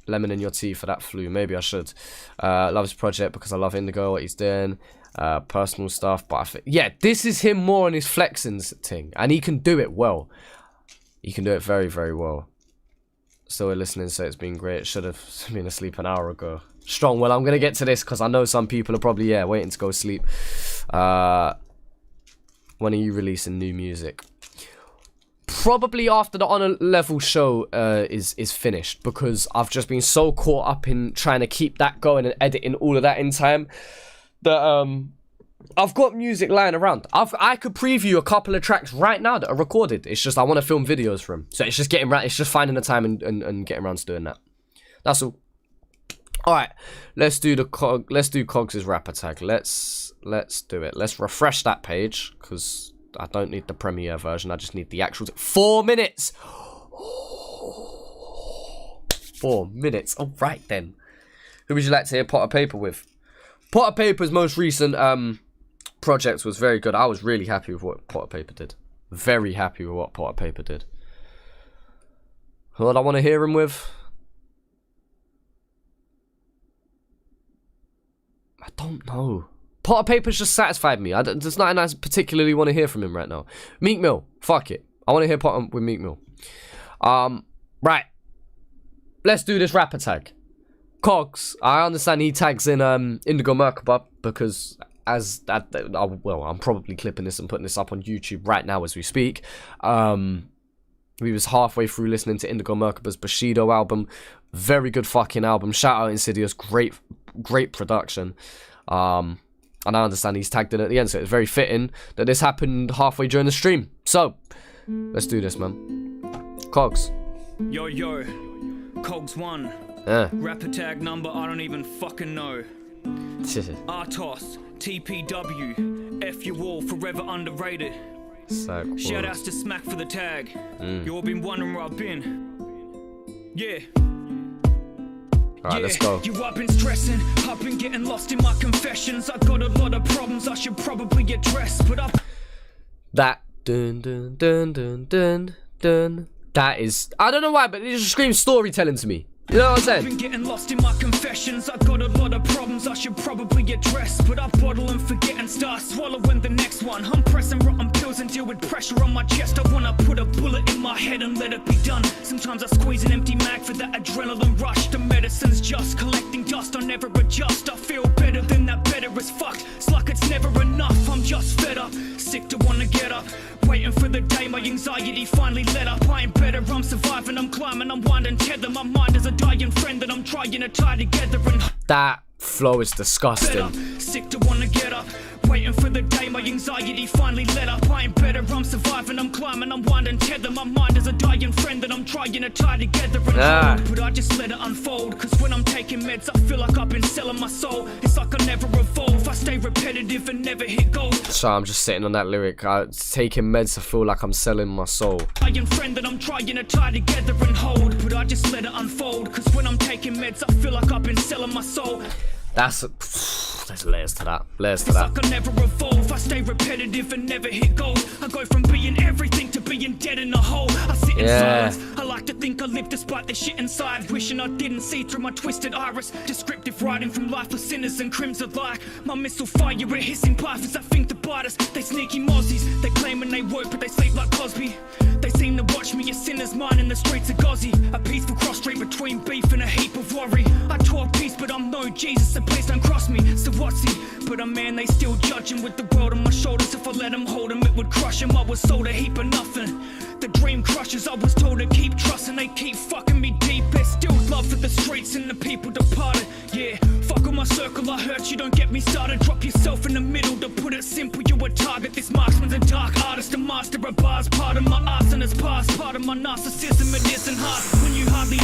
Speaker 3: Lemon in your tea for that flu. Maybe I should. Love his project because I love Indigo, what he's doing. Personal stuff, but I think, yeah, this is him more on his flexing thing, and he can do it well. He can do it very, very well. Still listening, so it's been great. Should have been asleep an hour ago. Strong. Well, I'm gonna get to this because I know some people are probably, yeah, waiting to go sleep. When are you releasing new music? Probably after the Honor Level show is finished, because I've just been so caught up in trying to keep that going and editing all of that in time that I've got music lying around. I could preview a couple of tracks right now that are recorded. It's just I want to film videos for them, so it's just getting it's just finding the time and getting around to doing that. That's all. All right, let's do Cogs' rapper tag. Let's do it. Let's refresh that page because I don't need the premiere version. I just need the actual 4 minutes. 4 minutes. All right then. Who would you like to hear Pot of Paper with? Pot of Paper's most recent project was very good. I was really happy with what Pot of Paper did. Very happy with what Pot of Paper did. Who would I want to hear him with? I don't know. Pot of Paper's just satisfied me. There's nothing I particularly want to hear from him right now. Meek Mill. Fuck it. I want to hear Pot with Meek Mill. Right. Let's do this rapper tag. Cogs. I understand he tags in Indigomerkaba because well, I'm probably clipping this and putting this up on YouTube right now as we speak. We was halfway through listening to Indigomerkaba's Bushido album. Very good fucking album. Shout out Insidious. Great production. And I understand he's tagged in at the end, so it's very fitting that this happened halfway during the stream. So, let's do this, man. Cogs.
Speaker 17: Yo, Cogs 1. Rapper tag number, I don't even fucking know. Artos, TPW, F you all, forever underrated. Shout outs to Smack for the tag. You all been wondering where I've been. Yeah.
Speaker 3: Alright, let's go.
Speaker 17: I've been stressing, I've been getting lost in my confessions. I got a lot of problems I should probably address, but
Speaker 3: that dun dun dun dun dun dun. That is, I don't know why, but it just screams storytelling to me. You know what I'm saying?
Speaker 17: I've been getting lost in my confessions. I got a lot of problems I should probably address, but I bottle and forget and start swallowing the next one. I'm pressing rotten pills and deal with pressure on my chest. I wanna put a bullet in my head and let it be done. Sometimes I squeeze an empty mag for that adrenaline rush. The medicine's just collecting dust, I never adjust. I feel better than that, better as fuck. It's like it's never enough, I'm just fed up. Sick to wanna get up, waiting for the day my anxiety finally let up. I ain't better, I'm surviving, I'm climbing, I'm winding tether. My mind is a dying friend that I'm trying to tie together. And
Speaker 3: that flow is disgusting.
Speaker 17: Sick to wanna get up, waiting for the day my anxiety finally let up. I ain't better, I'm surviving, I'm climbing, I'm winding tether. My mind is a dying friend that I'm trying to tie together. And but I just let it unfold, cause when I'm taking meds I feel like I've been selling my soul. It's like I never evolve, I stay repetitive and never hit gold.
Speaker 3: So I'm just sitting on that lyric, taking meds I feel like I'm selling my soul.
Speaker 17: Dying friend that I'm trying to tie together and hold, but I just let it unfold, cause when I'm taking meds I feel like I've been selling my soul.
Speaker 3: There's layers to that.
Speaker 17: It's like I never evolve, I stay repetitive and never hit gold. I go from being everything to being dead in a hole. I sit in silence, I like to think I live despite the shit inside. Wishing I didn't see through my twisted iris. Descriptive writing from lifeless sinners and crimson like my missile fire, a hissing pythons that think to bite us. They sneaky mozzies, they claiming they work but they sleep like Cosby. They seem to watch me as sin sinners mine in the streets of Gozzy. A peaceful cross street between beef and a heap of worry. I talk peace, but I'm no Jesus, so please don't cross me. So what's he? But a man, they still judging with the world on my shoulders. If I let him hold him, it would crush him. I was sold a heap of nothing. The dream crushes, I was told to keep trusting. They keep fucking me deep. There's still love for the streets and the people departed. Yeah, fuck on my circle, I hurt you, don't get me started. Drop yourself in the middle, to put it simple, you a target. This marksman's a dark artist, a master of bars. Part of my arts and it's past, part of my narcissism. It isn't hard when you hardly...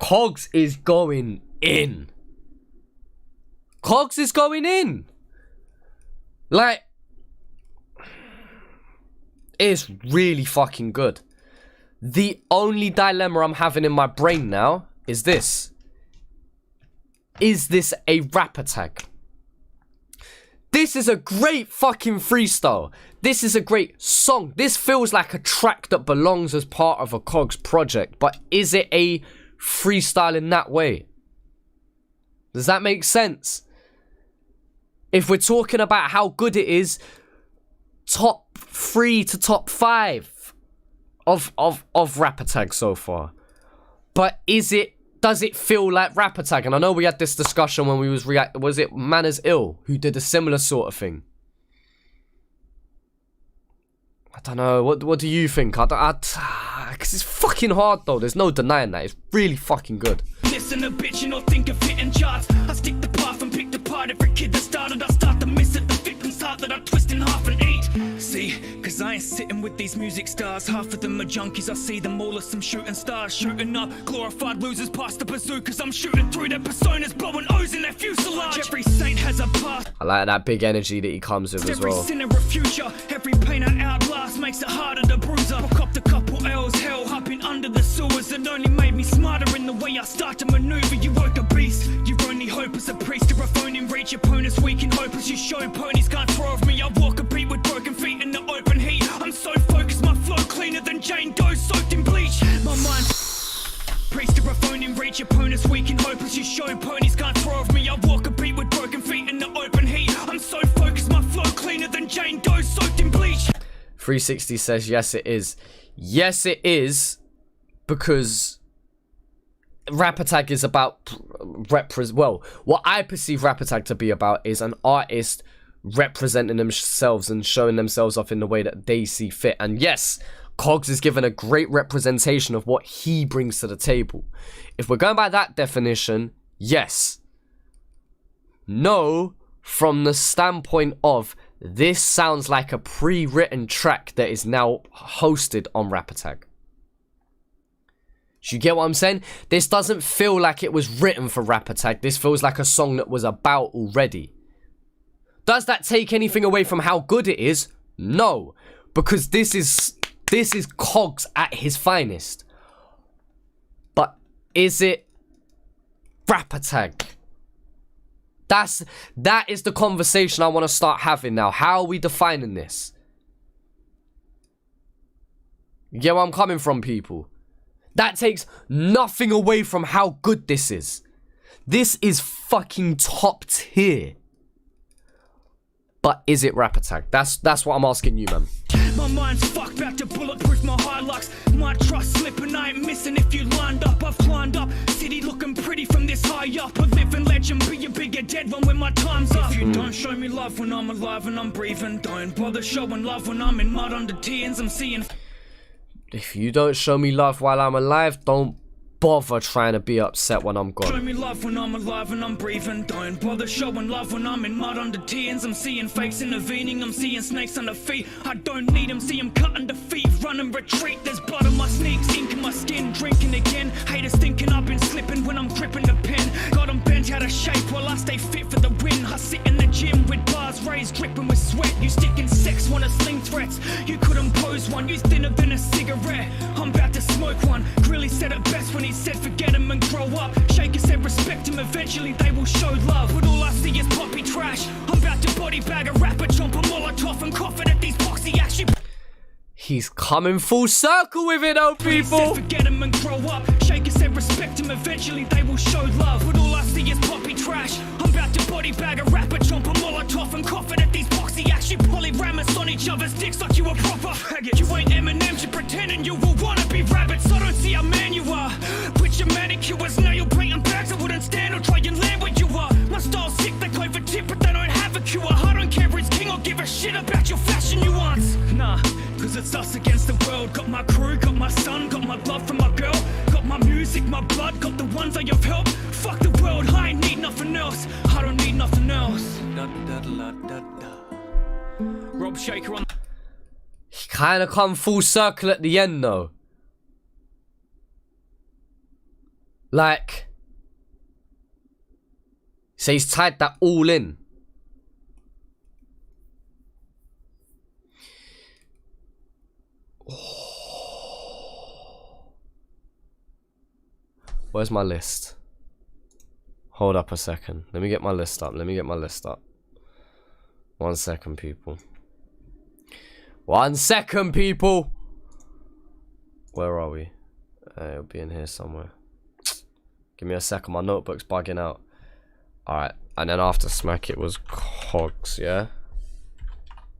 Speaker 3: Cogs is going in. Cogs is going in. Like, it's really fucking good. The only dilemma I'm having in my brain now is this. Is this a rap attack? This is a great fucking freestyle. This is a great song. This feels like a track that belongs as part of a Cogs project. But is it a freestyle in that way? Does that make sense? If we're talking about how good it is, top 3 to top 5 of Rap Attack so far. But does it feel like Rap Attack? And I know we had this discussion when we was it Manners Ill who did a similar sort of thing? I don't know. What do you think? Because it's fucking hard though. There's no denying that. It's really fucking good.
Speaker 17: Listen to bitch and don't think of hitting charts. I stick the path and pick apart every kid that started. I start to miss it. The victim's heart that I twist in half and eat. See, cause I ain't sitting with these music stars. Half of them are junkies, I see them all as some shooting stars. Shooting up, glorified losers past the bazookas. I'm shooting through their personas, blowing O's in their fuselage. Every saint has a past.
Speaker 3: I like that big energy that he comes with as well.
Speaker 17: Every sinner a future, every pain I outlast makes it harder to bruise up. I copped a couple L's, hell, I've been under the sewers. It only made me smarter in the way I start to maneuver. You woke a beast, your only hope is a priest or a phone in reach. Opponents weak and hopeless, you show ponies can't throw off me. I walk a beat with broken feet in the open heat. I'm so focused, my flow cleaner than Jane Doe soaked in bleach. My mind priest or a phone in reach. Opponents weak and hopeless, you show ponies can't throw off me. I walk a beat with broken feet in the open heat. I'm so focused, my flow cleaner than Jane Doe soaked in bleach.
Speaker 3: 360 says yes it is. Yes it is, because Rap Attack is about what I perceive Rap Attack to be about is an artist representing themselves and showing themselves off in the way that they see fit. And yes, Cogs is given a great representation of what he brings to the table. If we're going by that definition, yes. No, from the standpoint of this sounds like a pre-written track that is now hosted on Rap Attack. Do you get what I'm saying? This doesn't feel like it was written for Rap Attack. This feels like a song that was about already. Does that take anything away from how good it is? No, because this is Cogs at his finest. But is it Rap Attack? That is the conversation I want to start having now. How are we defining this? You get where I'm coming from, people? That takes nothing away from how good this is. This is fucking top tier. But is it Rap Attack? That's what I'm asking you, man.
Speaker 17: My mind's fucked, back to bulletproof my Hilux. My trust slipping, I ain't missing if you lined up. I've climbed up, city looking pretty from this high up. A living legend, be a bigger dead one when my time's up. If you don't show me love when I'm alive and I'm breathing, don't bother showing love when I'm in mud under tears. I'm seeing.
Speaker 3: If you don't show me love while I'm alive, don't bother trying to be upset when I'm gone.
Speaker 17: Show me love when I'm alive and I'm breathing. Don't bother showing love when I'm in mud under tears. I'm seeing fakes intervening, I'm seeing snakes under feet. I don't need them, see them cutting the feet, run and retreat. There's blood on my sneaks, ink in my skin, drinking again. Haters thinking I've been slipping when I'm gripping the pen. Got them bent out of shape while I stay fit for the win. I sit in the gym with bars raised, dripping with sweat. You sticking sex, wanna sling threats. You couldn't pose one, you thinner than a cigarette. I'm about to smoke one. Grilly said it best when he said forget him and grow up. Shaker said respect him, eventually they will show love. But all I see is poppy trash. I'm about to body bag a rapper, jump a Molotov and cough it at these boxy action.
Speaker 3: He's coming full circle with it though, people.
Speaker 17: Said forget him and grow up. Shaker said respect him, eventually they will show love. But all I see is poppy trash. I'm about to body bag a rapper, jump a Molotov cut off and coughing at these boxy acts. You polyramous on each other's dicks like you a proper faggot. You ain't M&M's, you pretending you will wanna be rabbits. I don't see how man you are. With your manicures, nail plating bags, I wouldn't stand or try and land where you are. My style's sick, they go for tip, but they don't have a cure. I don't care who's king, I'll give a shit about your fashion nuance. Nah, cause it's us against the world. Got my crew, got my son, got my love for my girl. Got my music, my blood, got the ones I have helped. Fuck the world, I ain't need nothing else. I don't need nothing else. Rob Shaker on.
Speaker 3: He kind of come full circle at the end though. Like, so he's tied that all in. Where's my list? Hold up a second. Let me get my list up. 1 second, people. 1 second, people. Where are we? It'll be in here somewhere. Give me a second. My notebook's bugging out. Alright. And then after Smack, it was Cogs, yeah?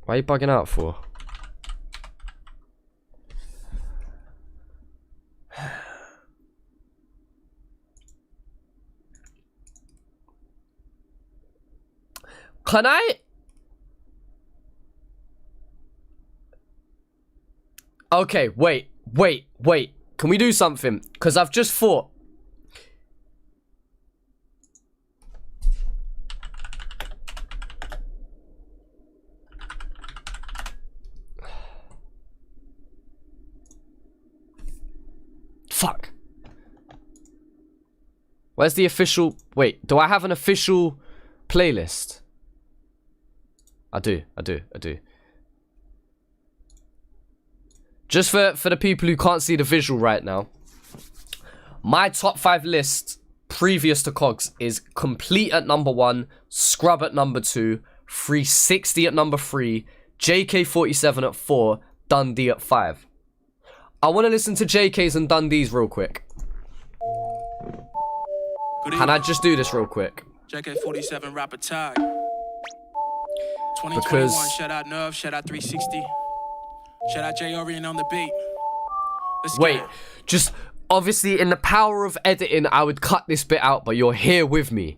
Speaker 3: Why are you bugging out for? Can I? Okay, wait. Can we do something? Because I've just thought. Fuck. Where's the official... Wait, do I have an official playlist? I do. Just for the people who can't see the visual right now, my top 5 list previous to Cogs is Complete at number 1, Scrub at number 2, 360 at number 3, JK47 at 4, Dundee at 5. I want to listen to JK's and Dundee's real quick. Can I just do this real quick?
Speaker 9: JK47 rapper tag. 2021,
Speaker 3: Because
Speaker 9: shout out Nerve, shout out 360. Shout out J Orient on the beat. Let's
Speaker 3: wait,
Speaker 9: go.
Speaker 3: just obviously in the power of editing, I would cut this bit out, but you're here with me.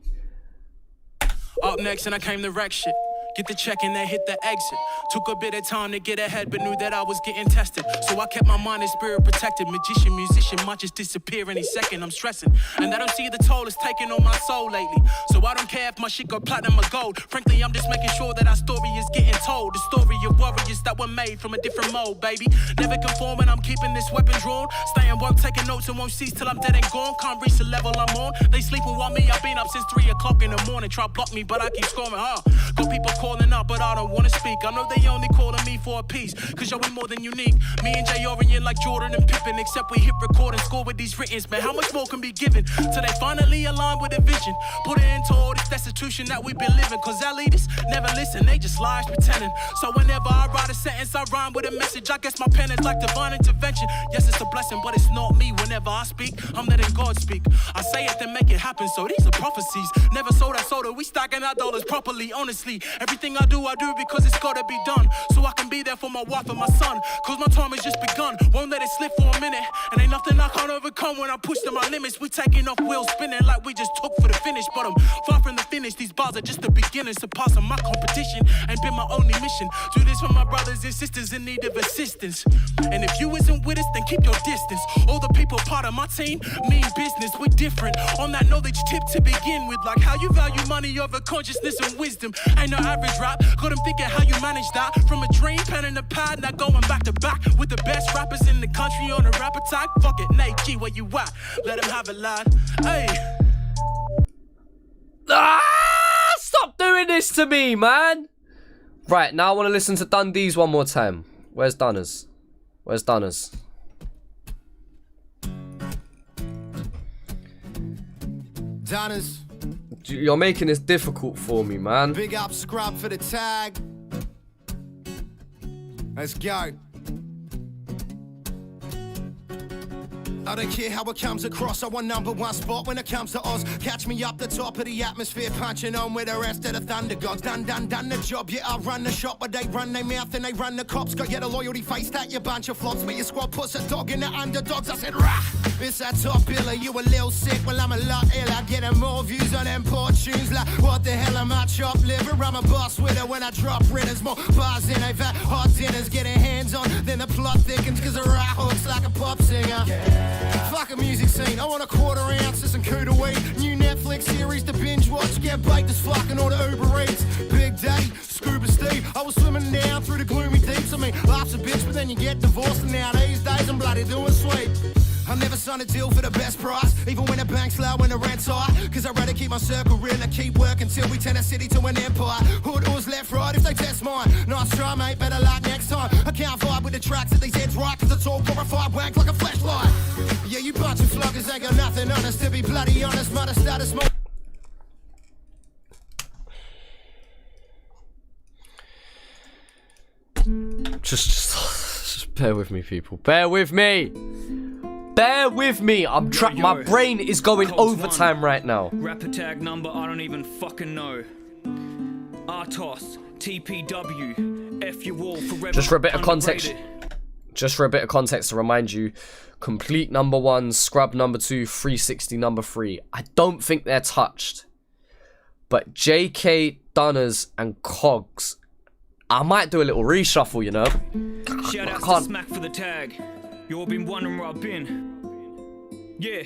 Speaker 9: Up next, and I came to wreck shit. Get the check and then hit the exit. Took a bit of time to get ahead, but knew that I was getting tested. So I kept my mind and spirit protected. Magician, musician might just disappear any second. I'm stressing, and I don't see the toll it's taking on my soul lately. So I don't care if my shit got platinum or gold. Frankly, I'm just making sure that our story is getting told. The story of warriors that were made from a different mold, baby. Never conforming, I'm keeping this weapon drawn. Staying woke, taking notes and won't cease till I'm dead and gone. Can't reach the level I'm on. They sleeping while me, I've been up since 3 o'clock in the morning. Try block me, but I keep scoring, Got people calling up, but I don't wanna speak. I know they only calling me for a piece, cause yo, we more than unique. Me and J Orient like Jordan and Pippen, except we hit record and score with these writtens. Man, how much more can be given till they finally align with a vision? Put it into all this destitution that we've been living, cause our leaders never listen, they just lies pretending. So whenever I write a sentence, I rhyme with a message. I guess my pen is like divine intervention. Yes, it's a blessing, but it's not me. Whenever I speak, I'm letting God speak. I say it, then make it happen, so these are prophecies. Never sold that soda, we stacking our dollars properly. Honestly, everything I do because it's gotta be done, so I can be there for my wife and my son. Cause my time has just begun, won't let it slip for a minute. And ain't nothing I can't overcome when I push to my limits. We taking off wheels spinning like we just took for the finish. But I'm far from the finish, these bars are just the beginning. Surpassing my competition ain't been my only mission. Do this for my brothers and sisters in need of assistance. And if you isn't with us, then keep your distance. All the people part of my team mean business, we different. On that knowledge tip to begin with, like how you value money over consciousness and wisdom. Ain't no average rap, got them thinking how you manage that. From a dream, pen and a pad, now going back to back with the best rappers in the country on a rap attack. Fuck it, Nate G, where you at? Let him have it, lad. Hey.
Speaker 3: Stop doing this to me, man. Right, now I want to listen to Dundee's one more time. Where's Dunners? Where's Dunners?
Speaker 18: Dunners.
Speaker 3: You're making this difficult for me, man.
Speaker 18: Big up Scrub for the tag. Let's go. I don't care how it comes across, I want #1 spot when it comes to Oz. Catch me up the top of the atmosphere, punching on with the rest of the thunder gods. Done the job, yeah, I run the shop, but they run their mouth and they run the cops. Got get a loyalty face that you bunch of flops, but your squad puts a dog in the underdogs. I said, rah, it's that top biller, you a little sick, well I'm a lot iller. Getting more views on them poor tunes, like what the hell am I chopped liver? I'm a boss with it when I drop ridders, more bars in, they've had hot dinners, getting hands on, then the plot thickens, cause the right hook's like a pop singer. Fuck a music scene, I want a quarter ounce of some Kuda weed. New Netflix series to binge watch, get baked as fucking all the Uber Eats. Big day, Scuba Steve, I was swimming down through the gloomy deeps. I mean, life's a bitch, but then you get divorced, and now these days I'm bloody doing sweet. I never signed a deal for the best price, even when the bank's low and the rent's high. Cause I'd rather keep my circle real and keep working till we turn a city to an empire. Hood doors left, right if they test mine. Nice try, mate, better luck next time. I can't vibe with the tracks that these heads right, cause it's all glorified wank like a flashlight. Yeah, you bunch of floggers ain't got nothing on us, to be bloody honest. Mother started smoke.
Speaker 3: Just bear with me, people. Bear with me. Bear with me. I'm trapped. My brain is going overtime right now.
Speaker 17: Rapper tag number I don't even fucking know. Artos, TPW, F you all forever.
Speaker 3: Just for a bit of context. Just for a bit of context to remind you, Complete #1, Scrub #2, 360 #3. I don't think they're touched. But JK, Dunners, and Cogs, I might do a little reshuffle, you know.
Speaker 17: Shout out to Smack for the tag. You all been wondering where I've been. Yeah.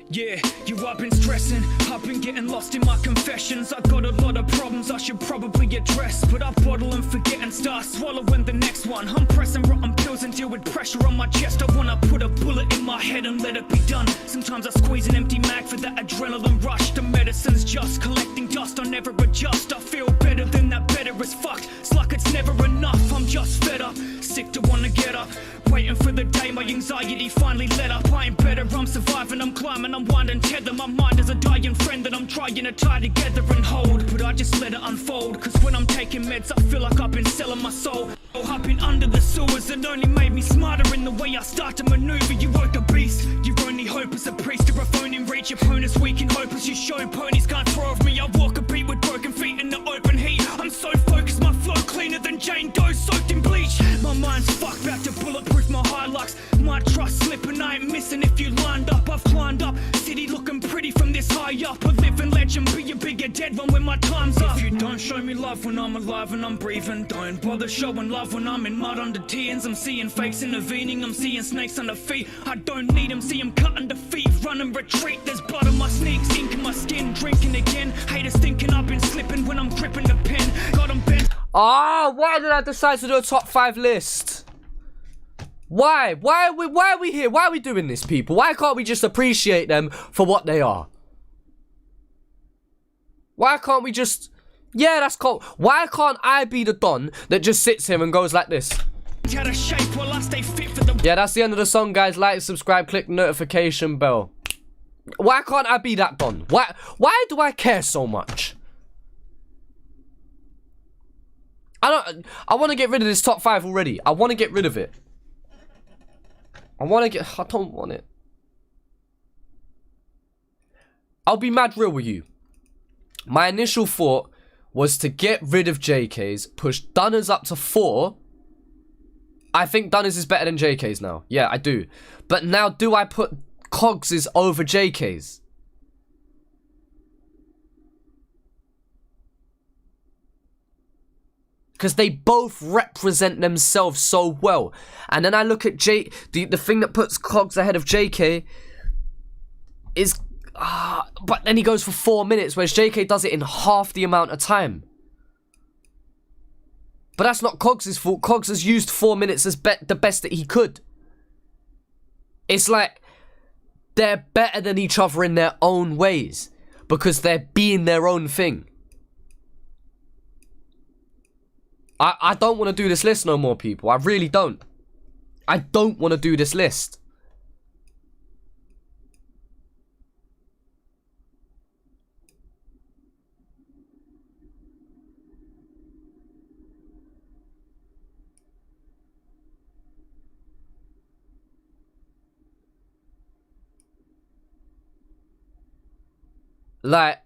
Speaker 17: Yeah, I've been stressing, I've been getting lost in my confessions. I got a lot of problems I should probably address, but I bottle and forget and start swallowing the next one. I'm pressing rotten pills and deal with pressure on my chest. I wanna put a bullet in my head and let it be done. Sometimes I squeeze an empty mag for that adrenaline rush. The medicine's just collecting dust, I never adjust. I feel better than that, better as fuck. It's like it's never enough, I'm just fed up. Sick to wanna get up, waiting for the day my anxiety finally let up. I ain't better, I'm surviving, I'm climbing, I'm winding tether. My mind is a dying friend that I'm trying to tie together and hold, but I just let it unfold. Cause when I'm taking meds I feel like I've been selling my soul. Oh, I've been under the sewers, it only made me smarter in the way I start to maneuver. You woke a beast, your only hope is a priest or a phone in reach. Your opponent's weak and hopeless, you show ponies can't throw off me. I walk a beat with broken feet in the open heat. I'm so focused, my flow cleaner than Jane Doe soaked in bleach. My mind's fucked, back to bulletproof my Hilux. My trust slipping, I ain't missing if you lined up. I've climbed up, city looking pretty from this high up. A living legend, be a bigger dead one when my time's up. If you don't show me love when I'm alive and I'm breathing, don't bother showing love when I'm in mud under tears. I'm seeing fakes intervening, I'm seeing snakes under feet. I don't need them, see them cutting the feet, run and retreat. There's blood on my sneaks, ink in my skin, drinking again. Haters thinking I've been slipping when I'm gripping the pen. Got them bent.
Speaker 3: Ah, why did I decide to do a top 5 list? Why? Why are we here? Why are we doing this, people? Why can't we just appreciate them for what they are? Why can't we just... Yeah, that's cool. Why can't I be the Don that just sits here and goes like this? Yeah, that's the end of the song, guys. Like, subscribe, click the notification bell. Why can't I be that Don? Why do I care so much? I want to get rid of this top 5 already. I want to get rid of it. I don't want it. I'll be mad real with you. My initial thought was to get rid of JK's, push Dunners up to 4. I think Dunners is better than JK's now. Yeah, I do. But now, do I put Cogs's over JK's? Because they both represent themselves so well. And then I look at the thing that puts Cogs ahead of JK is... but then he goes for 4 minutes, whereas JK does it in half the amount of time. But that's not Cogs' fault. Cogs has used 4 minutes as the best that he could. It's like they're better than each other in their own ways. Because they're being their own thing. I don't want to do this list no more, people. I really don't. I don't want to do this list. Like,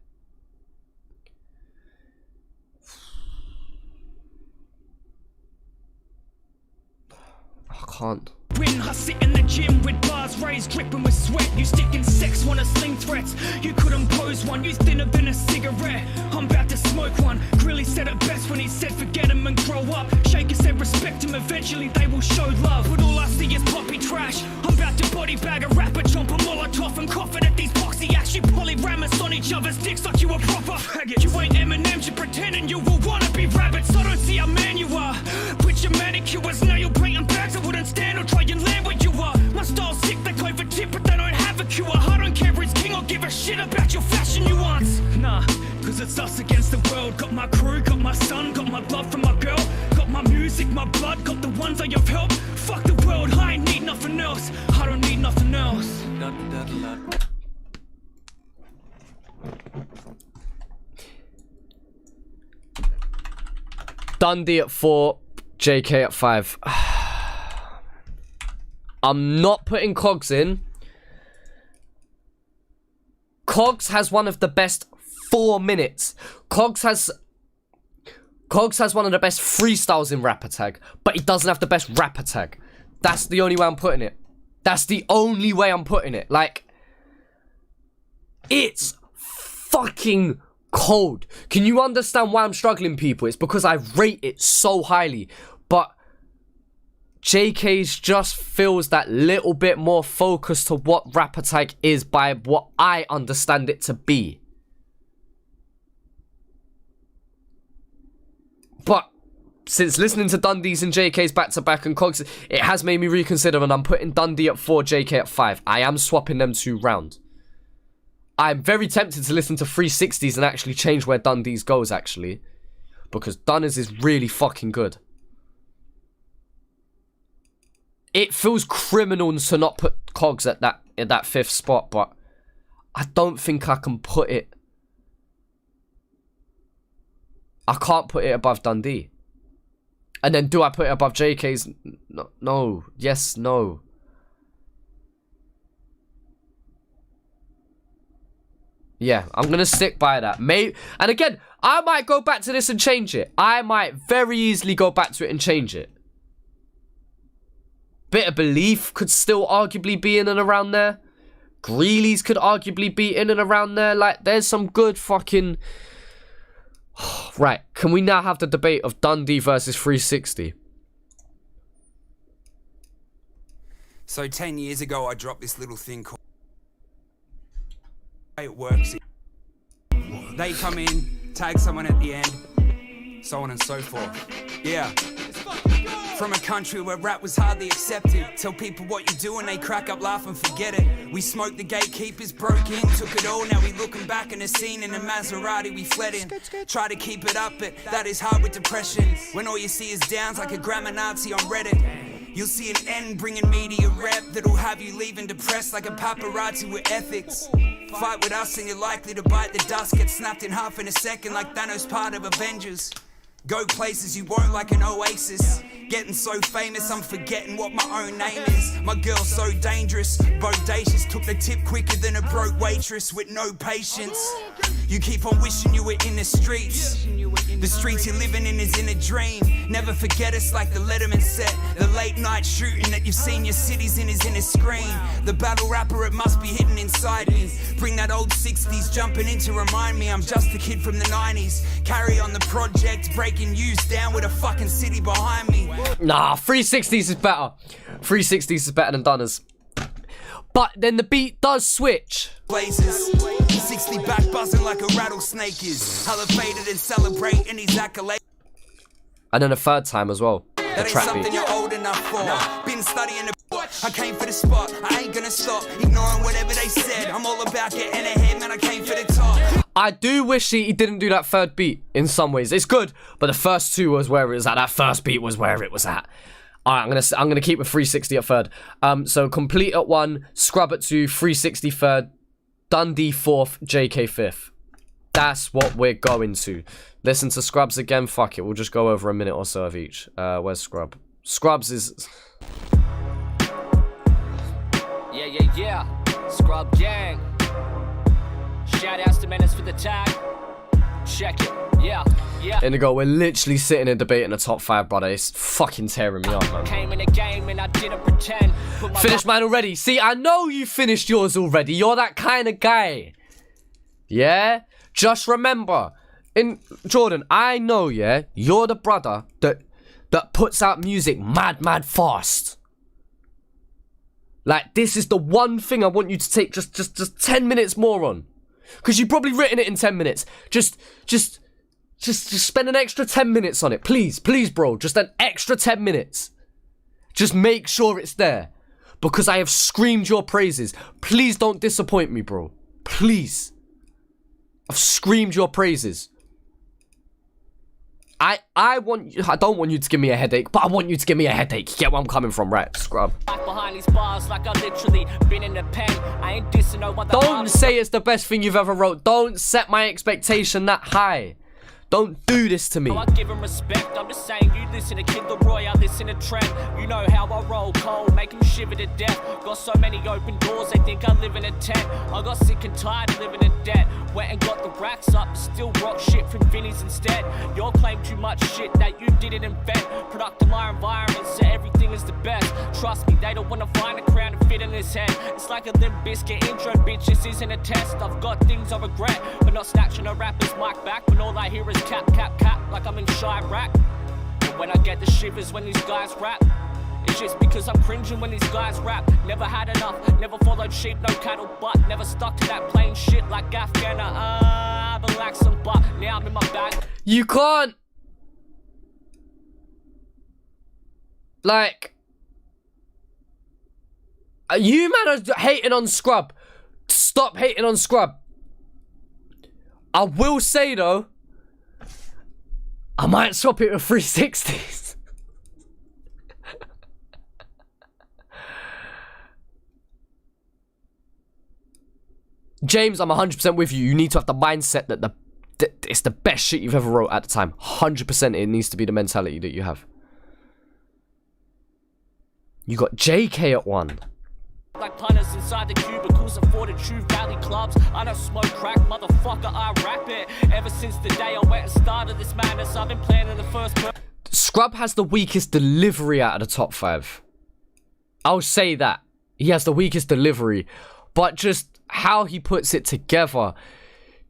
Speaker 3: I can't.
Speaker 17: When I sit in the gym with bars raised, dripping with sweat. You sticking sex, wanna sling threats. You couldn't pose one, you thinner than a cigarette. I'm about to smoke one. Grilly said it best when he said forget him and grow up. Shaker said respect him, eventually they will show love. But all I see is poppy trash. I'm about to body bag a rapper, jump a Molotov and cough it at these boxy acts. You polyramus on each other's dicks like you a proper faggot. You ain't Eminem, you pretending you will wanna be rabbits. I don't see how man you are. With your manicures, now you're breaking bags. I wouldn't stand or try and land where you are. My style's sick, they claim for tip, but they don't have a cure. I don't care who's king or give a shit about your fashion nuance. Nah, cause it's us against the world. Got my crew, got my son, got my love from my girl. Got my music, my blood, got the ones I have helped. Fuck the world, I ain't need nothing else. I don't need nothing else.
Speaker 3: Dundee at 4, JK at 5. I'm not putting Cogs in. Cogs has one of the best 4 minutes. Cogs has one of the best freestyles in Rap Attack, but he doesn't have the best Rap Attack. That's the only way I'm putting it. That's the only way I'm putting it. Like, it's fucking cold. Can you understand why I'm struggling, people? It's because I rate it so highly. But JK's just feels that little bit more focused to what Rap Attack is by what I understand it to be. But since listening to Dundee's and JK's back-to-back and Cogs, it has made me reconsider, and I'm putting Dundee at 4, JK at 5. I am swapping them 2 round. I'm very tempted to listen to 360s and actually change where Dundee's goes, actually. Because Dundee's is really fucking good. It feels criminal to not put Cogs at that 5th spot, but I don't think I can put it. I can't put it above Dundee. And then do I put it above JK's? No. Yes, no. Yeah, I'm going to stick by that. And again, I might go back to this and change it. I might very easily go back to it and change it. Bit of Belief could still arguably be in and around there. Greeley's could arguably be in and around there. Like, there's some good fucking... Right, can we now have the debate of Dundee versus 360?
Speaker 19: So 10 years ago, I dropped this little thing called... It works. They come in, tag someone at the end, so on and so forth. Yeah. From a country where rap was hardly accepted. Tell people what you do and they crack up, laugh and forget it. We smoked the gatekeepers, broke in, took it all. Now we looking back in the scene in a Maserati we fled in. Try to keep it up, but that is hard with depression. When all you see is downs like a grammar Nazi on Reddit. You'll see an end bringing media rep that'll have you leaving depressed like a paparazzi with ethics. Fight with us and you're likely to bite the dust. Get snapped in half in a second like Thanos part of Avengers. Go places you won't like an oasis. Getting so famous I'm forgetting what my own name is. My girl's so dangerous, bodacious. Took the tip quicker than a broke waitress with no patience. You keep on wishing you were in the streets. The streets you're living in is in a dream. Never forget us like the Letterman set. The late night shooting that you've seen your cities in is in a screen. The battle rapper, it must be hidden inside me. Bring that old 60s jumping in to remind me I'm just a kid from the 90s. Carry on the project, breaking news down with a fucking city behind me.
Speaker 3: Nah, 360s is better. 360s is better than Dunner's. But then the beat does switch.
Speaker 19: Blazes. 60 back buzzing like a rattlesnake is. Hella faded and celebrating these accolades.
Speaker 3: And then a third time as well.
Speaker 19: That ain't something you're old enough for. Been studying the I came for the spot. I ain't gonna stop ignoring whatever they said. I'm all about getting ahead, man. I came for the top.
Speaker 3: I do wish he didn't do that third beat in some ways. It's good, but the first two was where it was at. That first beat was where it was at. Alright, I'm gonna keep with 360 at third. So Complete at 1, Scrub at 2, 360 third, Dundee 4th, JK 5th. That's what we're going to. Listen to Scrubs again. Fuck it. We'll just go over a minute or so of each. Where's Scrub? Scrubs is...
Speaker 1: Yeah. Scrub gang.
Speaker 17: Shout outs to Menace for the tag. Check it, yeah.
Speaker 3: Indigo, we're literally sitting and debating the top 5, brother. It's fucking tearing me up, man.
Speaker 17: Came in a game and I didn't pretend.
Speaker 3: Finished mine already. See, I know you finished yours already. You're that kind of guy. Yeah? Just remember, Jordan, I know, yeah, you're the brother that puts out music mad fast. Like, this is the one thing I want you to take just 10 minutes more on. Because you've probably written it in 10 minutes. Just spend an extra 10 minutes on it. Please, bro. Just an extra 10 minutes. Just make sure it's there. Because I have screamed your praises. Please don't disappoint me, bro. Please. I've screamed your praises. I don't want you to give me a headache, but I want you to give me a headache. You get where I'm coming from, right? Scrub.
Speaker 17: Behind these bars like I literally been in the pen. I ain't dissing no other.
Speaker 3: Don't say it's the best thing you've ever wrote. Don't set my expectation that high. Don't do this to me.
Speaker 17: I give him respect. I'm just saying, you listen to Kid Leroy, I listen to Trent. You know how I roll cold, make him shiver to death. Got so many open doors, they think I live in a tent. I got sick and tired of living in debt. Went and got the racks up, still rock shit from Vinny's instead. Y'all claim too much shit that you didn't invent. Product of my environment, so everything is the best. Trust me, they don't wanna find a crown to fit in his head. It's like a Limp Bizkit intro, bitch, this isn't a test. I've got things I regret, but not snatching a rapper's mic back. When all I hear is cap, like I'm in Chirac. And when I get the shivers when these guys rap, it's just because I'm cringing when these guys rap. Never had enough, never followed sheep, no cattle, but never stuck to that plain shit like Afghana. I've been laxing, but now I'm in my bag.
Speaker 3: You can't. Like, you man are hating on Scrub. Stop hating on Scrub. I will say though, I might swap it with 360s. James, I'm 100% with you. You need to have the mindset that it's the best shit you've ever wrote at the time. 100% it needs to be the mentality that you have. You got JK at 1.
Speaker 17: Like punters inside the cubicles for the True Valley clubs. I don't smoke crack, motherfucker, I rap it. Ever since the day I went and started this madness, I've been planning the first.
Speaker 3: Scrub has the weakest delivery out of the top 5. I'll say that. He has the weakest delivery. But just how he puts it together.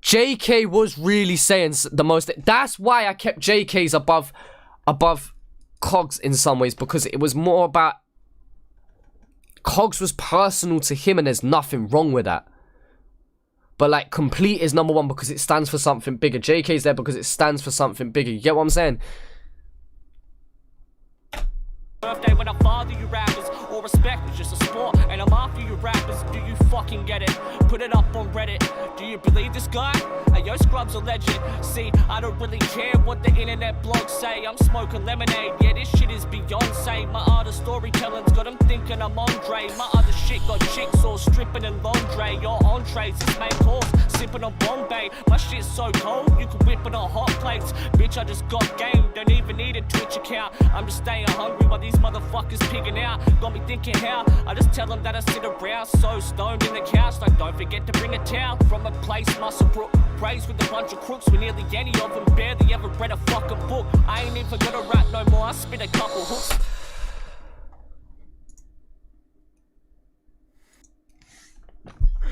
Speaker 3: JK was really saying the most. That's why I kept JK's above Cogs in some ways. Because it was more about... Cogs was personal to him and there's nothing wrong with that. But like, Complete is number 1 because it stands for something bigger. JK's there because it stands for something bigger. You get what I'm saying?
Speaker 17: Birthday when I father you rappers, all respect is just a sport, and I'm after you rappers. Do you fucking get it? Put it up on Reddit. Do you believe this guy? Hey, yo, Scrub's a legend. See, I don't really care what the internet blogs say. I'm smoking lemonade, yeah, this shit is Beyonce. My art of storytelling's got them thinking I'm Andre. My other shit got chicks all stripping in laundry. Your entrees, this main course, sipping on Bombay. My shit's so cold, you can whip it on hot plates. Bitch, I just got game, don't even need a Twitch account. I'm just staying hungry while these motherfuckers pigging out. Got me thinking how, I just tell them that I sit around so stoned in the couch. Like, don't forget to bring a towel from a place, Musselbrook. Raised with a bunch of crooks, when nearly any of them barely ever read a fucking book. I ain't even gonna rap no more, I spit a couple hooks.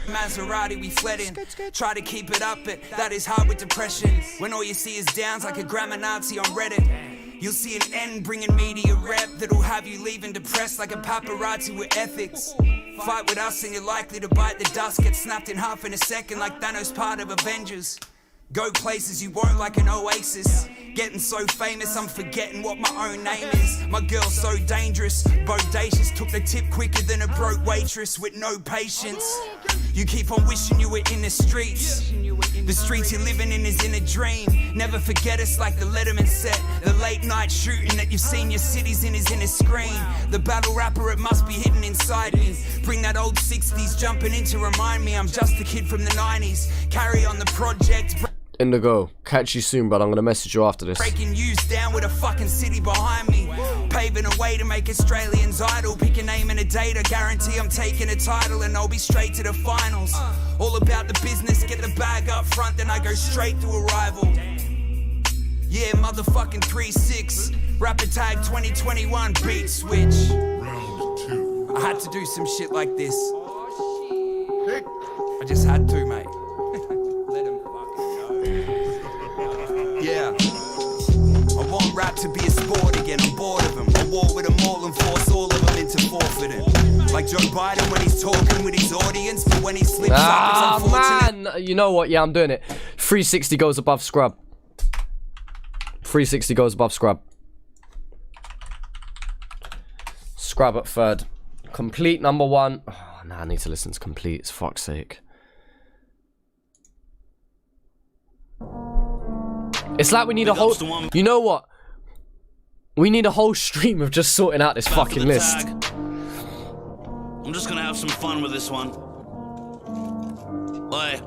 Speaker 19: Maserati, we fled in. Try to keep it up, but that is hard with depression. When all you see is downs like a grammar Nazi on Reddit. You'll see an end bringing media rep that'll have you leaving depressed like a paparazzi with ethics. Fight with us and you're likely to bite the dust. Get snapped in half in a second like Thanos part of Avengers. Go places you won't like an oasis. Getting so famous I'm forgetting what my own name is. My girl's so dangerous, bodacious. Took the tip quicker than a broke waitress with no patience. You keep on wishing you were in the streets. The streets you're living in is in a dream. Never forget us like the Letterman set. The late night shooting that you've seen your cities in is in a screen. The battle rapper, it must be hidden inside me. Bring that old 60s jumping in to remind me I'm just a kid from the 90s. Carry on the project.
Speaker 3: Indigo, catch you soon, but I'm gonna message you after this.
Speaker 19: Breaking news down with a fucking city behind me. Paving giving away to make Australians idle. Pick a name and a date, I guarantee I'm taking a title and I'll be straight to the finals. All about the business, get the bag up front, then I go straight to a rival. Yeah, motherfucking 3-6. Rapid tag 2021 beat switch. I had to do some shit like this. I just had to, mate. Let him fucking go. Yeah. I want rap to be a sport again. I'm bored of them. I war with them all and force all of them into forfeiting. Like Joe Biden when he's talking with his audience, but when he slips up, it's unfortunate.
Speaker 3: Man, you know what? Yeah, I'm doing it. 360 goes above Scrub. 360 goes above Scrub. Scrub at third. Complete number 1. Oh, nah, I need to listen to Complete. It's fuck's sake. It's like we need a whole... You know what? We need a whole stream of just sorting out this fucking list.
Speaker 20: I'm just gonna have some fun with this one. Oi,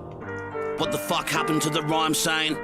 Speaker 20: what the fuck happened to the rhyme saying?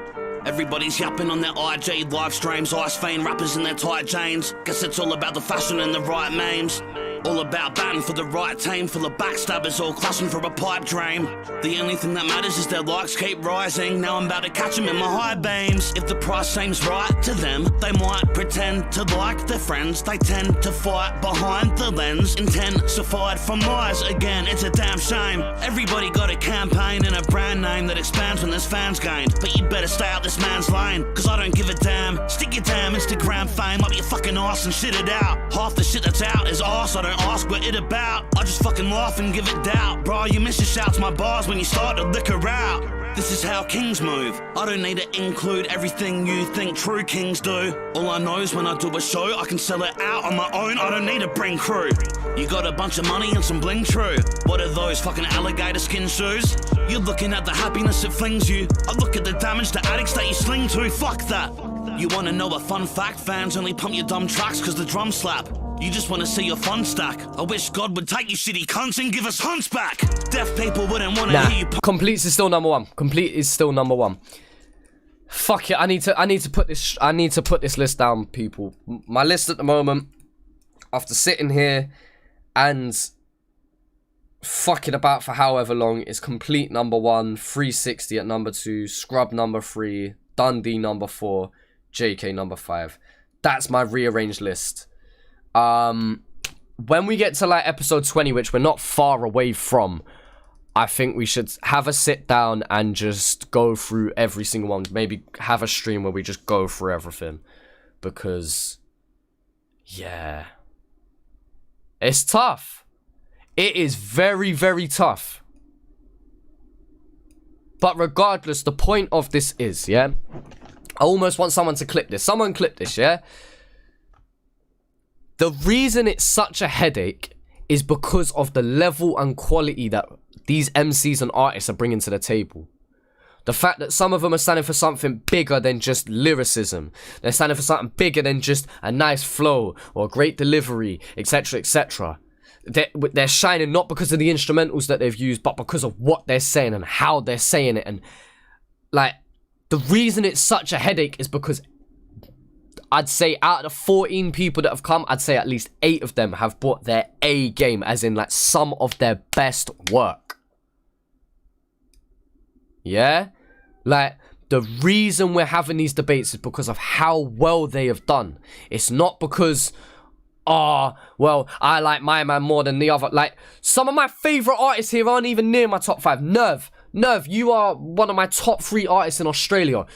Speaker 20: Everybody's yapping on their IG live streams, ice vein rappers in their tight chains. Guess it's all about the fashion and the right names. All about batting for the right team, full of backstabbers all clashing for a pipe dream. The only thing that matters is their likes keep rising. Now I'm about to catch them in my high beams. If the price seems right to them, they might pretend to like their friends. They tend to fight behind the lens, intensified from lies. Again, it's a damn shame. Everybody got a campaign and a brand name that expands when there's fans gained. But you better stay out this man's lane, cause I don't give a damn. Stick your damn Instagram fame up your fucking arse and shit it out. Half the shit that's out is arse, I don't ask what it about. I just fucking laugh and give it doubt. Bro, you miss your shouts, my bars when you start to liquor out. This is how kings move. I don't need to include everything you think true kings do. All I know is when I do a show, I can sell it out on my own. I don't need to bring crew. You got a bunch of money and some bling, true. What are those fucking alligator skin shoes? You're looking at the happiness it flings you. I look at the damage to addicts that you sling to. Fuck that. You wanna know a fun fact? Fans only pump your dumb tracks cause the drum slap. You just wanna see your fun stack. I wish God would take you shitty cunts and give us hunts back. Deaf people wouldn't wanna hear you.
Speaker 3: Complete is still number 1. Complete is still number 1. Fuck it. I need to put this list down, people. My list at the moment, after sitting here and fucking about for however long, is Complete number 1, 360 at number 2, Scrub number 3, Dundee number 4, JK number 5. That's my rearranged list. When we get to like episode 20, which we're not far away from, I think we should have a sit down and just go through every single one. Maybe have a stream where we just go through everything. Because, yeah, it's tough. It is very, very tough. But regardless, the point of this is, yeah, I almost want someone to clip this. Someone clip this, yeah? The reason it's such a headache is because of the level and quality that these MCs and artists are bringing to the table. The fact that some of them are standing for something bigger than just lyricism. They're standing for something bigger than just a nice flow or great delivery, etc, etc. They're shining not because of the instrumentals that they've used, but because of what they're saying and how they're saying it. And like, the reason it's such a headache is because I'd say out of the 14 people that have come, I'd say at least 8 of them have brought their A game, as in like some of their best work. Yeah? Like, the reason we're having these debates is because of how well they have done. It's not because, oh, well, I like my man more than the other. Like, some of my favourite artists here aren't even near my top 5. Nerve, you are one of my top 3 artists in Australia.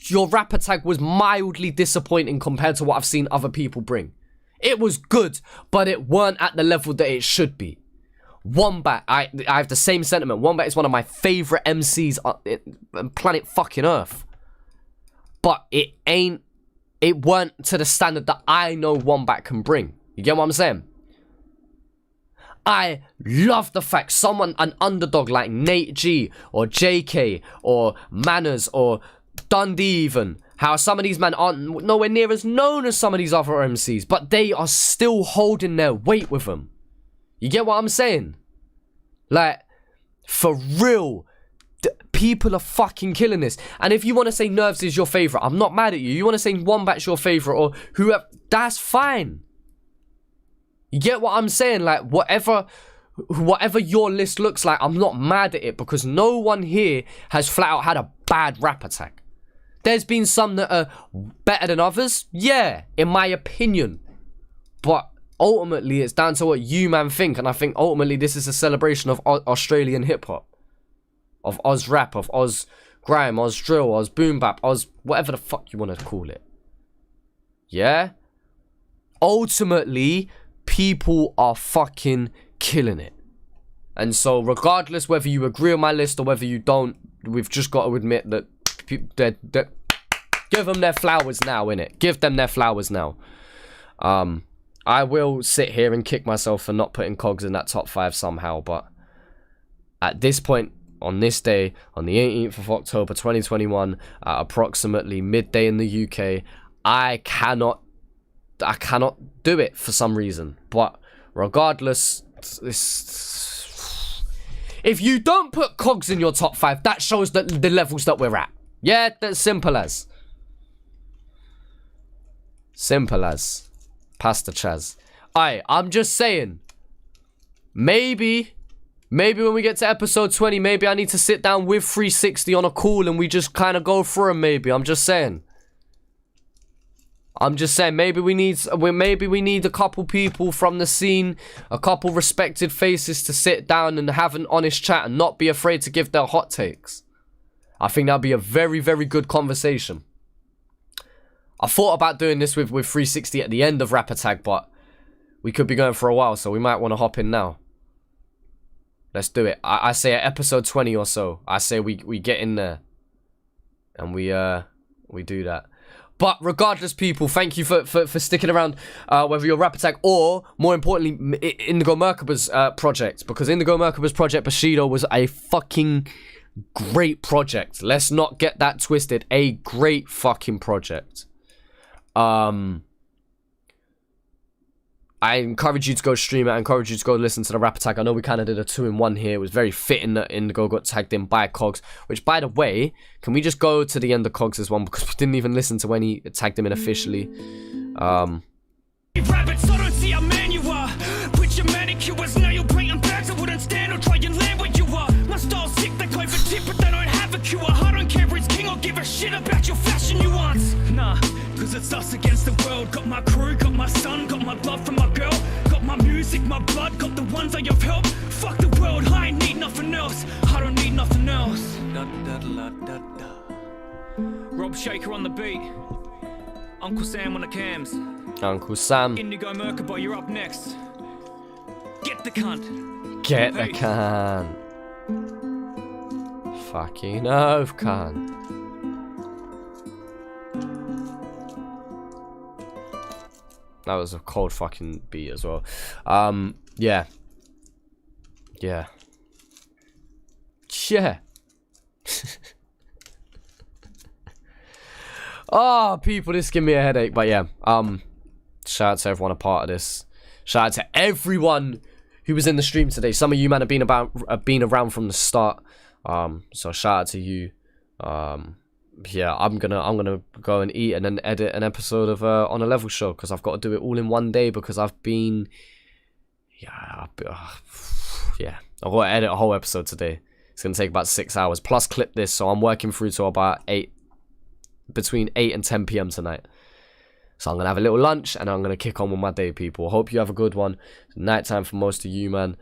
Speaker 3: Your rapper tag was mildly disappointing compared to what I've seen other people bring. It was good, but it weren't at the level that it should be. Wombat, I have the same sentiment. Wombat is one of my favourite MCs on planet fucking Earth. But it weren't to the standard that I know Wombat can bring. You get what I'm saying? I love the fact an underdog like Nate G or JK or Manners or Dundee even, how some of these men aren't nowhere near as known as some of these other MCs, but they are still holding their weight with them. You get what I'm saying? Like, for real, people are fucking killing this. And if you want to say Nerves is your favourite, I'm not mad at you. You want to say Wombat's your favourite or whoever, that's fine. You get what I'm saying? Like, whatever your list looks like, I'm not mad at it because no one here has flat out had a bad rap attack. There's been some that are better than others, yeah, in my opinion. But ultimately, it's down to what you man think, and I think ultimately this is a celebration of Australian hip-hop. Of OzRap, of Oz Grime, Oz Drill, Oz Boom Bap, Oz whatever the fuck you want to call it. Yeah? Ultimately, people are fucking killing it. And so, regardless whether you agree with my list or whether you don't, we've just got to admit that give them their flowers now, innit? Give them their flowers now. I will sit here and kick myself for not putting Cogs in that top 5 somehow, but at this point, on this day, on the 18th of October 2021, at approximately midday in the UK, I cannot do it for some reason. But regardless, if you don't put Cogs in your top 5, that shows that the levels that we're at. Yeah, that's simple as. Simple as. Pastor Chaz. I'm just saying. Maybe when we get to episode 20, maybe I need to sit down with 360 on a call and we just kind of go through them, maybe. I'm just saying. Maybe we need a couple people from the scene, a couple respected faces to sit down and have an honest chat and not be afraid to give their hot takes. I think that'd be a very, very good conversation. I thought about doing this with 360 at the end of Rap Attack, but we could be going for a while, so we might want to hop in now. Let's do it. I say at episode 20 or so, I say we get in there and we do that. But regardless, people, thank you for sticking around, whether you're Rap Attack or, more importantly, Indigomerkaba's project. Because Indigomerkaba's project, Bushido, was a fucking great project. Let's not get that twisted. A great fucking project. I encourage you to go stream it. I encourage you to go listen to the Rap Attack. I know we kind of did a 2-in-1 here. It was very fitting that Indigo got tagged in by Cogs. Which, by the way, can we just go to the end of Cogs' one? Because we didn't even listen to when he tagged him in officially.
Speaker 17: Rabbits, I don't see how man you are. Put your manicures, now you're painting bags. I wouldn't stand or try and land where you are. My style's sick, they claim for tip, but they don't have a cure. I don't care if it's king or give a shit about your fashion nuance. Nah, cause it's us against the world. Got my crew, got my son, got my blood from my girl. Got my music, my blood, got the ones I have helped. Fuck the world, I ain't need nothing else. I don't need nothing else. Rob Shaker on the beat. Uncle Sam on the cams.
Speaker 3: Uncle Sam.
Speaker 17: Indigomerkaba, you're up next. Get the cunt.
Speaker 3: Get the cunt. Fucking oath, cunt. That was a cold fucking beat as well. Yeah. Yeah. Yeah. Oh, people, this give me a headache. But yeah, shout out to everyone a part of this. Shout out to everyone who was in the stream today. Some of you, man, have been around from the start. So shout out to you. Yeah, I'm gonna go and eat and then edit an episode of On a Level Show because I've got to do it all in one day because I've been, I've got to edit a whole episode today. It's gonna take about 6 hours plus clip this, so I'm working through to about between 8 and 10 p.m. tonight. So I'm gonna have a little lunch and I'm gonna kick on with my day, people. Hope you have a good one. It's nighttime for most of you, man.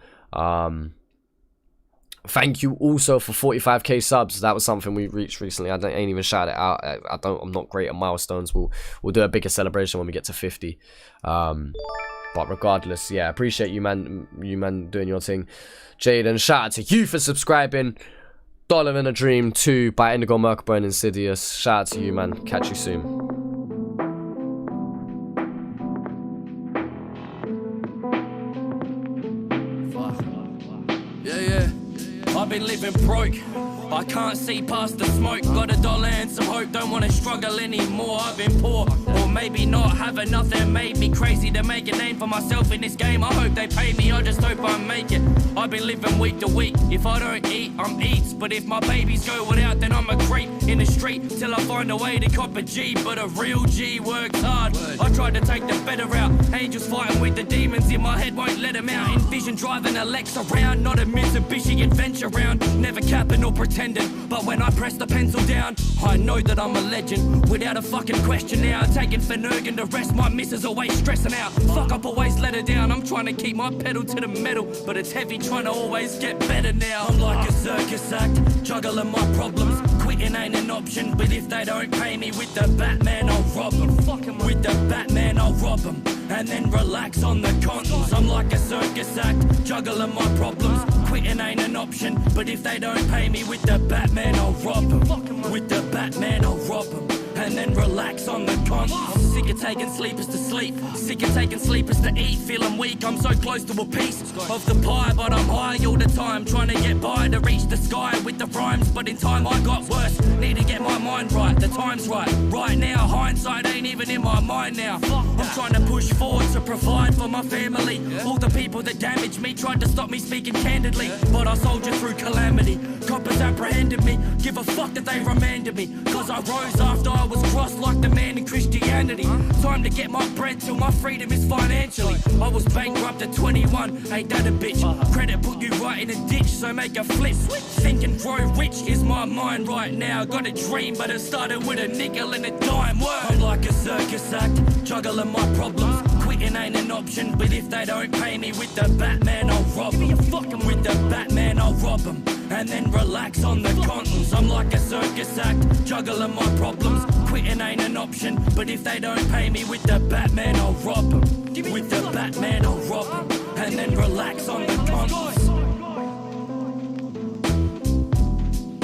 Speaker 3: Thank you also for 45k subs. That was something we reached recently. I ain't even shout it out. I'm not great at milestones. We'll do a bigger celebration when we get to 50. But regardless, yeah, appreciate you man doing your thing. Jaden, shout out to you for subscribing. Dollar in a Dream 2 by Indigomerkaba and Insidious. Shout out to you, man. Catch you soon.
Speaker 8: I've been living broke, I can't see past the smoke. Got $1 and some hope, don't wanna struggle anymore. I've been poor, or maybe not have enough that made me crazy to make a name for myself in this game. I hope they pay me, I just hope I make it. I've been living week to week. If I don't eat, I'm eats. But if my babies go without, then I'm a creep in the street till I find a way to cop a G. But a real G works hard. I tried to take the better route. Angels fighting with the demons in my head, won't let them out. Envision driving a Lex around, not a Mitsubishi adventure round. Never capping or pretending, but when I press the pencil down, I know that I'm a legend. Without a fucking question now, taking Finnegan to rest. My missus always stressing out. Fuck up, always let her down. I'm trying to keep my pedal to the metal, but it's heavy trying to always get better now. I'm like a circus act, juggling my problems. Quitting ain't an option, but if they don't pay me with the Batman, I'll rob them. With the Batman, I'll rob them. And then relax on the contents. I'm like a circus act, juggling my problems. Quitting ain't an option, but if they don't pay me with the Batman, I'll rob them. With the Batman, I'll rob them. And then relax on the contents. I'm sick of taking sleepers to sleep, sick of taking sleepers to eat. Feeling weak, I'm so close to a piece of the pie, but I'm high all the time, trying to get by to reach the sky with the rhymes. But in time I got worse, need to get my mind right, the time's right. Right now, hindsight ain't even in my mind now. I'm trying to push forward to provide for my family. All the people that damaged me tried to stop me speaking candidly, but I soldiered through calamity. Coppers apprehended me, give a fuck that they remanded me, cause I rose after I was crossed like the man in Christianity. Time to get my bread till my freedom is financially. I was bankrupt at 21, ain't that a bitch? Credit put you right in a ditch, so make a flip. Think and grow rich is my mind right now. Got a dream, but it started with a nickel and a dime. I'm like a circus act, juggling my problems. Quitting ain't an option, but if they don't pay me with the Batman, I'll rob them. With the Batman, I'll rob them. And then relax on the contents. I'm like a circus act, juggling my problems. Quitting ain't an option, but if they don't pay me with the Batman, I'll rob them. With the Batman, I'll rob them. And then relax on the contents.